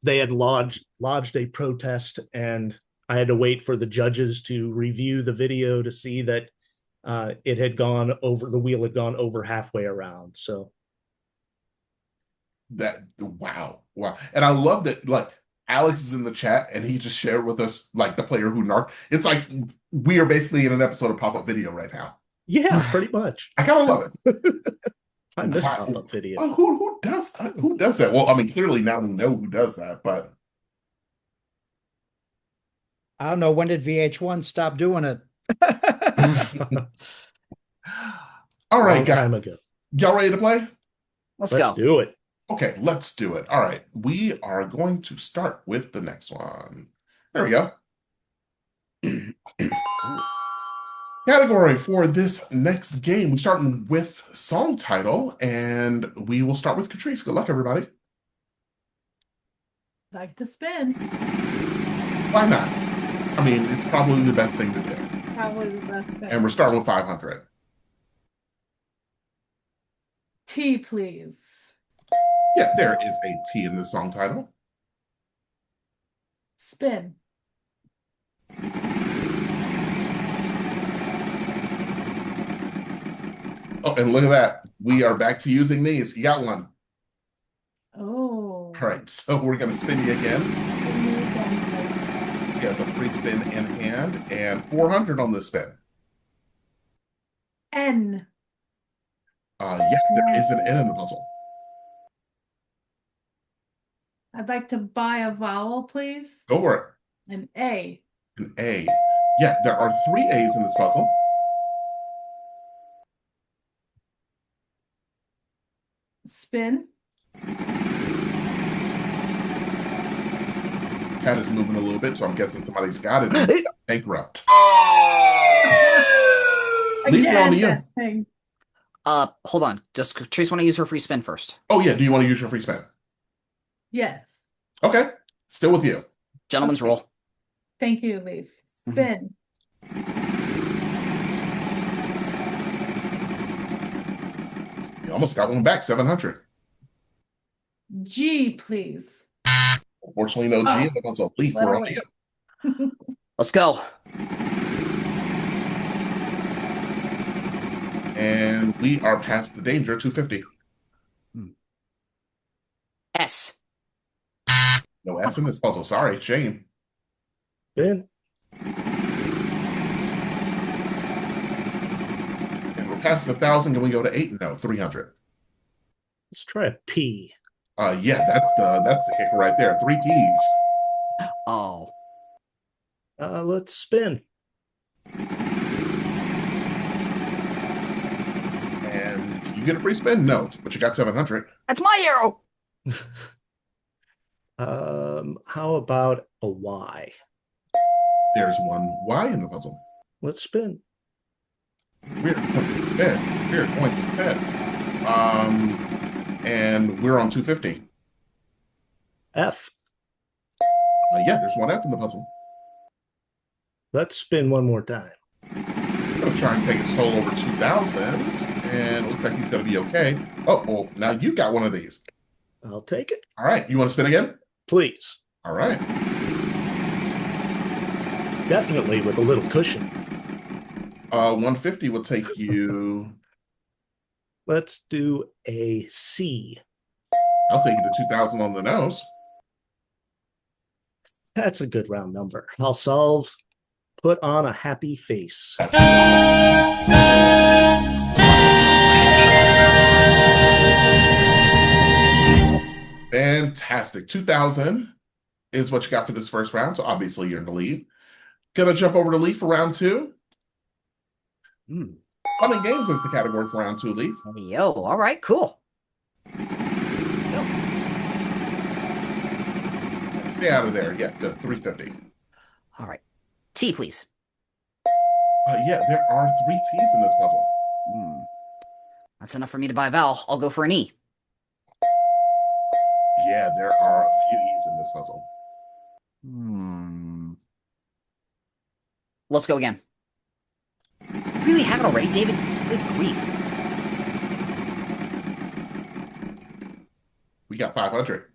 they had lodged a protest, and I had to wait for the judges to review the video to see that it had gone over, the wheel had gone over halfway around. So wow. And I love that, like, Alex is in the chat and he just shared with us like the player who narked. It's like we are basically in an episode of pop-up video right now. Yeah, pretty much. I kind of love it. I miss pop-up video. Who does that? Well, I mean, clearly now we know who does that, but I don't know, when did VH1 stop doing it? All right, guys. Y'all ready to play? Let's go. Do it. Okay, let's do it. All right, we are going to start with the next one. There we go. Category for this next game, we're starting with song title, and we will start with Catrice. Good luck, everybody. Like to spin. Why not? I mean, it's probably the best thing to do. Probably the best thing. And we're starting with 500. T, please. Yeah, there is a T in the song title. Spin. Oh, and look at that. We are back to using these. You got one. Oh. All right, so we're going to spin you again. He has a free spin in hand and 400 on this spin. N. Yes, there is an N in the puzzle. I'd like to buy a vowel, please. Go for it. An A. An A. Yeah, there are 3 A's in this puzzle. Spin. Cat is moving a little bit, so I'm guessing somebody's got it. And bankrupt. Leave it on to you. Thing. Hold on. Does Catrice want to use her free spin first? Oh, yeah. Do you want to use your free spin? Yes. Okay. Still with you. Gentleman's roll. Thank you, Leaf. Spin. You almost got one back, 700. G, please. Unfortunately, no G in the puzzle. Leaf, we're on to you. Let's go. And we are past the danger, 250. S. No S in this puzzle. Sorry, shame. Ben. And we're past 1,000. Can we go to 8? No, 300. Let's try a P. Yeah, that's the kicker right there. 3 P's. Oh. Let's spin. And can you get a free spin? No, but you got 700. That's my arrow. How about a Y? There's one Y in the puzzle. Let's spin. We're going to spin. We're going to spin. And we're on 250. F. Yeah, there's one F in the puzzle. Let's spin one more time. I'm going to try and take his total over 2,000. And it looks like he's going to be okay. Oh, well, now you got one of these. I'll take it. All right. You want to spin again? Please. All right. Definitely with a little cushion. 150 will take you. Let's do a C. I'll take you to 2,000 on the nose. That's a good round number. I'll solve. Put on a happy face. Fantastic. 2,000 is what you got for this first round. So obviously you're in the lead. Gonna jump over to Leaf for round 2. Fun and games is the category for round 2, Leaf. Yo, all right, cool. Let's go. Stay out of there. Yeah, good. 350. All right. T, please. Yeah, there are 3 T's in this puzzle. That's enough for me to buy a vowel. I'll go for an E. Yeah, there are a few E's in this puzzle. Let's go again. You really have it already, David? Good grief. We got 500.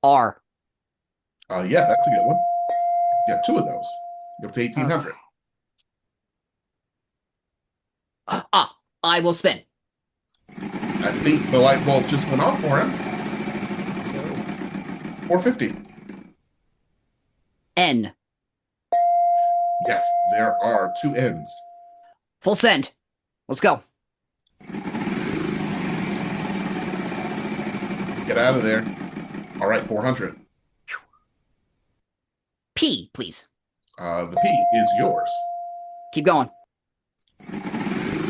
R. Yeah, that's a good one. You got 2 of those. You're up to 1,800. I will spin. I think the light bulb just went off for him. So, 450. N. Yes, there are 2 N's. Full send. Let's go. Get out of there. All right, 400. P, please. The P is yours. Keep going.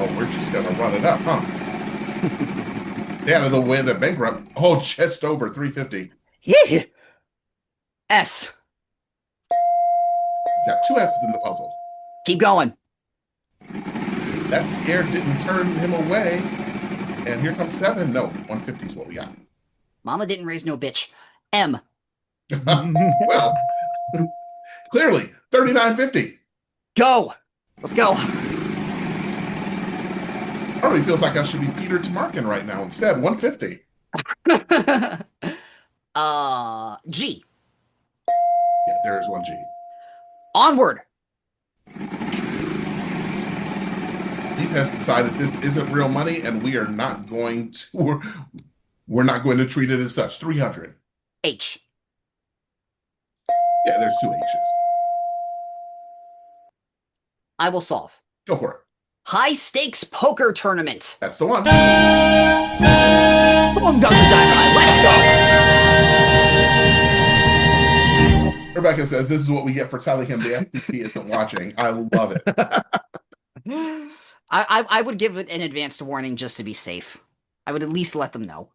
Oh, we're just going to run it up, huh? Stay out of the way of the bankrupt. Oh, just over 350. Yeah. S. Got two S's in the puzzle. Keep going. That scare didn't turn him away. And here comes 7. No, 150 is what we got. Mama didn't raise no bitch. M. Well, clearly, 39.50. Go. Let's go. Probably feels like I should be Peter Tamarkin right now instead. 150. G. Yeah, there is one G. Onward. He has decided this isn't real money, and we are not going to. We're not going to treat it as such. 300. H. Yeah, there's 2 H's. I will solve. Go for it. High stakes poker tournament. That's the one. Boom goes the dynamite. Let's go. Rebecca says this is what we get for telling him the FTP isn't watching. I love it. I would give it an advanced warning just to be safe. I would at least let them know.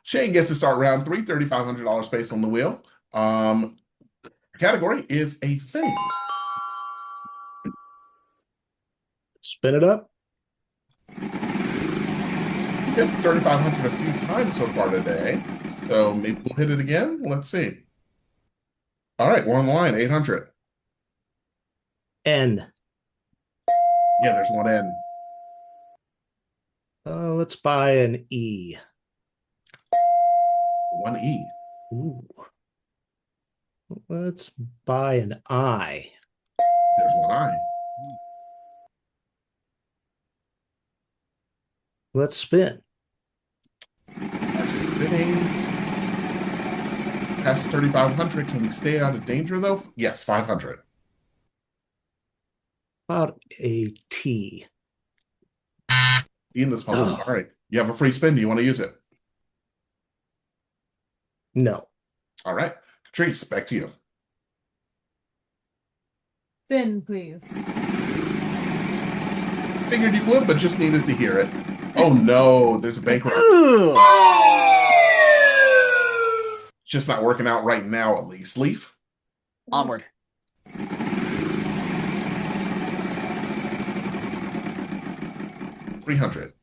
Shane gets to start round 3, $3,500 based on the wheel. Category is a thing. Spin it up. We've hit 3,500 a few times so far today. So maybe we'll hit it again. Let's see. All right, we're on the line. 800. N. Yeah, there's one N. Let's buy an E. One E. Ooh. Let's buy an I. There's one I. Let's spin. Spinning. Past 3,500. Can we stay out of danger, though? Yes, 500. About a T. In this puzzle. Oh. All right. You have a free spin. Do you want to use it? No. All right. Catrice, back to you. Spin, please. Figured you would, but just needed to hear it. Oh, no. There's a bank run. Just not working out right now, at least. Leaf? Onward. 300.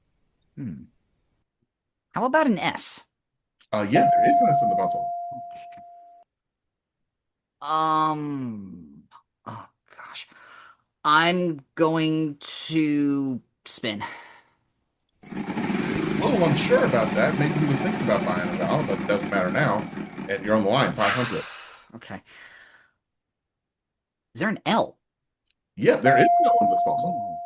How about an S? Yeah, there is an S in the puzzle. Oh gosh. I'm going to spin. A little unsure about that. Maybe he was thinking about buying it out, but it doesn't matter now. And you're on the line, 500. Okay. Is there an L? Yeah, there is no in this puzzle.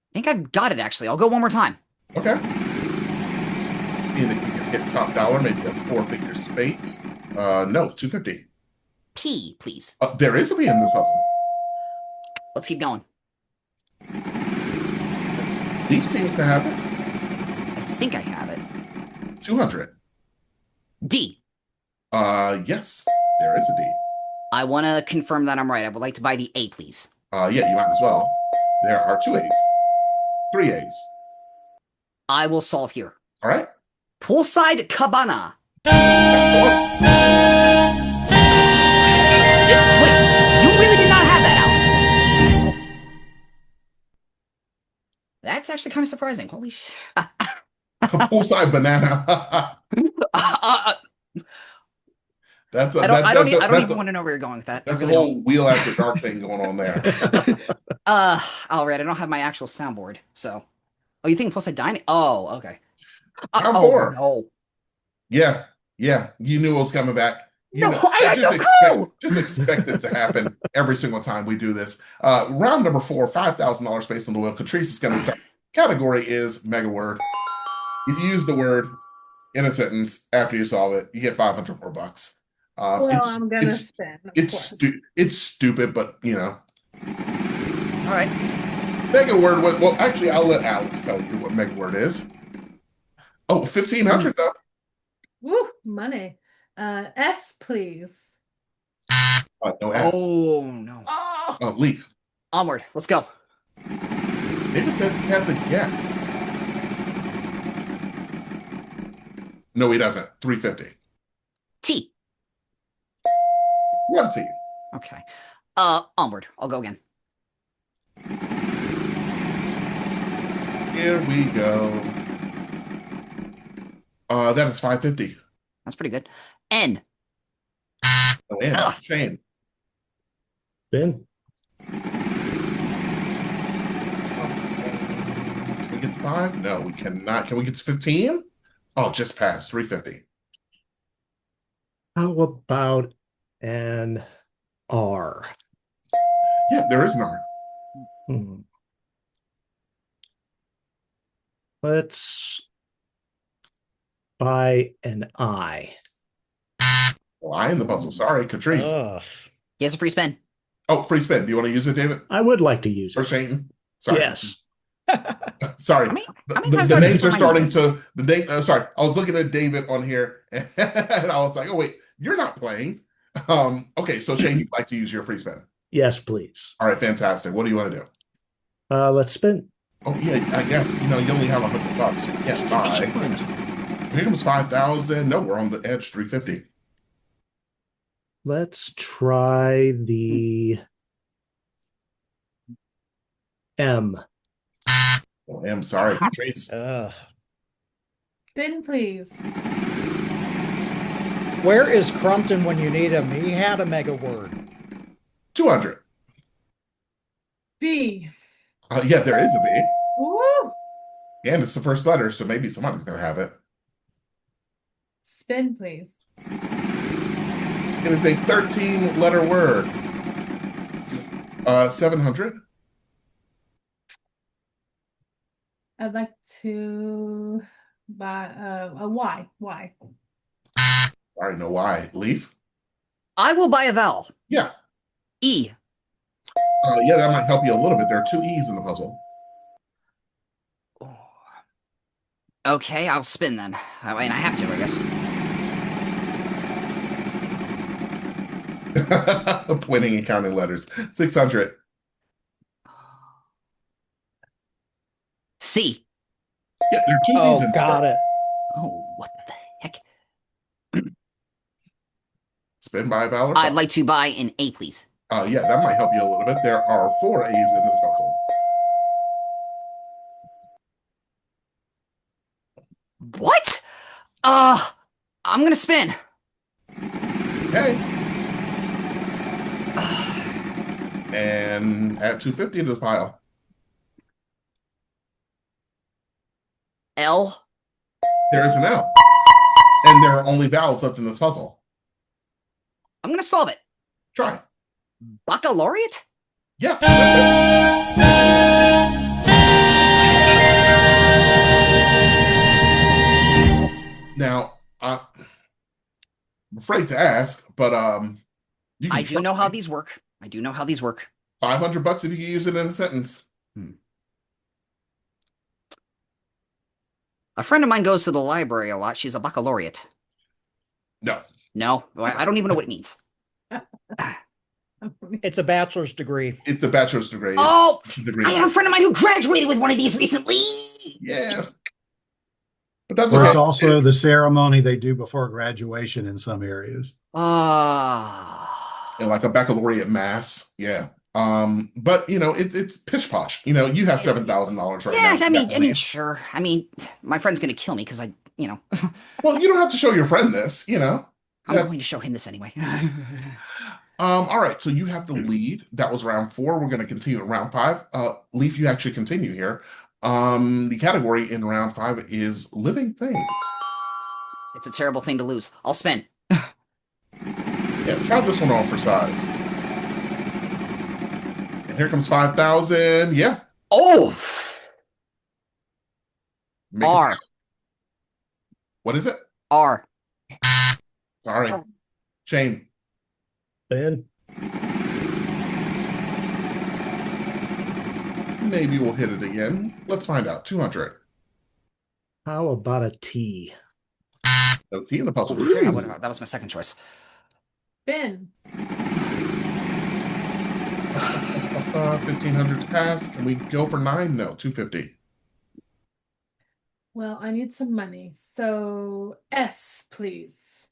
I think I've got it, actually. I'll go one more time. Okay. And if you can hit top dollar, maybe a 4-figure space. No, 250. P, please. There is a P in this puzzle. Let's keep going. Leaf seems to have it. I think I have it. 200. D. Yes, there is a D. I want to confirm that I'm right. I would like to buy the A, please. Yeah, you might as well. There are 2 A's. 3 A's. I will solve here. All right. Poolside Cabana. Wait, you really did not have that, Alex. That's actually kind of surprising. Holy shit. Poolside banana. That's a, I don't that's even want to know where you're going with that. That's a whole wheel after dark thing going on there. All right. I don't have my actual soundboard, so. Oh, you think poolside dining? Oh, okay. Round 4. No. Yeah, you knew it was coming back. Just expect it to happen every single time we do this. Round number 4, $5,000 based on the wheel. Catrice is going to start. Category is mega word. If you use the word in a sentence after you solve it, you get 500 more bucks. I'm gonna spin. It's stupid, but you know. All right. Mega word. Well, actually, I'll let Alex tell you what mega word is. Oh, 1,500 though. Woo, money. S, please. No S. Oh no. Leaf. Onward. Let's go. David says he has a guess. No, he doesn't. 350. T. One T. Okay. Onward. I'll go again. Here we go. That is 550. That's pretty good. N. Oh, N. Shane. Ben. Can we get 5? No, we cannot. Can we get to 15? Oh, just past 350. How about an R? Yeah, there is an R. Let's buy an I. Well, I in the puzzle. Sorry, Catrice. He has a free spin. Oh, free spin. Do you want to use it, David? I would like to use it. Or Shane? Sorry. Yes. Sorry. The names are starting to the name. Sorry, I was looking at David on here, and I was like, "Oh wait, you're not playing." Okay, so Shane, you'd like to use your free spin? Yes, please. All right, fantastic. What do you want to do? Let's spin. Oh yeah, I guess you only have $100. So you can't buy. Here comes 5,000. No, we're on the edge. 350. Let's try the M. Oh, I'm sorry, Trace. Spin, please. Where is Crumpton when you need him? He had a mega word. 200. B. Yeah, there is a B. Woo! And it's the first letter, so maybe somebody's gonna have it. Spin, please. It is a 13-letter word. 700. I'd like to buy a Y. Y. I already know why. Leaf? I will buy a vowel. Yeah. E. Yeah, that might help you a little bit. There are 2 E's in the puzzle. Okay, I'll spin then. I mean, I have to, I guess. Pointing and counting letters. 600. C. Yeah, there are 2 C's in got it. Oh, what the heck? Spin by a vowel. I'd like to buy an A, please. Yeah, that might help you a little bit. There are 4 A's in this puzzle. What? I'm gonna spin. Okay. And add 250 to the pile. L. There is an L. And there are only vowels left in this puzzle. I'm gonna solve it. Try. Baccalaureate? Yeah. Now, I'm afraid to ask, but you can I do know how these work. I do know how these work. $500 if you use it in a sentence. A friend of mine goes to the library a lot. She's a baccalaureate. No. No? I don't even know what it means. It's a bachelor's degree. It's a bachelor's degree. Oh! Degree. I had a friend of mine who graduated with one of these recently. Yeah. But that's Or okay. it's also the ceremony they do before graduation in some areas. And like a baccalaureate mass. Yeah. But it's pish posh. You have $7,000 right now. Yeah, I mean, sure. I mean, my friend's gonna kill me because Well, you don't have to show your friend this, I'm going to show him this anyway. All right, so you have the lead. That was round 4. We're going to continue at round 5. Leaf, you actually continue here. The category in round 5 is living thing. It's a terrible thing to lose. I'll spin. Yeah, try this one on for size. And here comes 5,000. Yeah. Oh! R. What is it? R. Sorry. Shane. Ben. Maybe we'll hit it again. Let's find out. 200. How about a T? No T in the puzzle. That was my second choice. Ben. 1,500's passed. Can we go for 9? No, 250. Well, I need some money. So S, please.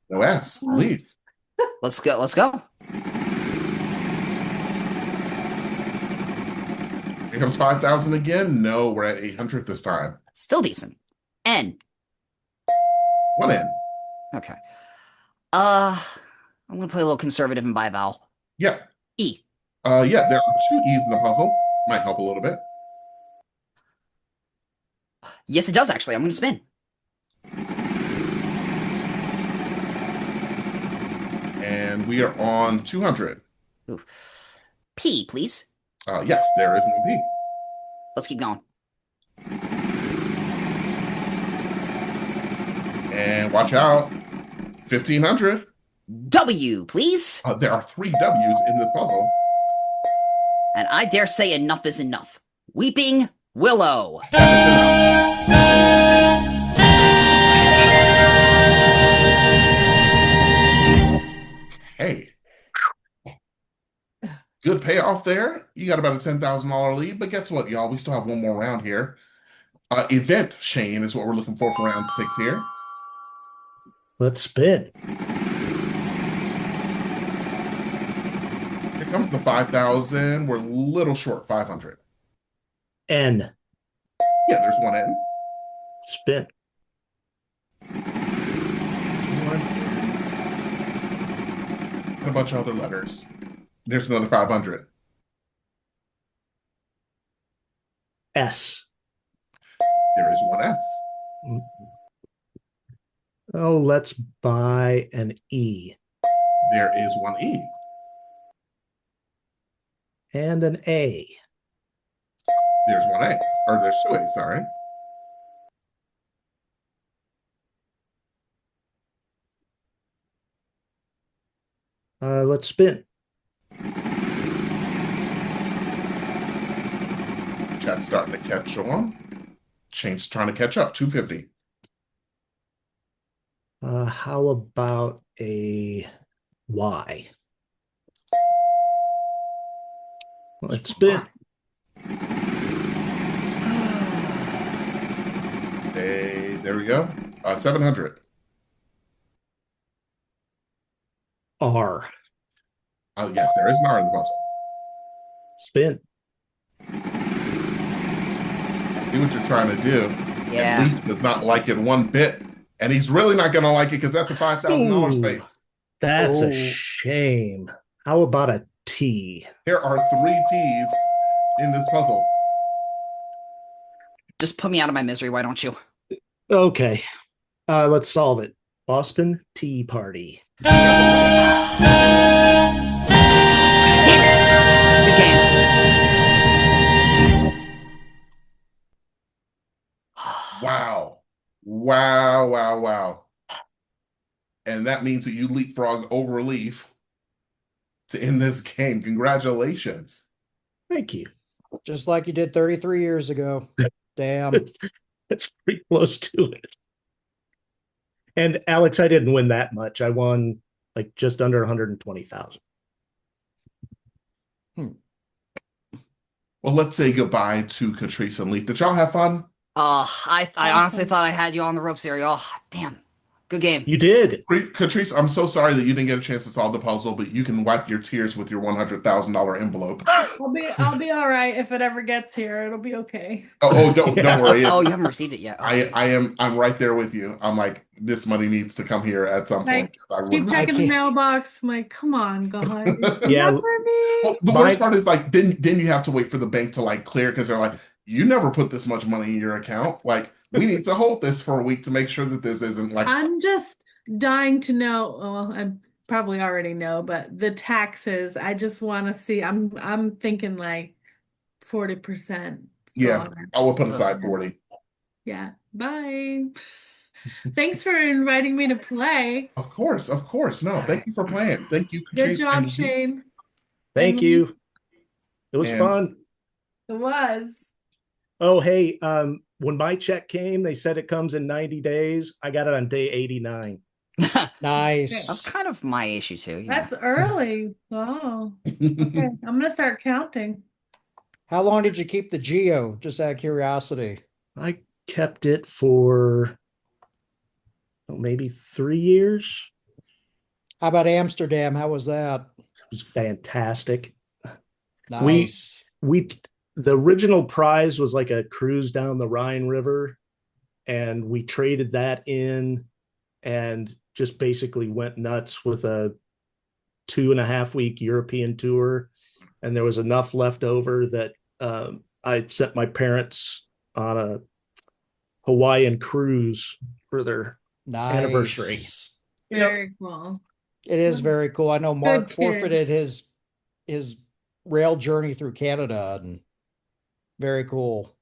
No S. Leave. Let's go. Let's go. Here comes 5,000 again. No, we're at 800 this time. Still decent. N. One in. Okay. I'm gonna play a little conservative and buy vowel. Yeah. E. Yeah, there are 2 E's in the puzzle. Might help a little bit. Yes, it does actually. I'm gonna spin. And we are on 200. Ooh. P, please. Yes, there is one P. Let's keep going. And watch out. 1,500. W, please. There are 3 W's in this puzzle. And I dare say enough is enough. Weeping Willow. Hey. Good payoff there. You got about a $10,000 lead, but guess what, y'all? We still have one more round here. Event, Shane, is what we're looking for round 6 here. Let's spin. Here comes the 5,000. We're a little short, 500. N. Yeah, there's one N. Spin. One N. And a bunch of other letters. There's another 500. S. There is one S. Oh, let's buy an E. There is one E. And an A. There's one A. Or there's 2 A's, sorry. Let's spin. Chat's starting to catch on. Shane's trying to catch up. 250. How about a Y? Let's spin. Hey, there we go. 700. R. Yes, there is an R in the puzzle. Spin. I see what you're trying to do. Yeah. And Leaf does not like it one bit. And he's really not going to like it because that's a $5,000 space. That's a shame. How about a T? There are 3 T's in this puzzle. Just put me out of my misery, why don't you? Okay. Let's solve it. Boston Tea Party. Damn it. Good game. Wow. Wow, wow, wow. And that means that you leapfrog over Leaf to end this game. Congratulations. Thank you. Just like you did 33 years ago. Damn. It's pretty close to it. And Alex, I didn't win that much. I won like just under 120,000. Well, let's say goodbye to Catrice and Leaf. Did y'all have fun? I honestly thought I had you on the ropes here, y'all. Damn. Good game. You did. Catrice, I'm so sorry that you didn't get a chance to solve the puzzle, but you can wipe your tears with your $100,000 envelope. I'll be all right if it ever gets here. It'll be okay. Don't worry. Oh, you haven't received it yet. I'm right there with you. I'm like, this money needs to come here at some point. Keep checking the mailbox. I'm like, come on, God. Yeah. Remember me? Well, the worst part is like, then you have to wait for the bank to like clear because they're like, you never put this much money in your account. Like, we need to hold this for a week to make sure that this isn't like. I'm just dying to know. Well, I probably already know, but the taxes. I just want to see. I'm thinking like 40%. Yeah, I will put aside 40. Yeah. Bye. Thanks for inviting me to play. Of course. No, thank you for playing. Thank you, Good Catrice. job, Shane. Thank you. It was fun. It was. Oh, hey, when my check came, they said it comes in 90 days. I got it on day 89. Nice. That's kind of my issue too. That's early. Oh. Okay. I'm gonna start counting. How long did you keep the Geo? Just out of curiosity. I kept it for maybe 3 years. How about Amsterdam? How was that? It was fantastic. Nice. The original prize was like a cruise down the Rhine River, and we traded that in and just basically went nuts with a 2.5 week European tour. And there was enough left over that I sent my parents on a Hawaiian cruise for their anniversary. Nice. Very cool. It is very cool. I know Mark kid. forfeited his rail journey through Canada, and very cool.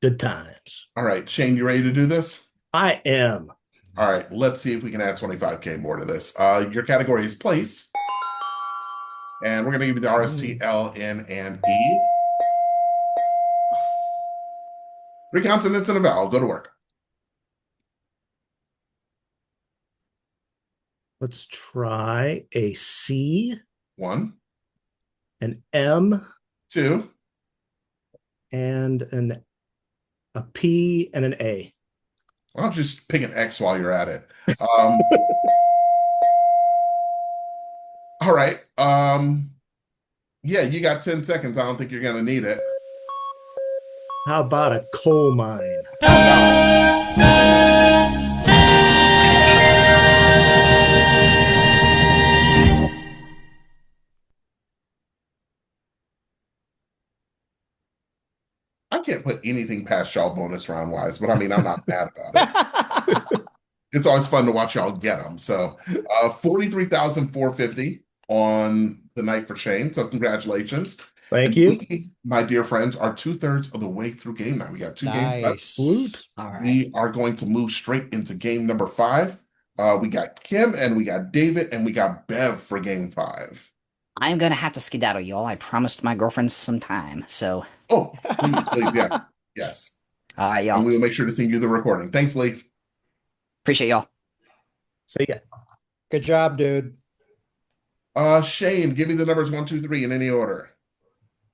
Good times. All right, Shane, you ready to do this? I am. All right, let's see if we can add 25K more to this. Your category is place. And we're going to give you the RST, L, N, and E. 3 consonants and a vowel. Go to work. Let's try a C. 1. An M. 2. And a P and an A. I'll just pick an X while you're at it. All right. Yeah, you got 10 seconds. I don't think you're going to need it. How about a coal mine? I can't put anything past y'all bonus round wise, but I mean, I'm not mad about it. It's always fun to watch y'all get them. So 43,450 on the night for Shane. So congratulations. Thank you. We, my dear friends, are 2/3 of the way through game night. We got 2 games left. All right. We are going to move straight into game number 5. We got Kim and we got David and we got Bev for game 5. I'm gonna have to skedaddle, y'all. I promised my girlfriend some time, so. Oh, please, yeah. Yes. All right, y'all. And we will make sure to send you the recording. Thanks, Leaf. Appreciate y'all. See ya. Good job, dude. Shane, give me the numbers 1, 2, 3 in any order.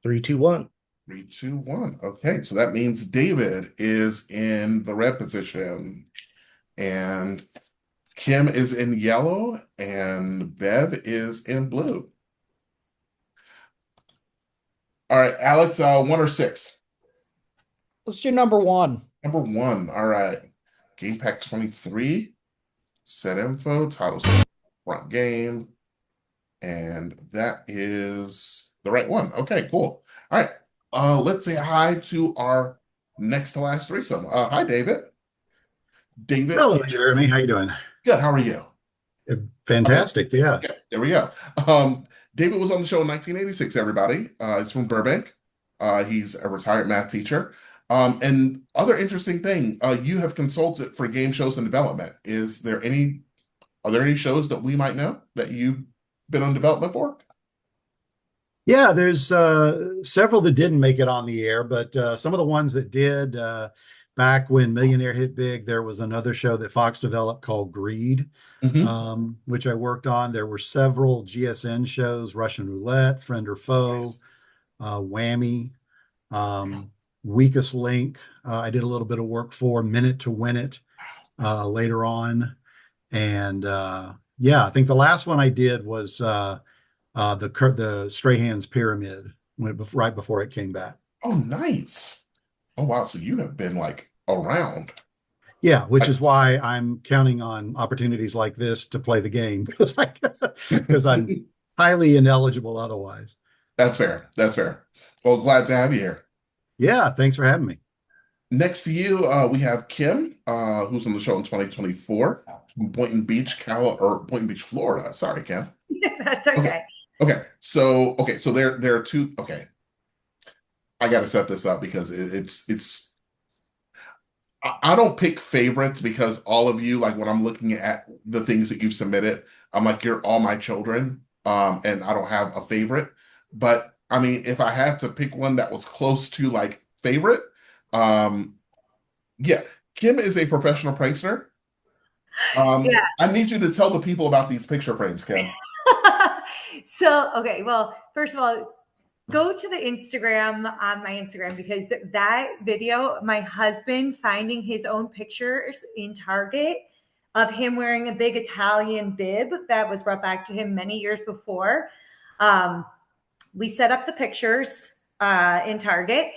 3, 2, 1. 3, 2, 1. Okay, so that means David is in the red position, and Kim is in yellow, and Bev is in blue. All right, Alex, 1 or 6? Let's do number 1. Number 1. All right. Game Pack 23. Set info, title, front game. And that is the right one. Okay, cool. All right. Let's say hi to our next to last threesome. Hi, David. David. Hello, Jeremy. How you doing? Good. How are you? Fantastic. Yeah. Okay, there we go. David was on the show in 1986, everybody. He's from Burbank. He's a retired math teacher. And other interesting thing, you have consulted for game shows and development. Are there any shows that we might know that you've been on development for? Yeah, there's several that didn't make it on the air, but some of the ones that did, back when Millionaire hit big, there was another show that Fox developed called Greed, which I worked on. There were several GSN shows, Russian Roulette, Friend or Foe, Whammy, Weakest Link. I did a little bit of work for Minute to Win It later on. And yeah, I think the last one I did was the Strahan's Pyramid right before it came back. Oh, nice. Oh, wow. So you have been like around. Yeah, which is why I'm counting on opportunities like this to play the game because I'm highly ineligible otherwise. That's fair. That's fair. Well, glad to have you here. Yeah, thanks for having me. Next to you, we have Kim, who's on the show in 2024 from Boynton Beach, Florida. Sorry, Kim. That's okay. Okay. So there are 2. Okay. I got to set this up because it's I don't pick favorites because all of you, like when I'm looking at the things that you've submitted, I'm like, you're all my children. And I don't have a favorite. But I mean, if I had to pick one that was close to like favorite, yeah, Kim is a professional prankster. Yeah. I need you to tell the people about these picture frames, Kim. So, okay, well, first of all, Go to the Instagram on my Instagram because that video, my husband finding his own pictures in Target of him wearing a big Italian bib that was brought back to him many years before. We set up the pictures in Target.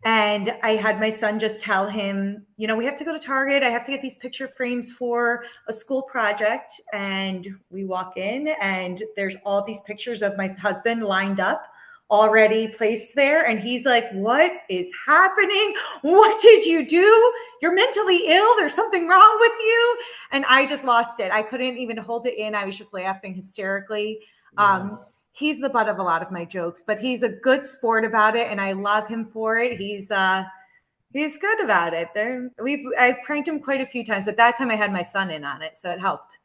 And I had my son just tell him, we have to go to Target. I have to get these picture frames for a school project. And we walk in, and there's all these pictures of my husband lined up, already placed there. And he's like, what is happening? What did you do? You're mentally ill. There's something wrong with you. And I just lost it. I couldn't even hold it in. I was just laughing hysterically. He's the butt of a lot of my jokes, but he's a good sport about it, and I love him for it. He's good about it. I've pranked him quite a few times. At that time, I had my son in on it, so it helped.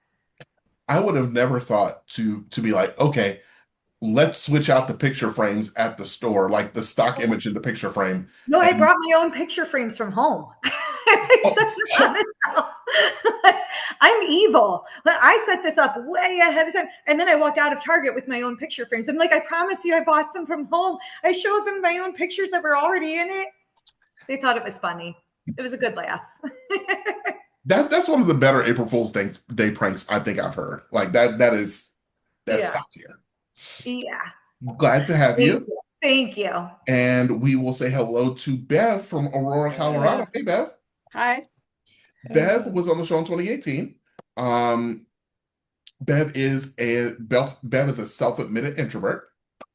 I would have never thought to be like, okay, let's switch out the picture frames at the store, like the stock image in the picture frame. No, I brought my own picture frames from home. I'm evil. I set this up way ahead of time. And then I walked out of Target with my own picture frames. I'm like, I promise you, I bought them from home. I showed them my own pictures that were already in it. They thought it was funny. It was a good laugh. That's one of the better April Fool's Day pranks I think I've heard. Like that's top tier. Yeah. Glad to have you. Thank you. And we will say hello to Bev from Aurora, Colorado. Hey, Bev. Hi. Bev was on the show in 2018. Bev is a self-admitted introvert.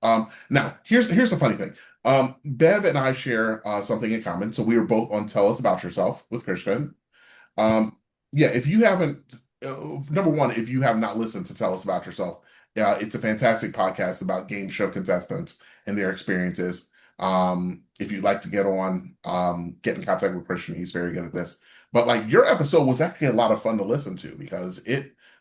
Now here's the funny thing. Bev and I share something in common. So we were both on Tell Us About Yourself with Christian. If you haven't, number one, if you have not listened to Tell Us About Yourself, it's a fantastic podcast about game show contestants and their experiences. If you'd like to get in contact with Christian, he's very good at this. But like your episode was actually a lot of fun to listen to because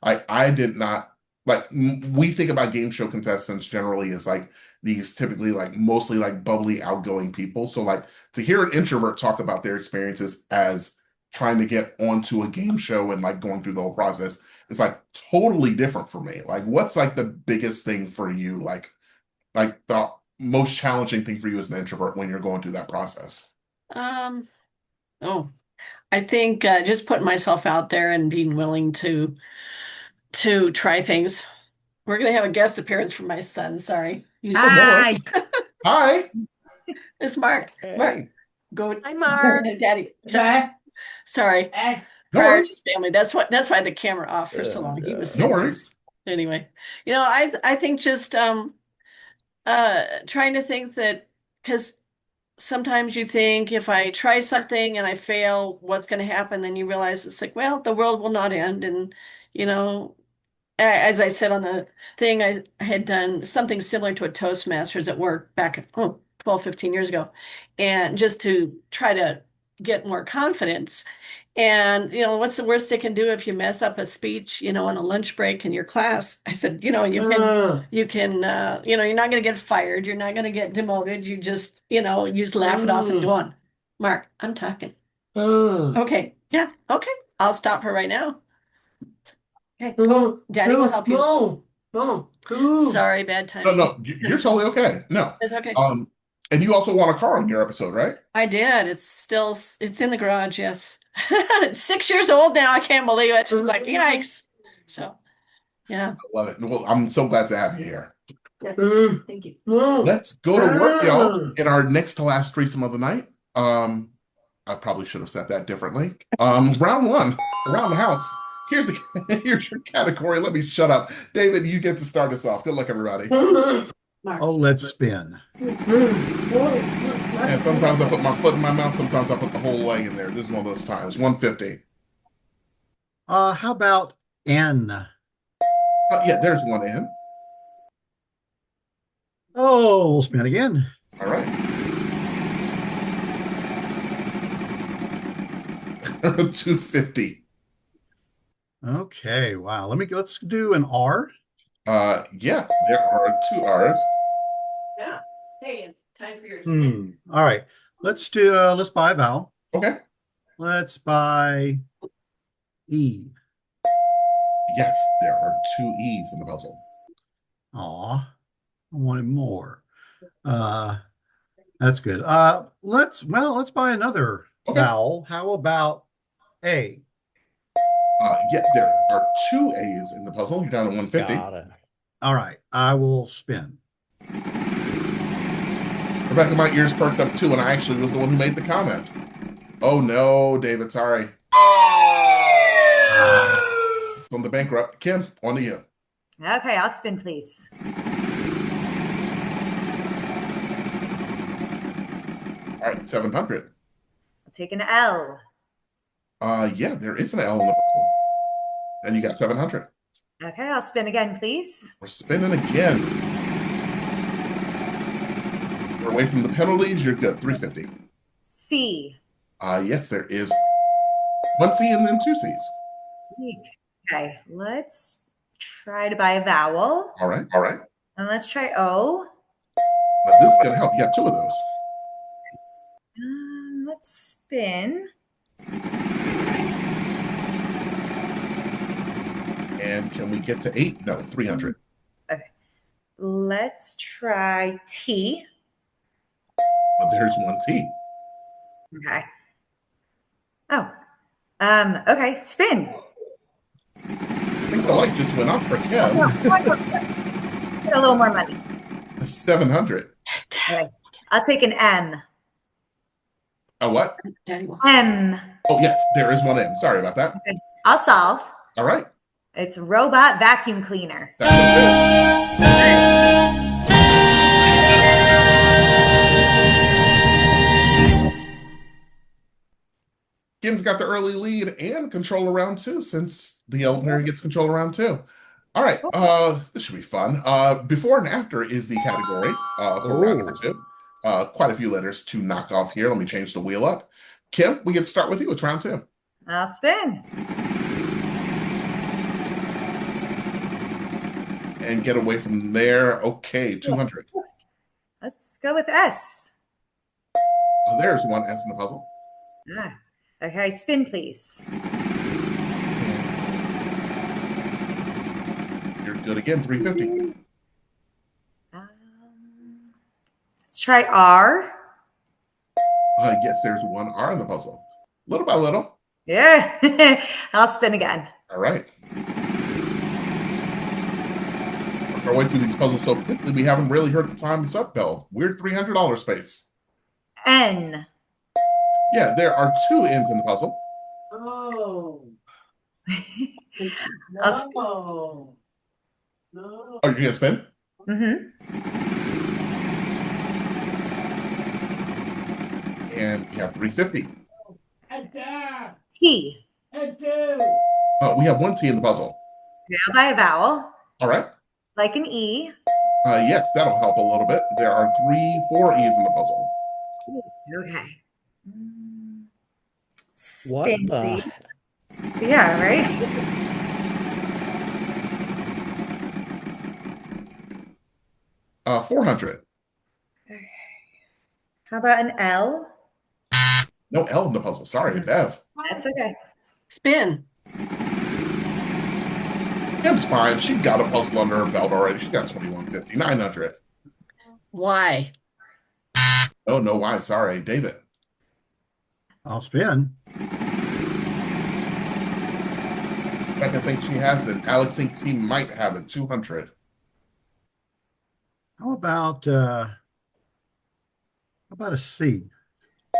I did not like, we think about game show contestants generally as like these typically like mostly like bubbly, outgoing people. So like to hear an introvert talk about their experiences as trying to get onto a game show and like going through the whole process is like totally different for me. Like what's like the biggest thing for you? Like the most challenging thing for you as an introvert when you're going through that process? I think just putting myself out there and being willing to try things. We're gonna have a guest appearance from my son. Sorry. Hi. Hi. It's Mark. Hey. Mark. Go. Hi, Mark. Daddy. Bye. Sorry. No worries. Family. That's why the camera off for so long. He was no worries. Anyway, I think just trying to think that, because sometimes you think if I try something and I fail, what's going to happen? Then you realize it's like, well, the world will not end. And, as I said on the thing, I had done something similar to a Toastmasters at work back 12, 15 years ago. And just to try to get more confidence. And, what's the worst they can do if you mess up a speech, on a lunch break in your class? I said, you can, you're not going to get fired. You're not going to get demoted. You just, you just laugh it off and go on. Mark, I'm talking. Okay. Yeah. Okay. I'll stop for right now. Okay. Go. Daddy will help you. Sorry, bad timing. No, you're totally okay. No. It's okay. And you also want a car on your episode, right? I did. It's in the garage. Yes. It's 6 years old now. I can't believe it. It's like, yikes. So, yeah. I love it. Well, I'm so glad to have you here. Yes. Thank you. Let's go to work, y'all. In our next to last threesome of the night. I probably should have said that differently. Round one, around the house. Here's your category. Let me shut up. David, you get to start us off. Good luck, everybody. Oh, let's spin. And sometimes I put my foot in my mouth. Sometimes I put the whole leg in there. This is one of those times. 150. How about N? Yeah, there's one N. Oh, we'll spin again. All right. 250. Okay, wow. Let's do an R. Yeah, there are 2 R's. Yeah. Hey, it's time for your All right. Let's buy a vowel. Okay. Let's buy E. Yes, there are 2 E's in the puzzle. Aw, I wanted more. Uh, that's good. Let's buy another Okay. vowel. How about A? Yeah, there are two A's in the puzzle. You're down to 150. Got it. All right, I will spin. Rebecca, my ears perked up too, and I actually was the one who made the comment. Oh no, David, sorry. From the bankrupt. Kim, on to you. Okay, I'll spin, please. All right, 700. I'll take an L. Yeah, there is an L in the puzzle. And you got 700. Okay, I'll spin again, please. We're spinning again. We're away from the penalties. You're good. 350. C. Yes, there is one C and then two C's. Okay, let's try to buy a vowel. All right, all right. And let's try O. But this is going to help. You got two of those. Let's spin. And can we get to 8? No, 300. Okay. Let's try T. But there's one T. Okay. Oh. Okay, spin. I think the light just went off for Kim. Get a little more money. 700. Okay. I'll take an M. A what? M. Oh, yes, there is one M. Sorry about that. Okay. I'll solve. All right. It's robot vacuum cleaner. That's what it is. Kim's got the early lead and control around 2 since the yellow player gets control around 2. All right, this should be fun. Before and after is the category for round number 2. Quite a few letters to knock off here. Let me change the wheel up. Kim, we get to start with you. It's round 2. I'll spin. And get away from there. Okay, 200. Let's go with S. Oh, there's one S in the puzzle. Okay, spin, please. You're good again, 350. Let's try R. Yes, there's one R in the puzzle. Little by little. Yeah. I'll spin again. All right. Our way through these puzzles so quickly, we haven't really heard the time it's up bell. Weird $300 space. N. Yeah, there are 2 N's in the puzzle. Oh. No. Oh, you're gonna spin? Mm-hmm. And we have 350. T. We have 1 T in the puzzle. Okay, I'll buy a vowel. All right. Like an E. Yes, that'll help a little bit. There are 4 E's in the puzzle. Okay. What Spin, the? please. Yeah, right? 400. How about an L? No L in the puzzle. Sorry, Bev. That's okay. Spin. Kim's fine. She got a puzzle under her belt already. She got 2150, 900. Why? Oh, no, why? Sorry, David. I'll spin. Rebecca thinks she has it. Alex thinks he might have it. 200. How about a C?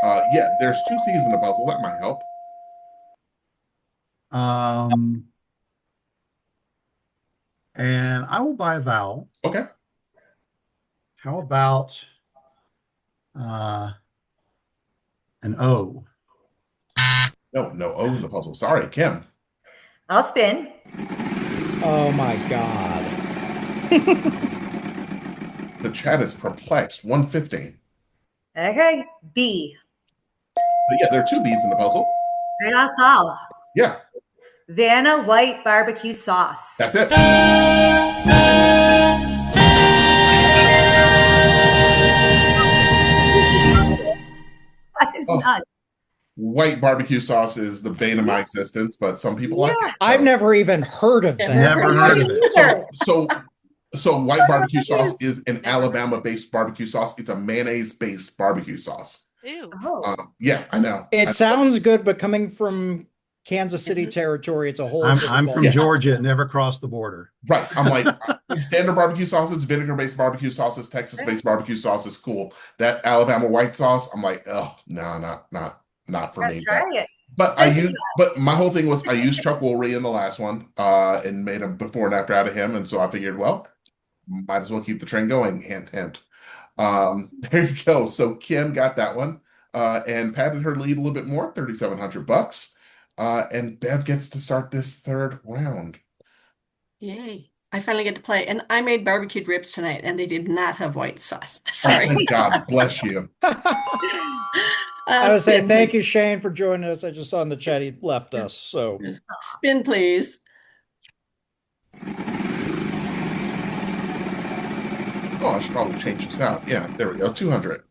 Yeah, there's 2 C's in the puzzle. That might help. And I will buy a vowel. Okay. How about an O? No O in the puzzle. Sorry, Kim. I'll spin. Oh my God. The chat is perplexed. 150. Okay. B. But yeah, there are 2 B's in the puzzle. Right, I'll solve. Yeah, Vanna white barbecue sauce. that's it. That is nuts. White barbecue sauce is the bane of my existence, but some people like it. I've never even heard of that. Never heard of it. So So white barbecue sauce is an Alabama-based barbecue sauce. It's a mayonnaise-based barbecue sauce. Ew. Yeah, I know. It sounds good, but coming from Kansas City territory, it's a whole different I'm from ballgame. Georgia. It never crossed the border. Right. I'm like, standard barbecue sauces, vinegar-based barbecue sauces, Texas-based barbecue sauce is cool. That Alabama white sauce, I'm like, oh, no, not for me. Try it. But my whole thing was I used Chuck Woolery in the last one, and made a before and after out of him, and so I figured, well, might as well keep the train going. Hint, hint. There you go. So Kim got that one, and padded her lead a little bit more, $3,700. And Bev gets to start this third round. Yay. I finally get to play. And I made barbecued ribs tonight, and they did not have white sauce. Oh, Sorry. thank God bless you. I would say Spin, thank please. you, Shane, for joining us. I just saw in the chat he left us. So Spin, please. Oh, I should probably change this out. Yeah, there we go. 200.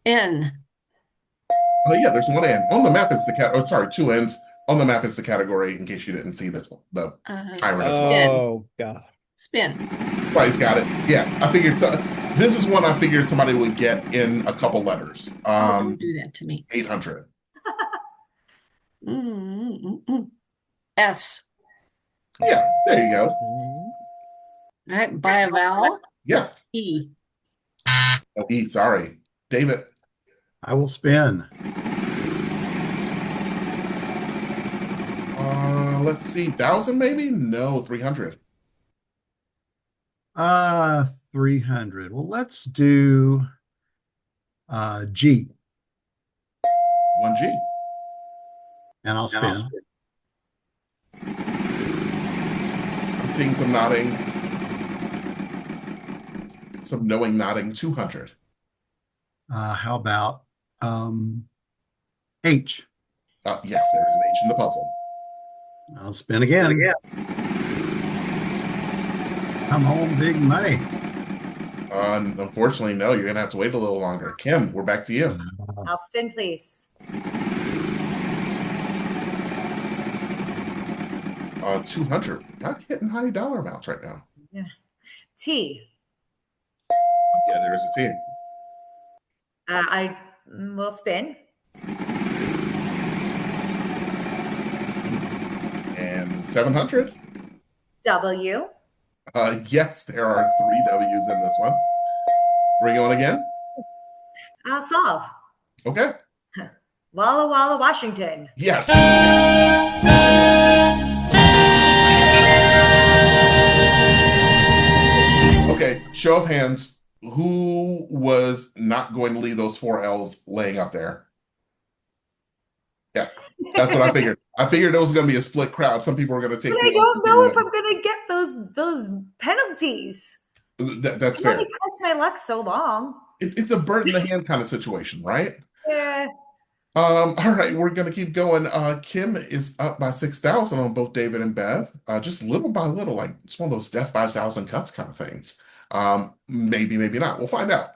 N. Oh, yeah, there's one N. On the map is the cat. Oh, sorry, two N's. On the map is the category, in case you didn't see the tyrant. Spin. Oh, God. Spin. Right, got it. Yeah, I figured this is one I figured somebody would get in a couple letters. Don't do that to me. 800. S. Yeah, there you go. All right, by a vowel. Yeah. E. Oh, E, sorry. David. I will spin. Let's see. 1,000 maybe? No, 300. 300. Well, let's do G. 1G. And I'll spin. I'm seeing some nodding. Some knowing nodding. 200. How about H? Yes, there is an H in the puzzle. I'll spin again. Come home, big money. Unfortunately, no. You're going to have to wait a little longer. Kim, we're back to you. I'll spin, please. 200. Not hitting high dollar amounts right now. Yeah. T. Yeah, there is a T. I will spin. And 700. W. Yes, there are 3 W's in this one. Bring it on again. I'll solve. Okay. Walla Walla, Washington. Yes. Okay, show of hands. Who was not going to leave those 4 L's laying up there? Yeah, that's what I figured. I figured it was going to be a split crowd. Some people were going to take. But I don't know if I'm going to get those penalties. That's I've fair. only pressed my luck so long. It's a bird in the hand kind of situation, right? Yeah. All right, we're gonna keep going. Kim is up by 6,000 on both David and Bev. Just little by little, like it's one of those death by 1,000 cuts kind of things. Maybe, maybe not. We'll find out.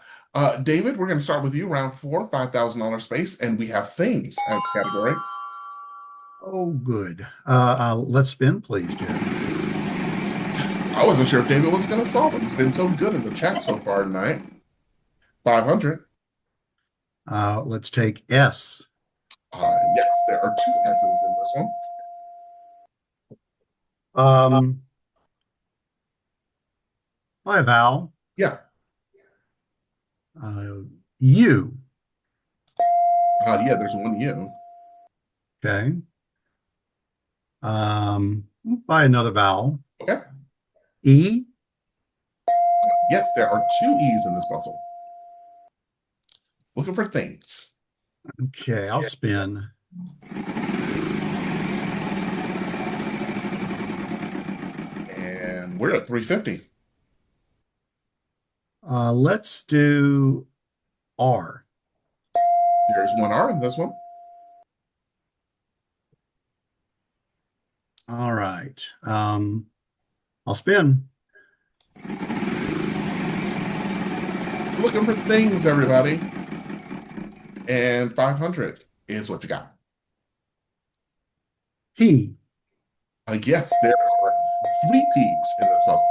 David, we're gonna start with you. Round 4, $5,000 space, and we have things as category. Oh, good. Let's spin, please, Jeff. I wasn't sure if David was gonna solve it. He's been so good in the chat so far tonight. 500. Let's take S. Yes, there are 2 S's in this one. By vowel. Yeah. U. Yeah, there's 1 U. Okay. By another vowel. Okay. E. Yes, there are 2 E's in this puzzle. Looking for things. Okay, I'll spin. And we're at 350. Let's do R. There's 1 R in this one. All right. I'll spin. Looking for things, everybody. And 500 is what you got. P. Yes, there are 3 P's in this puzzle.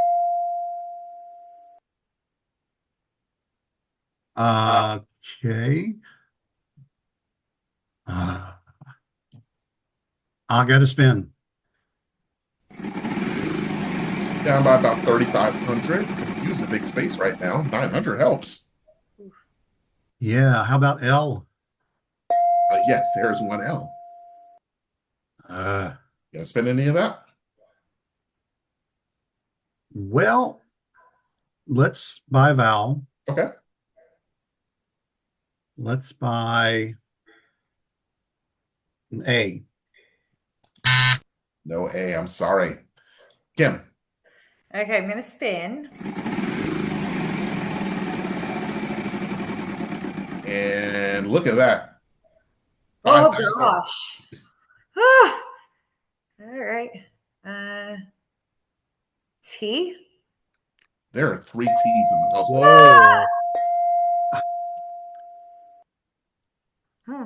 Okay. I got to spin. Down by about 3,500. Could use a big space right now. 900 helps. Yeah. How about L? Yes, there's one L. Uh, You gonna spend any of that? well, let's buy Val. Okay. Let's buy an A. No A, I'm sorry. Kim. Okay, I'm gonna spin. And look at that. Oh 5,000. gosh. Ah, all right. T. There are 3 T's in the puzzle. Whoa. Hmm.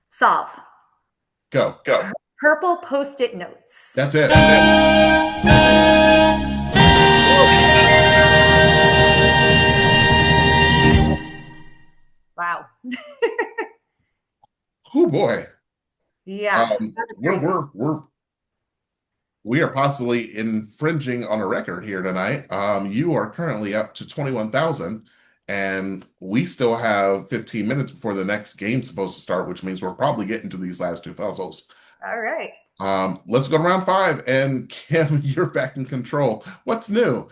Solve. Go. Purple post-it notes. That's it. Wow. Oh boy. Yeah. That's crazy. We are possibly infringing on a record here tonight. You are currently up to 21,000, and we still have 15 minutes before the next game's supposed to start, which means we're probably getting to these last 2 puzzles. All right. Let's go to round 5, and Kim, you're back in control. What's new?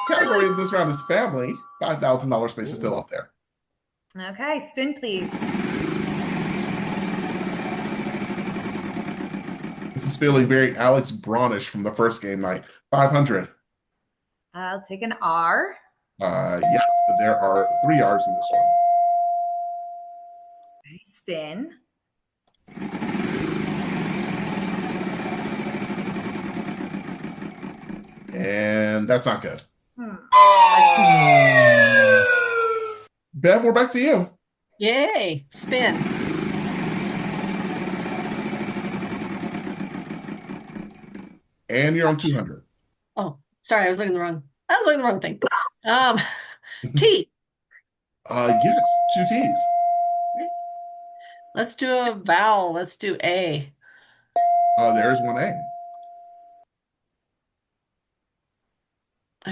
Category of this round is family. $5,000 space is still up there. Okay, spin please. This is feeling very Alex Brownish from the first game night. 500. I'll take an R. Yes, there are 3 R's in this one. Okay, spin. And that's not good. Hmm. Bev, we're back to you. Yay, spin. And you're on 200. Oh, sorry, I was looking at the wrong thing. T. Yes, 2 T's. Let's do a vowel. Let's do A. There's 1 A.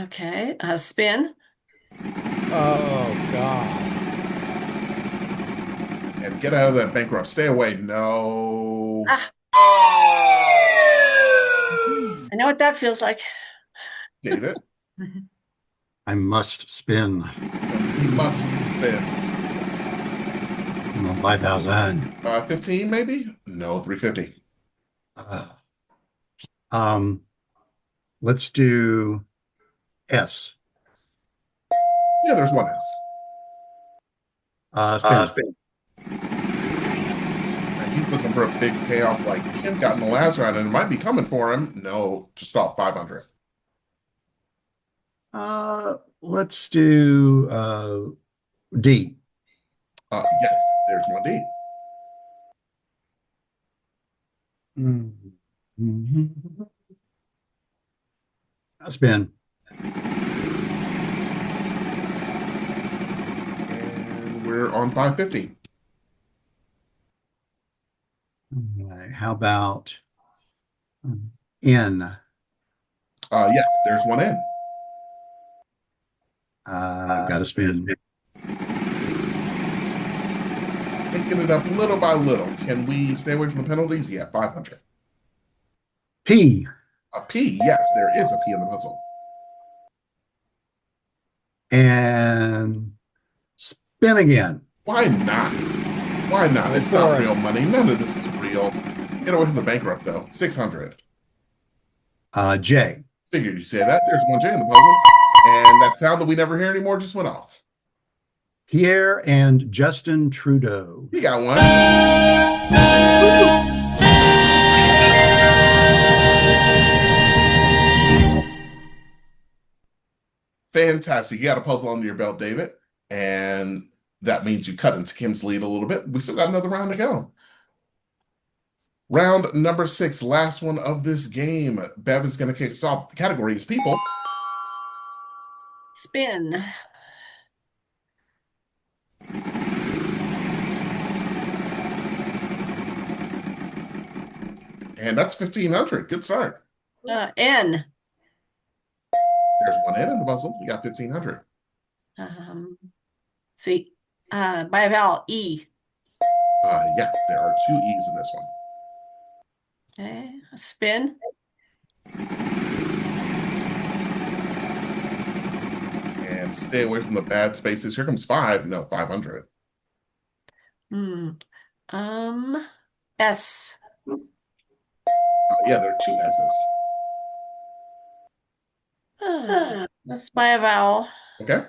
Okay, spin. Oh, God. And get out of that bankrupt. Stay away. No. I know what that feels like. David. I must spin. You must spin. 5,000. 15 maybe? No, 350. Let's do S. Yeah, there's 1 S. Spin. And he's looking for a big payoff like Kim got in the last round, and it might be coming for him. No, just off 500. Let's do D. Yes, there's 1 D. Mm-hmm. Spin. And we're on 550. All right, how about N? Yes, there's 1 N. Got to spin. Picking it up little by little. Can we stay away from the penalties? Yeah, 500. P. A P. Yes, there is a P in the puzzle. And spin again. Why not? Why not? It's not real money. None of this is real. Get away from the bankrupt, though. 600. J. Figured you say that. There's 1 J in the puzzle. And that sound that we never hear anymore just went off. Pierre and Justin Trudeau. You got one. Fantastic. You got a puzzle under your belt, David. And that means you cut into Kim's lead a little bit. We still got another round to go. Round number 6, last one of this game. Bev is going to kick us off. The category is people. Spin. And that's 1,500. Good start. N. There's one N in the puzzle. You got 1,500. See, by a vowel, E. Yes, there are two E's in this one. Okay, spin. And stay away from the bad spaces. Here comes 5. No, 500. S. Yeah, there are two S's. Let's by a vowel. Okay.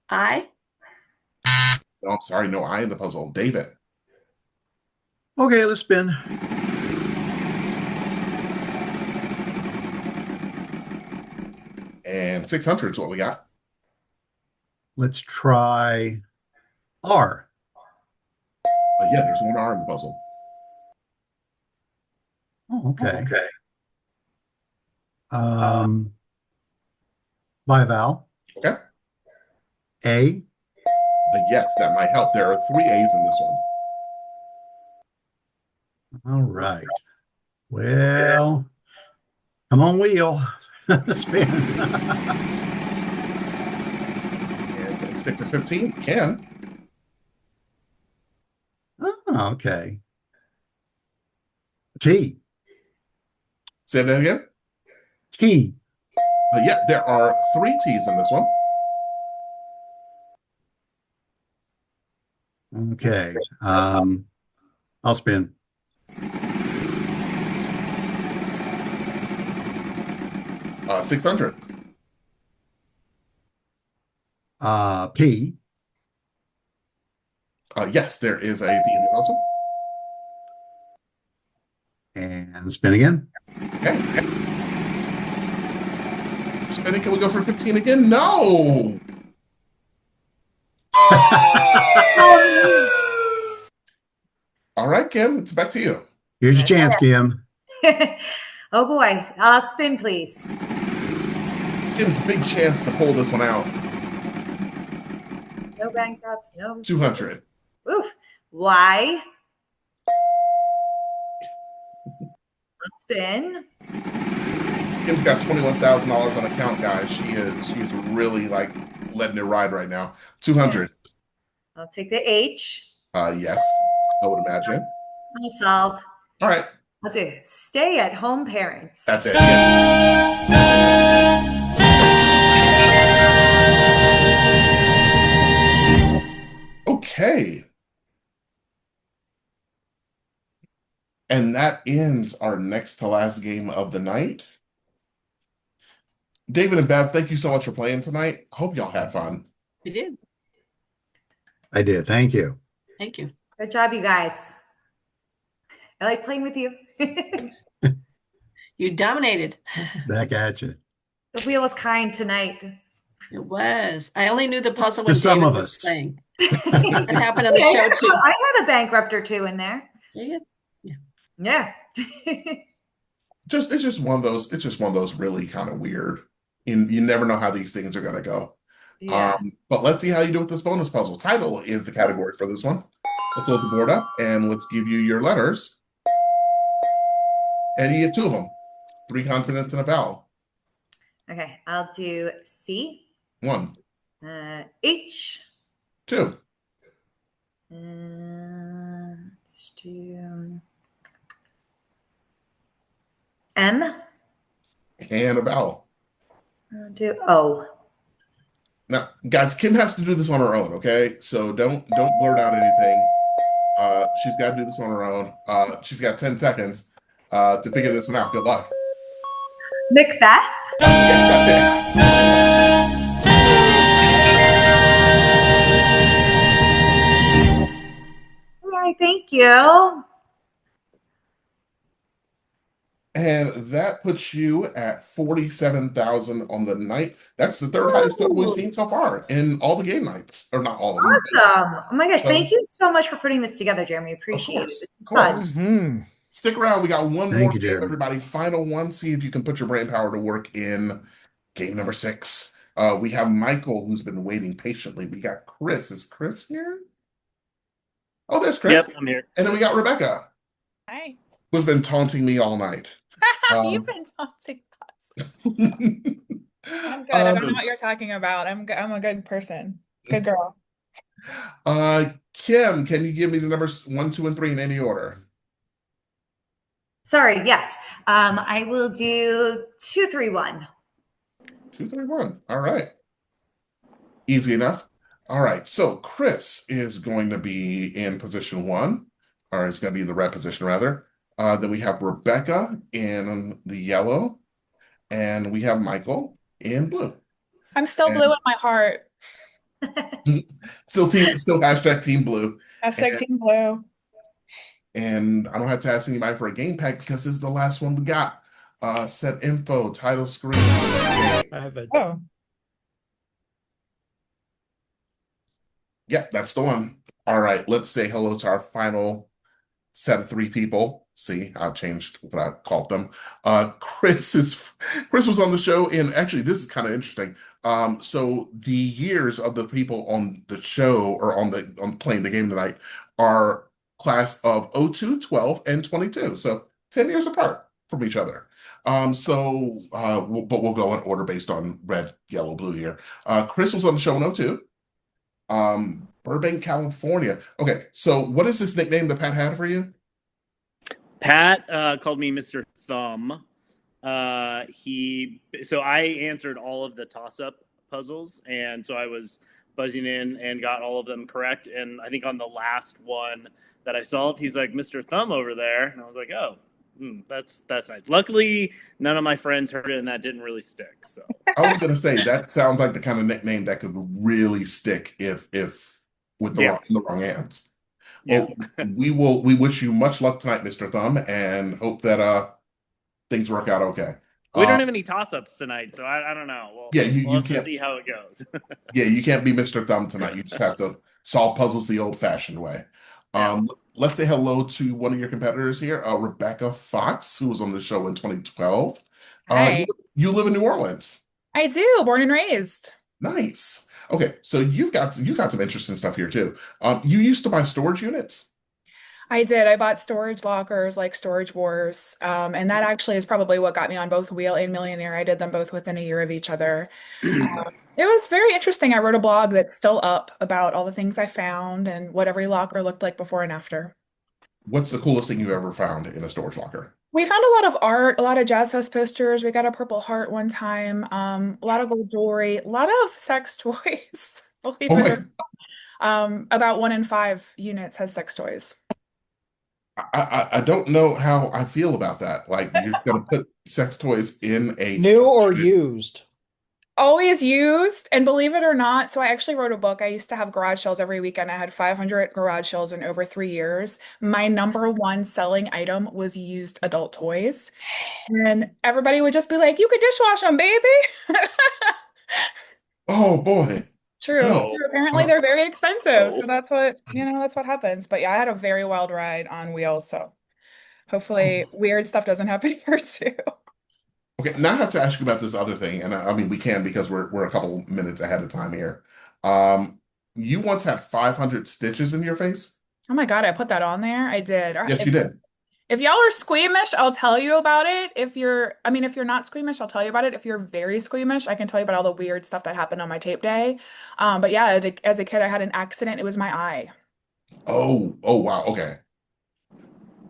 I. No, I'm sorry. No I in the puzzle. David. Okay, let's spin. And 600 is what we got. Let's try R. Yeah, there's one R in the puzzle. Oh, okay. By vowel. Okay. A. Yes, that might help. There are 3 A's in this one. All right. Well, come on, wheel. Spin. And can we stick for 15? Can. Oh, okay. T. Say that again. T. Yeah, there are 3 T's in this one. Okay. I'll spin. Uh, 600. P. Yes, there is a P in the puzzle. And spin again. Okay. Spinning, can we go for 15 again? No! All right, Kim, it's back to you. Here's your chance, Kim. Oh boy, spin please. Kim's a big chance to pull this one out. No bankrupts, no. 200. Oof. Why? A spin. Kim's got $21,000 on account, guys. She's really like letting it ride right now. 200. I'll take the H. Yes, I would imagine. I'll solve. All right. I'll do stay-at-home parents. That's it. Yes. Okay. And that ends our next to last game of the night. David and Bev, thank you so much for playing tonight. Hope y'all had fun. We did. I did. Thank you. Thank you. Good job, you guys. I like playing with you. You dominated. Back at you. The wheel was kind tonight. It was. I only knew the puzzle when To some David of was us. playing. It happened on the show too. I had a bankrupt or two in there. Yeah. Yeah. It's just one of those really kind of weird. You never know how these things are gonna go. Yeah. But let's see how you do with this bonus puzzle. Title is the category for this one. Let's load the board up and let's give you your letters. And you get 2 of them. 3 consonants and a vowel. Okay, I'll do C. 1. H. 2. Let's do M. And a vowel. I'll do O. Now, guys, Kim has to do this on her own, okay? So don't blurt out anything. She's got to do this on her own. She's got 10 seconds to figure this one out. Good luck. Macbeth. Yay, thank you. And that puts you at 47,000 on the night. That's the third highest total we've seen so far in all the game nights, or not all of them. Awesome. Oh my gosh, So- thank you so much for putting this together, Jeremy. Appreciate it. Of course. Mhm. Stick around. We got one Thank more you, game, Jeremy. everybody. Final one. See if you can put your brain power to work in game number 6. We have Michael, who's been waiting patiently. We got Chris. Is Chris here? Oh, there's Yep, Chris. I'm here. And then we got Rebecca, Hi. who's been taunting me all night. You've Um, been taunting us. I'm good. I don't know um, what you're talking about. I'm a good person. Good girl. Kim, can you give me the numbers 1, 2, and 3 in any order? Sorry, yes. I will do 2, 3, 1. 2, 3, 1. All right. Easy enough. All right. So Chris is going to be in position 1, or it's going to be in the red position rather. Then we have Rebecca in the yellow, and we have Michael in blue. I'm still blue in my heart. Still hashtag Team Blue. Hashtag Team Blue. And I don't have to ask anybody for a game pack because this is the last one we got. Set info, title screen. I have a Oh. Yep, that's the one. All right, let's say hello to our final set of 3 people. See, I changed what I called them. Chris was on the show, and actually, this is kind of interesting. So the years of the people on the show or on playing the game tonight are class of 02, 12, and 22. So 10 years apart from each other. But we'll go in order based on red, yellow, blue here. Chris was on the show in 02. Burbank, California. Okay, so what is this nickname that Pat had for you? Pat called me Mr. Thumb. So I answered all of the toss-up puzzles, and so I was buzzing in and got all of them correct. And I think on the last one that I solved, he's like, Mr. Thumb over there, and I was like, oh, that's nice. Luckily, none of my friends heard it, and that didn't really stick. So I was gonna say that sounds like the kind of nickname that could really stick if with the in the wrong hands. Well, we wish you much luck tonight, Mr. Thumb, and hope that things work out okay. We don't have any toss-ups tonight, so I don't know. We'll you have to can't see how it goes. Yeah, you can't be Mr. Thumb tonight. You just have to solve puzzles the old-fashioned way. Let's say hello to one of your competitors here, Rebecca Fox, who was on the show in 2012. Hi. You live in New Orleans. I do, born and raised. Nice. Okay, so you've got some interesting stuff here too. You used to buy storage units. I did. I bought storage lockers like Storage Wars. And that actually is probably what got me on both Wheel and Millionaire. I did them both within a year of each other. It was very interesting. I wrote a blog that's still up about all the things I found and what every locker looked like before and after. What's the coolest thing you ever found in a storage locker? We found a lot of art, a lot of Jazz Fest posters. We got a Purple Heart one time, a lot of gold jewelry, a lot of sex toys. Believe Oh it my or not. About 1 in 5 units has sex toys. I don't know how I feel about that. Like you're gonna put sex toys in a new or used? Always used, and believe it or not, so I actually wrote a book. I used to have garage sales every weekend. I had 500 garage sales in over 3 years. My number one selling item was used adult toys. And everybody would just be like, you could dishwash them, baby. Oh boy. True. No. Apparently they're very expensive. So that's what happens. But yeah, I had a very wild ride on wheels. So hopefully weird stuff doesn't happen here too. Okay, now I have to ask you about this other thing, and I mean we can because we're a couple minutes ahead of time here. You once had 500 stitches in your face? Oh my God, I put that on there. I did. Yes, you did. If y'all are squeamish, I'll tell you about it. If you're not squeamish, I'll tell you about it. If you're very squeamish, I can tell you about all the weird stuff that happened on my tape day. But yeah, as a kid, I had an accident. It was my eye. Oh wow. Okay.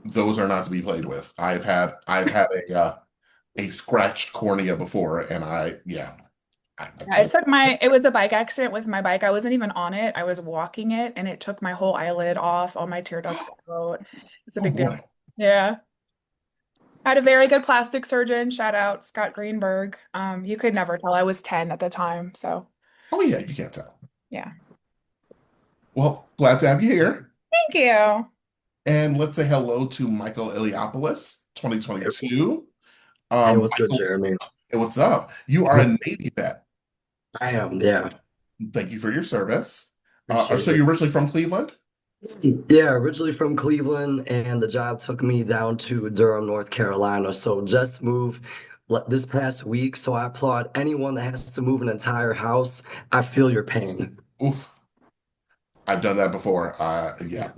Those are not to be played with. I've had a scratched cornea before, and Yeah, it was a bike accident with my bike. I wasn't even on it. I was walking it, and it took my whole eyelid off, all my tear ducts out. It's a big deal. Yeah. I had a very good plastic surgeon. Shout out Scott Greenberg. You could never tell. I was 10 at the time, so. Oh yeah, you can't tell. Yeah. Well, glad to have you here. Thank you. And let's say hello to Michael Iliopoulos, 2022. Hey, what's Michael, good, Jeremy? Hey, what's up? You are a Navy vet. I am, yeah. Thank you for your service. Appreciate So it. you're originally from Cleveland? Yeah, originally from Cleveland, and the job took me down to Durham, North Carolina. So just moved this past week, so I applaud anyone that has to move an entire house. I feel your pain. Oof. I've done that before. Yeah.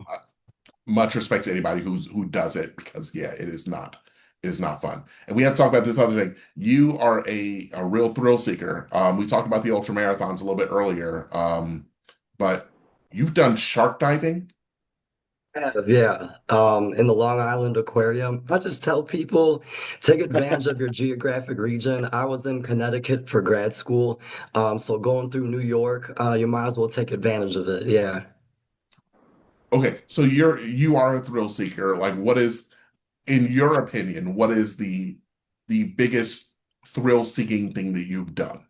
Much respect to anybody who does it because yeah, it is not fun. And we have to talk about this other thing. You are a real thrill seeker. We talked about the ultra marathons a little bit earlier. But you've done shark diving. Yeah. In the Long Island Aquarium, I just tell people take advantage of your geographic region. I was in Connecticut for grad school, so going through New York, you might as well take advantage of it. Yeah. Okay, so you are a thrill seeker. Like, what is, in your opinion, what is the biggest thrill seeking thing that you've done?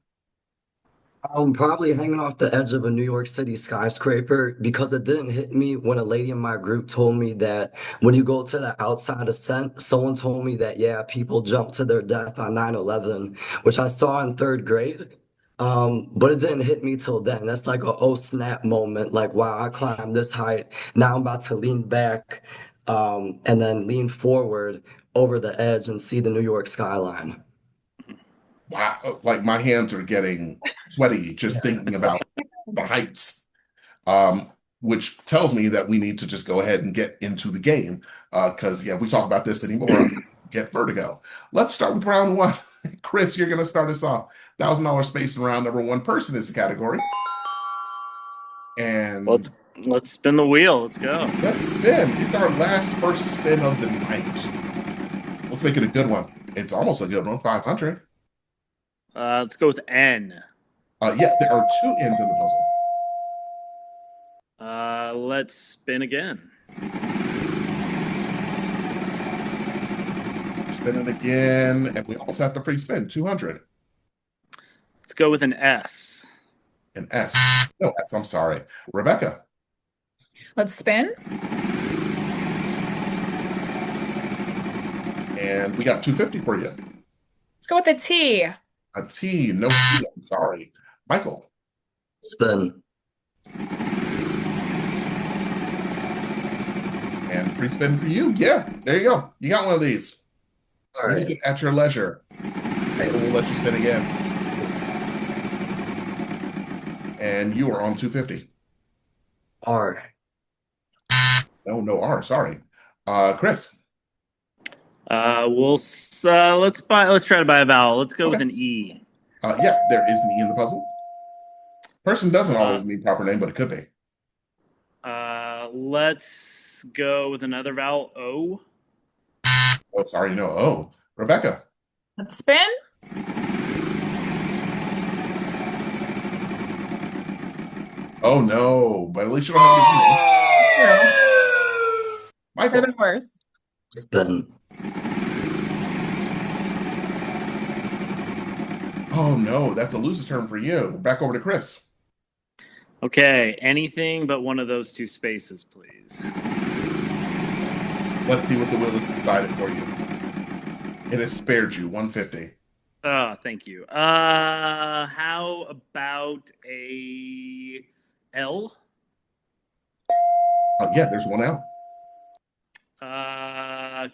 I'm probably hanging off the edge of a New York City skyscraper because it didn't hit me when a lady in my group told me that when you go to the outside ascent, someone told me that, yeah, people jump to their death on 9/11, which I saw in third grade. But it didn't hit me till then. That's like a oh snap moment. Like, wow, I climbed this height. Now I'm about to lean back, and then lean forward over the edge and see the New York skyline. Wow, like my hands are getting sweaty just thinking about the heights. Which tells me that we need to just go ahead and get into the game. Because yeah, if we talk about this anymore, get vertigo. Let's start with round one. Chris, you're gonna start us off. $1,000 space in round number one. Person is the category. And let's spin the wheel. Let's go. Let's spin. It's our last first spin of the night. Let's make it a good one. It's almost a good one. 500. Let's go with N. Yeah, there are two N's in the puzzle. Let's spin again. Spin it again, and we almost have the free spin. 200. Let's go with an S. An S. No S, I'm sorry. Rebecca. Let's spin. And we got 250 for you. Let's go with a T. A T. No T, I'm sorry. Michael. Spin. And free spin for you. Yeah, there you go. You got one of these. All right. Use it at your leisure. And we'll let you spin again. And you are on 250. R. No R. Sorry. Chris. Let's try to buy a vowel. Let's go with an E. Yeah, there is an E in the puzzle. Person doesn't always mean proper name, but it could be. Let's go with another vowel. O. Oh, sorry, no O. Rebecca. Let's spin. Oh no, but at least you don't have any. Michael. Could have been worse. Spin. Oh no, that's a loser term for you. Back over to Chris. Okay, anything but one of those two spaces, please. Let's see what the wheel has decided for you. It has spared you 150. Oh, thank you. How about a L? Yeah, there's one L.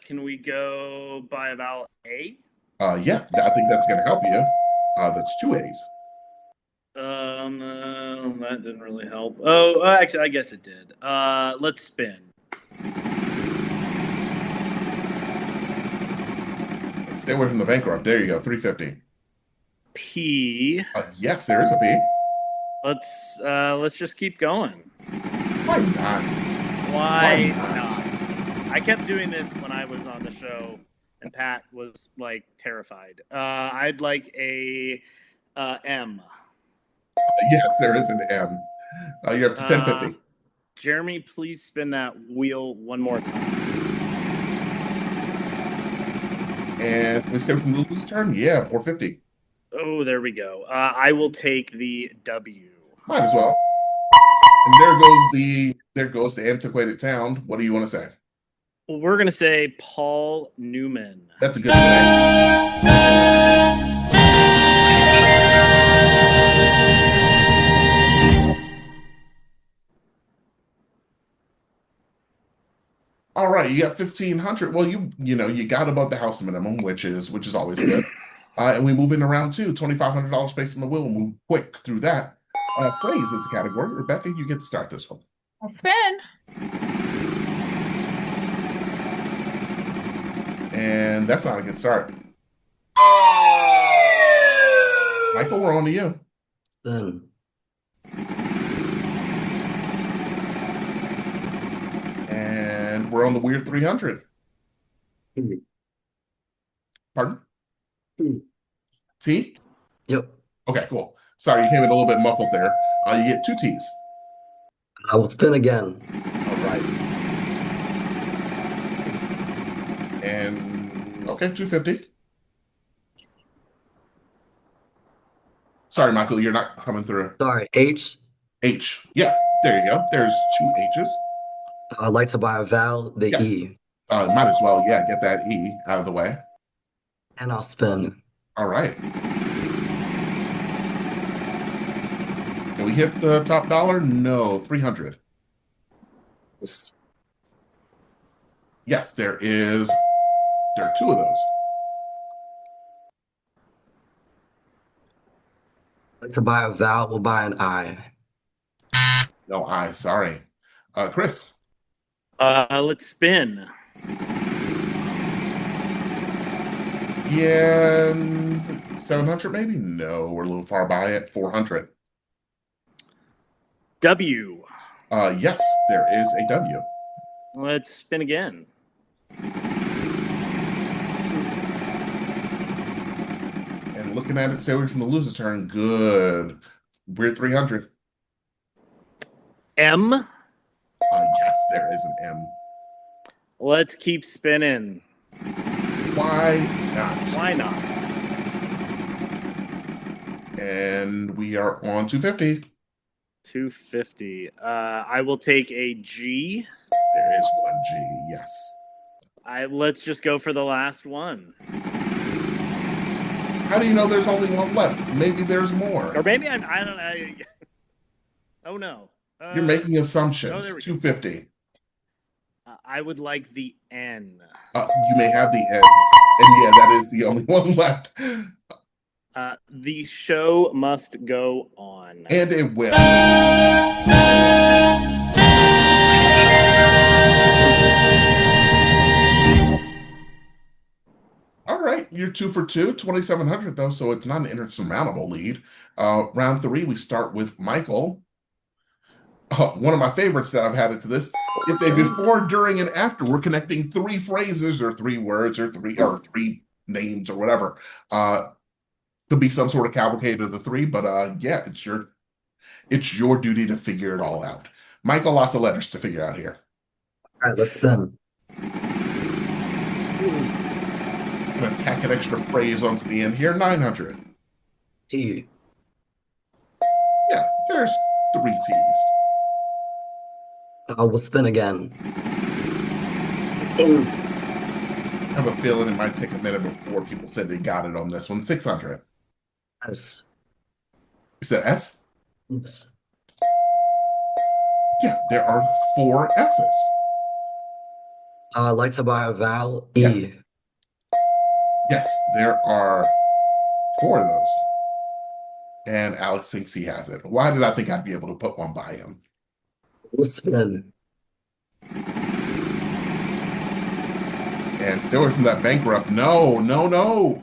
Can we go by a vowel A? Yeah, I think that's going to help you. That's two A's. No, that didn't really help. Oh, actually, I guess it did. Let's spin. Stay away from the bankrupt. There you go, 350. P. Yes, there is a P. Let's just keep going. Why not? Why not? I kept doing this when I was on the show, and Pat was like terrified. I'd like a M. Yes, there is an M. You're up to 1050. Jeremy, please spin that wheel one more time. And we stay from the loser's turn? Yeah, 450. Oh, there we go. I will take the W. Might as well. And there goes the antiquated town. What do you want to say? Well, we're gonna say Paul Newman. That's a good say. All right, you got 1,500. Well, you got above the house minimum, which is always good. And we move into round two, $2,500 space in the wheel. Move quick through that. Phrase is the category. Rebecca, you get to start this one. I'll spin. And that's not a good start. Michael, we're on to you. Then. And we're on the weird 300. Pardon? T? Yep. Okay, cool. Sorry, you came in a little bit muffled there. You get 2 T's. I will spin again. All right. And okay, 250. Sorry, Michael, you're not coming through. Sorry, H. H. Yeah, there you go. There's 2 H's. I'd like to buy a vowel, the E. Might as well, yeah, get that E out of the way. And I'll spin. All right. Can we hit the top dollar? No, 300. Yes, there are 2 of those. I'd like to buy a vowel, we'll buy an I. No I, sorry. Chris. Let's spin. Yeah, 700 maybe? No, we're a little far by it. 400. W. Yes, there is a W. Let's spin again. And looking at it, stay away from the loser's turn. Good. We're 300. M. Yes, there is an M. Let's keep spinning. Why not? Why not? And we are on 250. 250. I will take a G. There is 1 G, yes. Let's just go for the last one. How do you know there's only one left? Maybe there's more. Or maybe I don't know. Oh, no. You're making assumptions. Oh, 250. I would like the N. You may have the N. And yeah, that is the only one left. The show must go on. And it will. All right, you're 2 for 2, 2,700 though, so it's not an insurmountable lead. Round 3, we start with Michael. One of my favorites that I've had it to this. It's a before, during, and after. We're connecting 3 phrases or 3 words or 3 names or whatever. Could be some sort of cavalcade of the 3, but yeah, it's your duty to figure it all out. Michael, lots of letters to figure out here. All right, let's spin. I'm gonna tack an extra phrase onto the end here. 900. T. Yeah, there's 3 T's. I will spin again. I have a feeling it might take a minute before people said they got it on this one. 600. S. You said S? Yes. Yeah, there are 4 S's. I'd like to buy a vowel, E. Yeah. Yes, there are 4 of those. And Alex thinks he has it. Why did I think I'd be able to put one by him? We'll spin. And stay away from that bankrupt. No, no, no.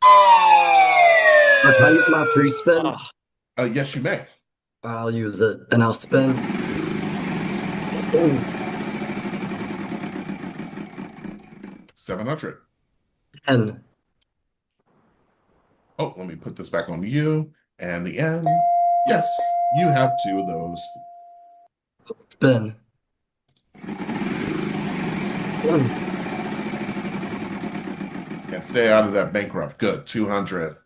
Can I use my free spin? Yes, you may. I'll use it, and I'll spin. 700. 10. Oh, let me put this back on you. And the N. Yes, you have 2 of those. Spin. And stay out of that bankrupt. Good. 200.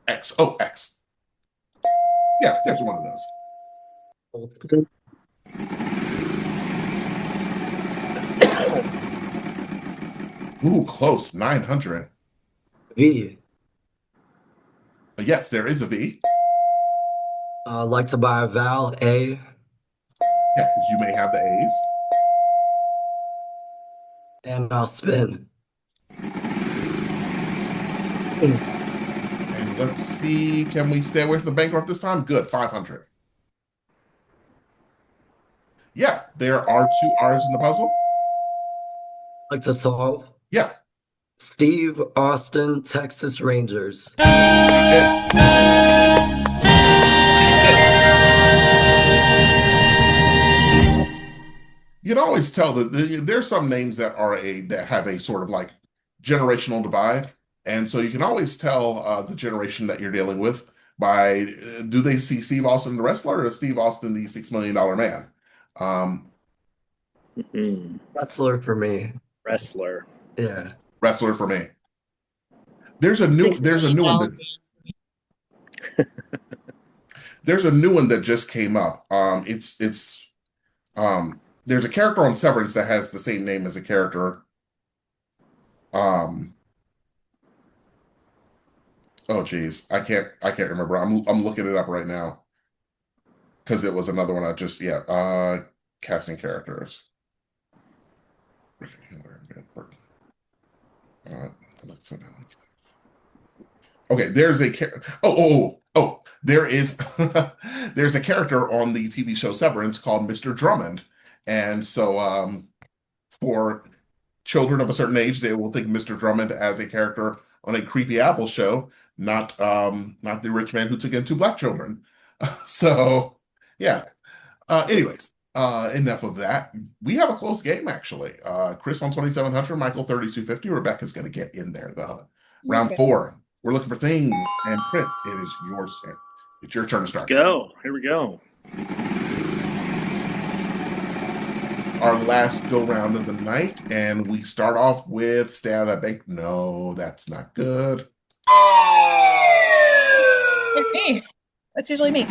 X. Oh, X. Yeah, there's one of those. Ooh, close. 900. V. Yes, there is a V. I'd like to buy a vowel, A. Yeah, you may have the A's. And I'll spin. And let's see, can we stay away from the bankrupt this time? Good, 500. Yeah, there are 2 R's in the puzzle. Like to solve? Yeah. Steve Austin, Texas Rangers. You can always tell that there's some names that have a sort of like generational divide, and so you can always tell the generation that you're dealing with by do they see Steve Austin the wrestler or Steve Austin the $6 million man? Wrestler for me. Wrestler. Yeah. Wrestler for me. There's a new one that there's a new one that just came up. There's a character on Severance that has the same name as a character. Oh geez, I can't remember. I'm looking it up right now because it was another one I just casting characters. Okay, there's a there is there's a character on the TV show Severance called Mr. Drummond, and so for children of a certain age, they will think Mr. Drummond as a character on a Creepy Apple show, not the rich man who took in 2 black children. So yeah. Anyways, enough of that. We have a close game actually. Chris on 2,700, Michael 3,250. Rebecca's going to get in there though. Round 4. We're looking for things, and Chris, it is your turn. It's your turn to start. Let's go. Here we go. Our last go round of the night, and we start off with stay out of that bank. No, that's not good. It's me. That's usually me.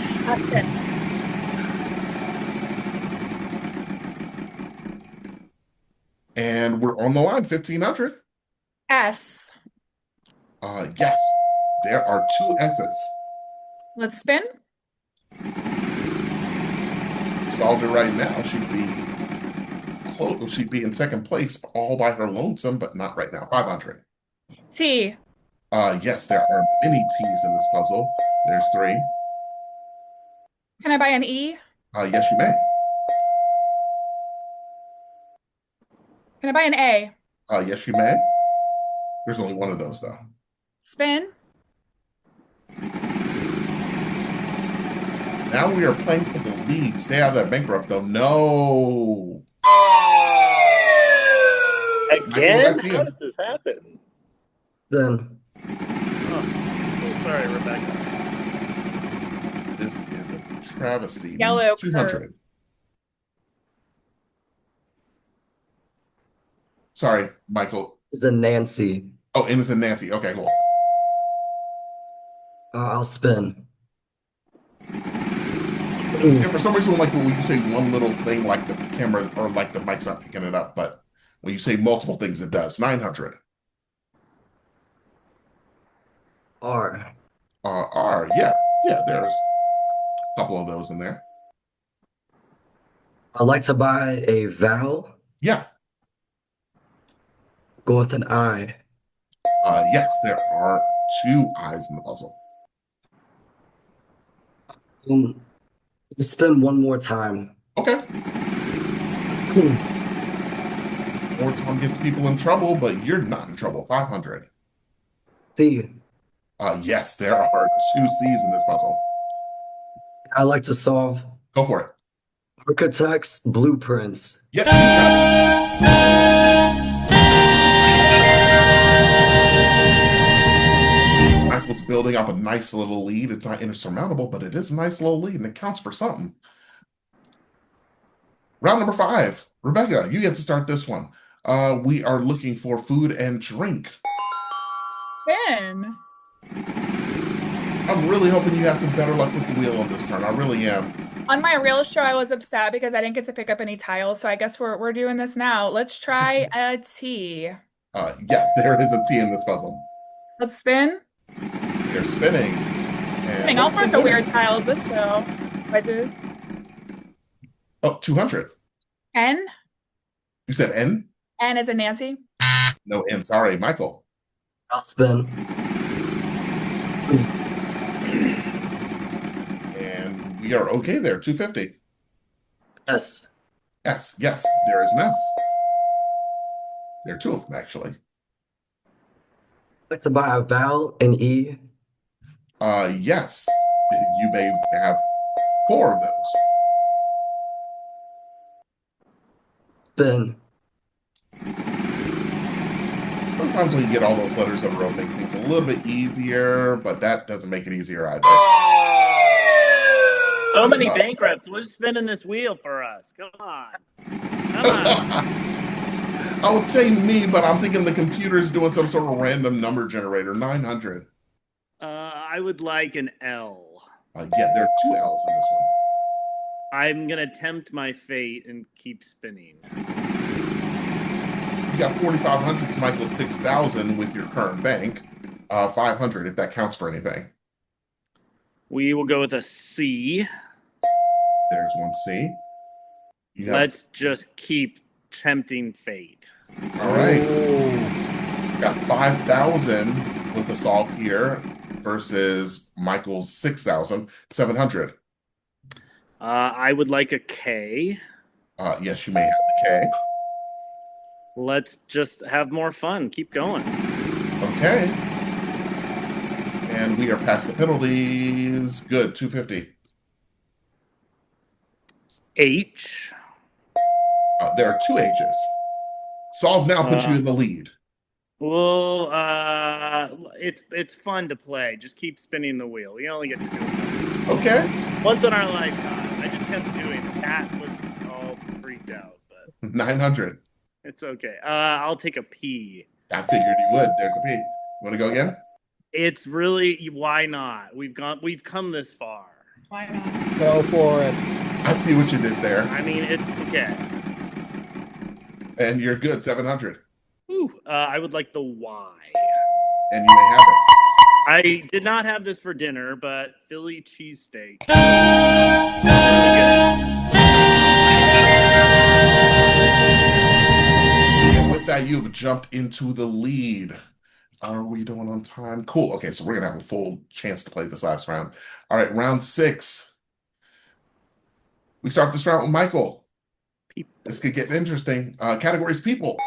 And we're on the line, 1,500. S. Yes, there are 2 S's. Let's spin. Solved it right now. She'd be close. She'd be in second place all by her lonesome, but not right now. 500. T. Yes, there are many T's in this puzzle. There's 3. Can I buy an E? Yes, you may. Can I buy an A? Yes, you may. There's only 1 of those, though. Spin. Now we are playing for the lead. Stay out of that bankrupt, though. No. Again? How does this happen? Then. Oh, so sorry, Rebecca. This is a travesty. Yellow 200. Sorry, Michael. It's a Nancy. Oh, and it's a Nancy. Okay, cool. I'll spin. And for some reason, like when you say one little thing, like the camera or like the mic's not picking it up, but when you say multiple things, it does. 900. R. R. Yeah, there's a couple of those in there. I'd like to buy a vowel. Yeah. Go with an I. Yes, there are 2 I's in the puzzle. Spin one more time. Okay. More time gets people in trouble, but you're not in trouble. 500. C. Yes, there are 2 C's in this puzzle. I like to solve. Go for it. Architects' blueprints. Yep. You got it. Michael's building up a nice little lead. It's not insurmountable, but it is a nice little lead, and it counts for something. Round number 5. Rebecca, you get to start this one. We are looking for food and drink. Spin. I'm really hoping you have some better luck with the wheel on this turn. I really am. On my real show, I was upset because I didn't get to pick up any tiles, so I guess we're doing this now. Let's try a T. Yes, there is a T in this puzzle. Let's spin. You're spinning. And I'll find the weird tiles this show. I do. Oh, 200. N? You said N? N as in Nancy. No N. Sorry, Michael. I'll spin. And we are okay there. 250. S. S. Yes, there is an S. There are two of them, actually. I'd like to buy a vowel and E. Yes, you may have four of those. Spin. Sometimes when you get all those letters in a row, it makes things a little bit easier, but that doesn't make it easier either. So many bankrupts. Who's spinning this wheel for us? Come on. Come on. I would say me, but I'm thinking the computer's doing some sort of random number generator. 900. I would like an L. Yeah, there are two L's in this one. I'm going to tempt my fate and keep spinning. You got 4,500 to Michael's 6,000 with your current bank. 500 if that counts for anything. We will go with a C. There's one C. Let's just keep tempting fate. All right. Got 5,000 with the solve here versus Michael's 6,700. I would like a K. Yes, you may have the K. Let's just have more fun. Keep going. Okay. And we are past the penalties. Good, 250. H. There are two H's. Solve now puts you in the lead. Well, it's fun to play. Just keep spinning the wheel. We only get to do it once. Okay. Once in our lifetime. I just kept doing it. Pat was all freaked out, but 900. it's okay. I'll take a P. I figured you would. There's a P. You want to go again? It's really, why not? We've come this far. Why not? Go for it. I see what you did there. I mean, it's okay. And you're good, 700. Ooh, I would like the Y. And you may have it. I did not have this for dinner, but Philly cheesesteak. And with that, you've jumped into the lead. Are we doing on time? Cool. Okay, so we're going to have a full chance to play this last round. All right, round 6. We start this round with Michael. People. This could get interesting. Categories people.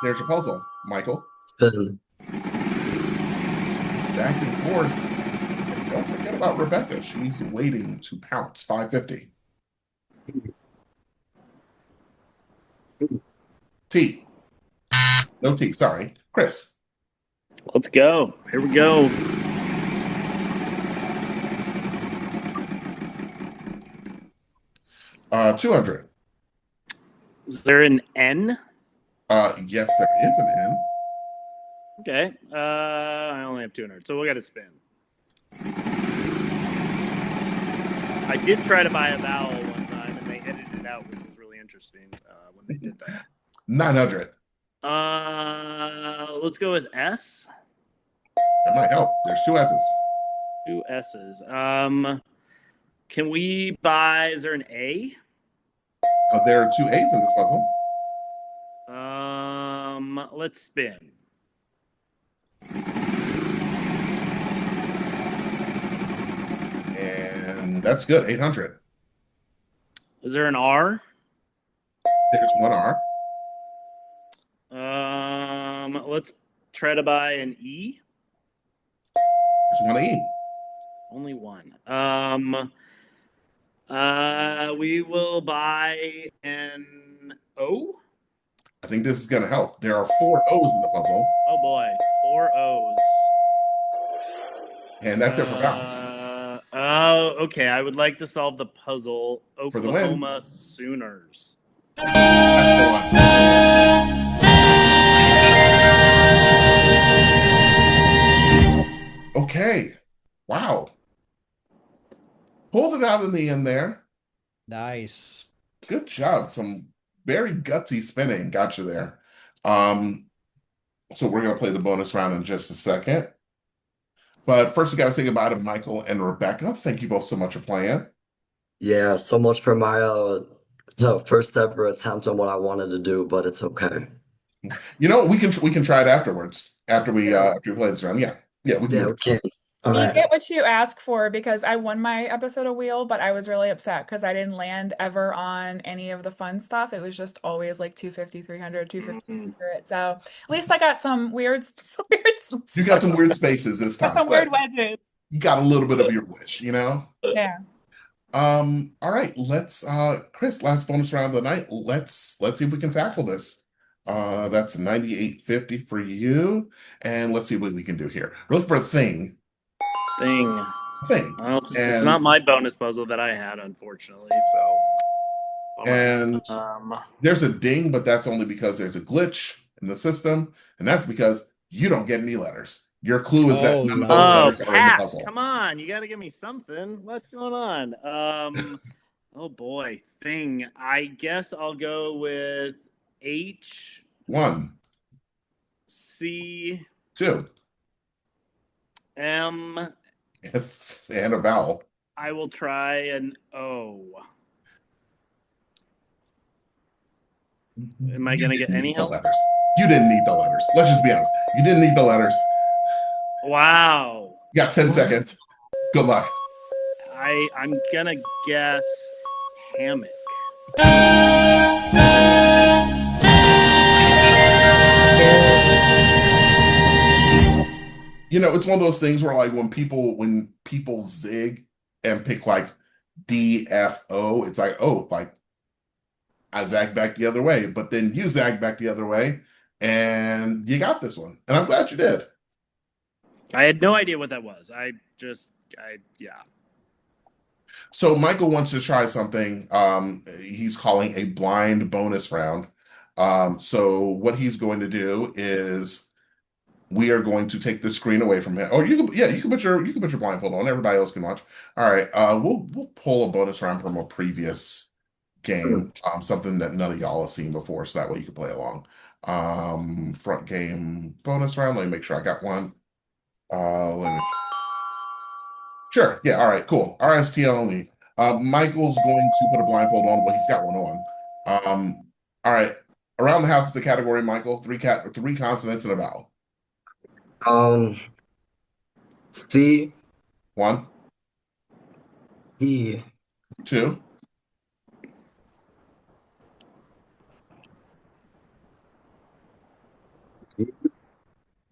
There's your puzzle, Michael. Spin. It's back and forth. And don't forget about Rebecca. She's waiting to pounce. 550. T. No T, sorry. Chris. Let's go. Here we go. Uh, 200. Is there an N? Yes, there is an N. Okay. I only have 200, so we got to spin. I did try to buy a vowel one time, and they edited it out, which was really interesting when they did that. 900. Let's go with S. That might help. There's two S's. Two S's. Can we buy? Is there an A? There are two A's in this puzzle. Let's spin. And that's good. 800. Is there an R? There's one R. Let's try to buy an E. There's one E. Only one. We will buy an O. I think this is going to help. There are 4 O's in the puzzle. Oh boy, 4 O's. And that's it for balance. Okay. I would like to solve the puzzle. For the win. Oklahoma Sooners. That's the one. Okay. Wow. Pulled it out in the end there. Nice. Good job. Some very gutsy spinning. Got you there. So we're going to play the bonus round in just a second. But first, we got to say goodbye to Michael and Rebecca. Thank you both so much for playing. Yeah, so much for my first ever attempt on what I wanted to do, but it's okay. You know, we can try it afterwards after we play this round. Yeah, yeah, we can Yeah, do we it. can. All You right. get what you ask for because I won my episode of Wheel, but I was really upset because I didn't land ever on any of the fun stuff. It was just always like 250, 300, 250. So at least I got some weird, some weird You got stuff. some weird spaces this Got time. some So weird wedges. you got a little bit of your wish, you know? Yeah. All right, let's Chris, last bonus round of the night. Let's see if we can tackle this. That's 98.50 for you. And let's see what we can do here. We're looking for a thing. Thing. Thing. Well, it's And not my bonus puzzle that I had, unfortunately. So, bummer. and there's a ding, but that's only because there's a glitch in the system, and that's because you don't get any letters. Your clue is that none of those letters are in the Pat, puzzle. come on, you got to give me something. What's going on? Oh boy, thing. I guess I'll go with H 1, C 2, M. and a vowel. I will try an O. Am I gonna get any help? Letters. You didn't need the letters. Let's just be honest. You didn't need the letters. Wow. You got 10 seconds. Good luck. I'm gonna guess hammock. You know, it's one of those things where like when people zig and pick like D, F, O, it's like, oh, like I zag back the other way, but then you zag back the other way and you got this one. And I'm glad you did. I had no idea what that was. Yeah. So Michael wants to try something. He's calling a blind bonus round. So what he's going to do is we are going to take the screen away from him. Oh, you can put your blindfold on. Everybody else can watch. All right. We'll pull a bonus round from a previous game, something that none of y'all have seen before, so that way you can play along. Front game bonus round. Let me make sure I got one. Sure. Yeah. All right. Cool. RSTL only. Michael's going to put a blindfold on. Well, he's got one on. All right. Around the house is the category, Michael. Three consonants and a vowel. C. 1. E. 2. You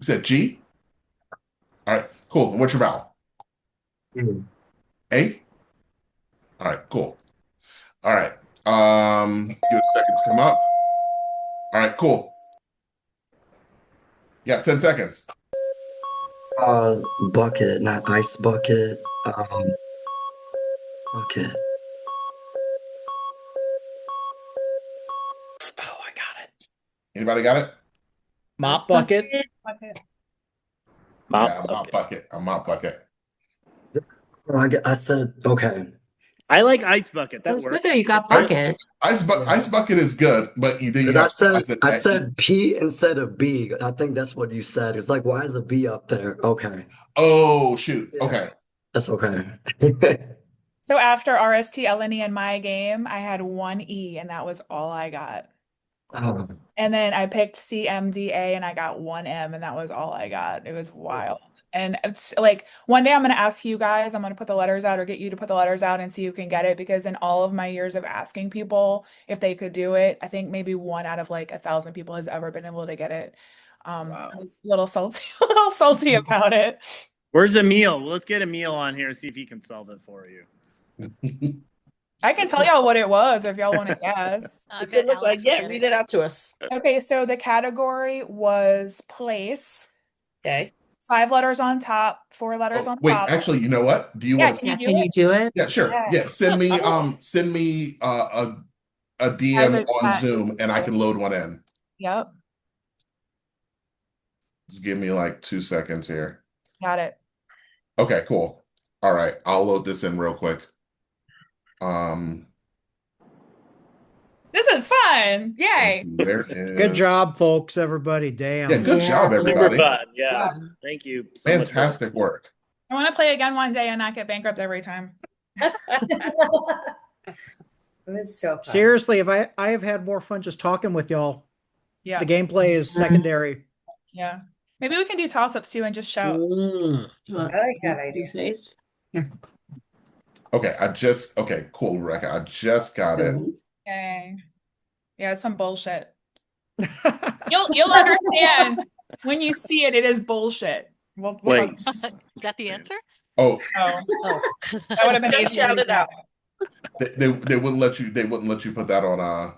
said G? All right, cool. And what's your vowel? A? All right, cool. All right. Give it a second to come up. All right, cool. Yeah, 10 seconds. Bucket, not ice bucket. Bucket. Oh, I got it. Anybody got it? Mop bucket. Mop bucket. A mop bucket. I said okay. I like ice bucket. That was works. good though. You got bucket. Ice bucket is good, but then you have I said P instead of B. I think that's what you said. It's like, why is a B up there? Okay. Oh shoot. Yeah. Okay. That's okay. So after RST, Eleni, and my game, I had 1 E, and that was all I got. Oh. And then I picked CMDA, and I got 1 M, and that was all I got. It was wild. And it's like one day I'm going to ask you guys, I'm going to put the letters out or get you to put the letters out and see who can get it. Because in all of my years of asking people if they could do it, I think maybe 1 out of like 1,000 people has ever been able to get it. I was a little salty about it. Where's Emil? Let's get Emil on here and see if he can solve it for you. I can tell y'all what it was if y'all want to guess. It could look like, yeah, read it out to us. Okay, so the category was place. Okay. 5 letters on top, 4 letters on Wait, top. actually, you know what? Do you want to? Can you do it? Yeah, sure. Yeah, send me a DM on Zoom, and I can load one in. Yep. Just give me like 2 seconds here. Got it. Okay, cool. All right, I'll load this in real quick. This is fun. Yay. Good job, folks, everybody. Damn. Yeah, good job, everybody. Super fun. Yeah. Thank you. So Fantastic work. I want to play again one day and not get bankrupt every time. It was so fun. Seriously, I have had more fun just talking with y'all. Yeah. The gameplay is secondary. Yeah. Maybe we can do toss-ups too and just shout. I like that idea. Face. Here. Okay, cool, Rebecca. I just got it. Okay. Yeah, it's some bullshit. You'll understand when you see it. It is bullshit. We'll Wait. Is that the answer? Oh, Oh. That would have been easy to Shout it out. they wouldn't let you put that on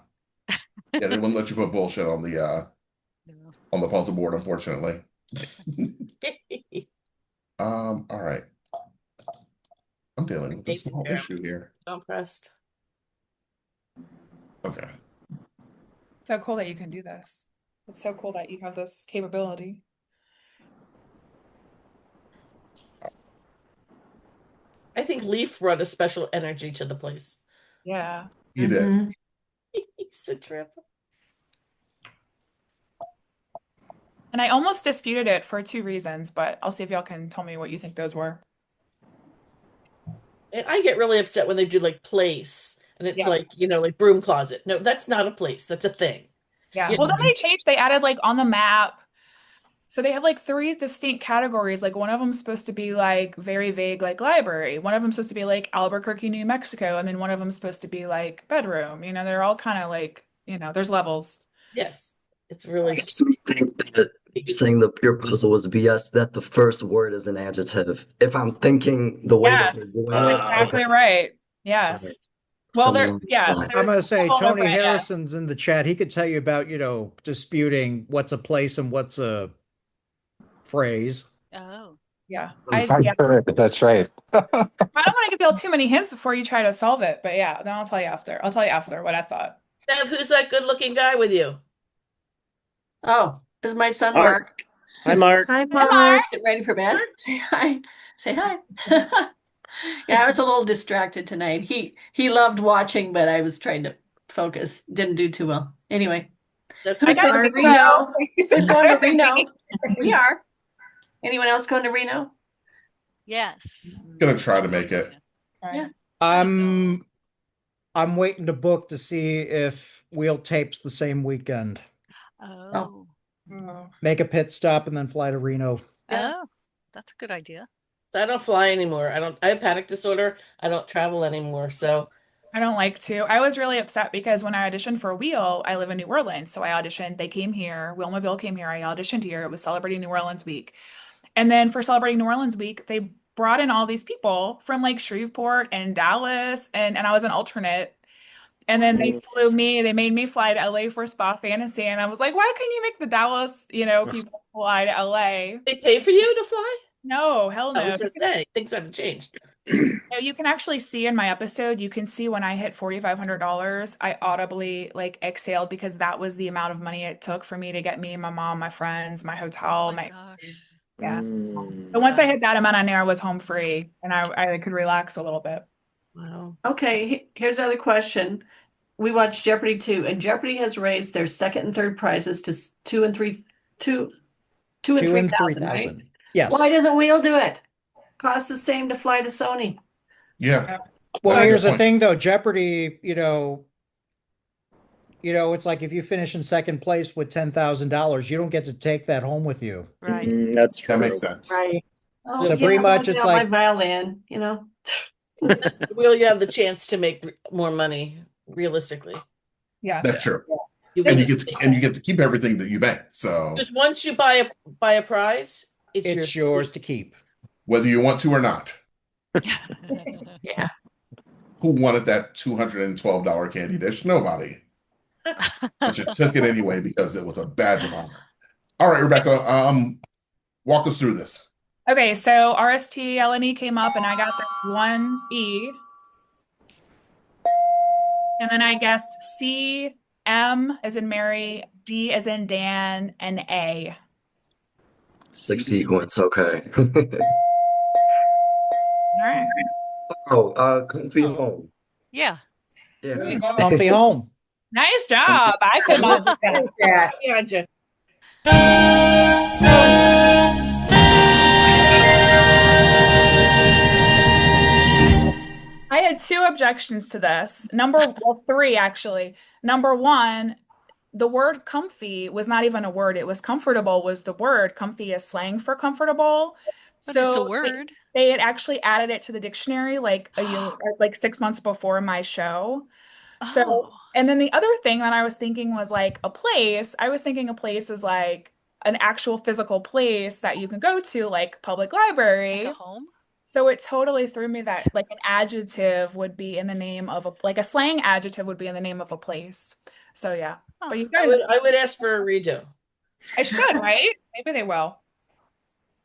yeah, they wouldn't let you put bullshit on the puzzle board, unfortunately. All right. I'm dealing with a small issue here. I'm pressed. Okay. So cool that you can do this. It's so cool that you have this capability. I think Leaf brought a special energy to the place. Yeah. You did. He's a trip. And I almost disputed it for 2 reasons, but I'll see if y'all can tell me what you think those were. And I get really upset when they do like place and it's Yeah. like, like broom closet. No, that's not a place. That's a thing. Yeah. Well, then they changed. They added like on the map. So they have like 3 distinct categories. Like one of them's supposed to be like very vague, like library. One of them's supposed to be like Albuquerque, New Mexico. And then one of them's supposed to be like bedroom. They're all kind of like, there's levels. Yes. It's really Makes me think that saying your puzzle was BS, that the first word is an adjective. If I'm thinking the way that they're Yes, doing that's it, exactly right. Yes. Right. Well, Someone I'm going to say Hold on, Tony Brett, yeah. Harrison's in the chat. He could tell you about, disputing what's a place and what's a phrase. Oh. Yeah. That's right. I don't want to give y'all too many hints before you try to solve it, but yeah, then I'll tell you after. I'll tell you after what I thought. Dev, who's that good looking guy with you? Oh, there's my son Mark. Mark. Hi, Mark. Hi, Mark. Get ready for bed. Say hi. Say hi. Yeah, I was a little distracted tonight. He loved watching, but I was trying to focus. Didn't do too well. Anyway. I got going to Reno. Who's going to Reno? We are. Anyone else going to Reno? Yes. Gonna try to make it. Yeah. I'm waiting to book to see if Wheel tapes the same weekend. Oh. Make a pit stop and then fly to Reno. Oh, that's a good idea. I don't fly anymore. I have panic disorder. I don't travel anymore. So I don't like to. I was really upset because when I auditioned for Wheel, I live in New Orleans. So I auditioned. They came here. Wheelmobile came here. I auditioned here. It was celebrating New Orleans week. And then for celebrating New Orleans week, they brought in all these people from like Shreveport and Dallas. And I was an alternate. And then they made me fly to LA for Spa Fantasy. And I was like, why couldn't you make the Dallas, people fly to LA? They pay for you to fly? No, hell no. I was gonna say, things haven't changed. You can actually see in my episode, you can see when I hit $4,500, I audibly like exhaled because that was the amount of money it took for me to get me, my mom, my friends, my hotel, my gosh. Yeah. So once I hit that amount, I knew I was home free and I could relax a little bit. Wow. Okay, here's another question. We watched Jeopardy 2, and Jeopardy has raised their second and third prizes to two and three thousand, right? Yes. Why doesn't Wheel do it? Costs the same to fly to Sony. Yeah. Well, That's a here's good the point. thing though, Jeopardy, it's like if you finish in second place with $10,000, you don't get to take that home with you. Right. That's true. That makes sense. Right. Oh, So yeah, pretty much I'll it's get out like my violin, Will you have the chance to make more money realistically? Yeah. That's true. You And get you get to keep everything that you make. So just once you buy a prize, it's yours to keep. whether you want to or not. Yeah. Who wanted that $212 candy dish? Nobody. But you took it anyway because it was a badge of honor. All right, Rebecca, walk us through this. Okay, so RST LNE came up and I got the 1E. And then I guessed C, M as in Mary, D as in Dan, and A. 6 sequence, okay. All right. Comfy home. Yeah. Yeah. Comfy home. Nice job. I could not do that. Gotcha. I had 2 objections to this. 3 actually. Number 1, the word comfy was not even a word. It was comfortable was the word. Comfy is slang for comfortable. But it's a So word. they had actually added it to the dictionary like a year, like 6 months before my show. So, Oh, and then the other thing that I was thinking was like a place. I was thinking a place is like an actual physical place that you can go to, like public like a library. home? So it totally threw me that like an adjective would be in the name of a like a slang adjective would be in the name of a place. So yeah. But you I guys, would ask for a redo. I should, right? Maybe they will.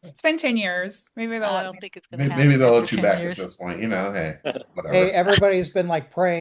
It's been 10 years. Maybe they'll I let don't me. think it's going to Maybe happen they'll after let you 10 back at years. this point. You know, hey, Hey, whatever. everybody's been like praying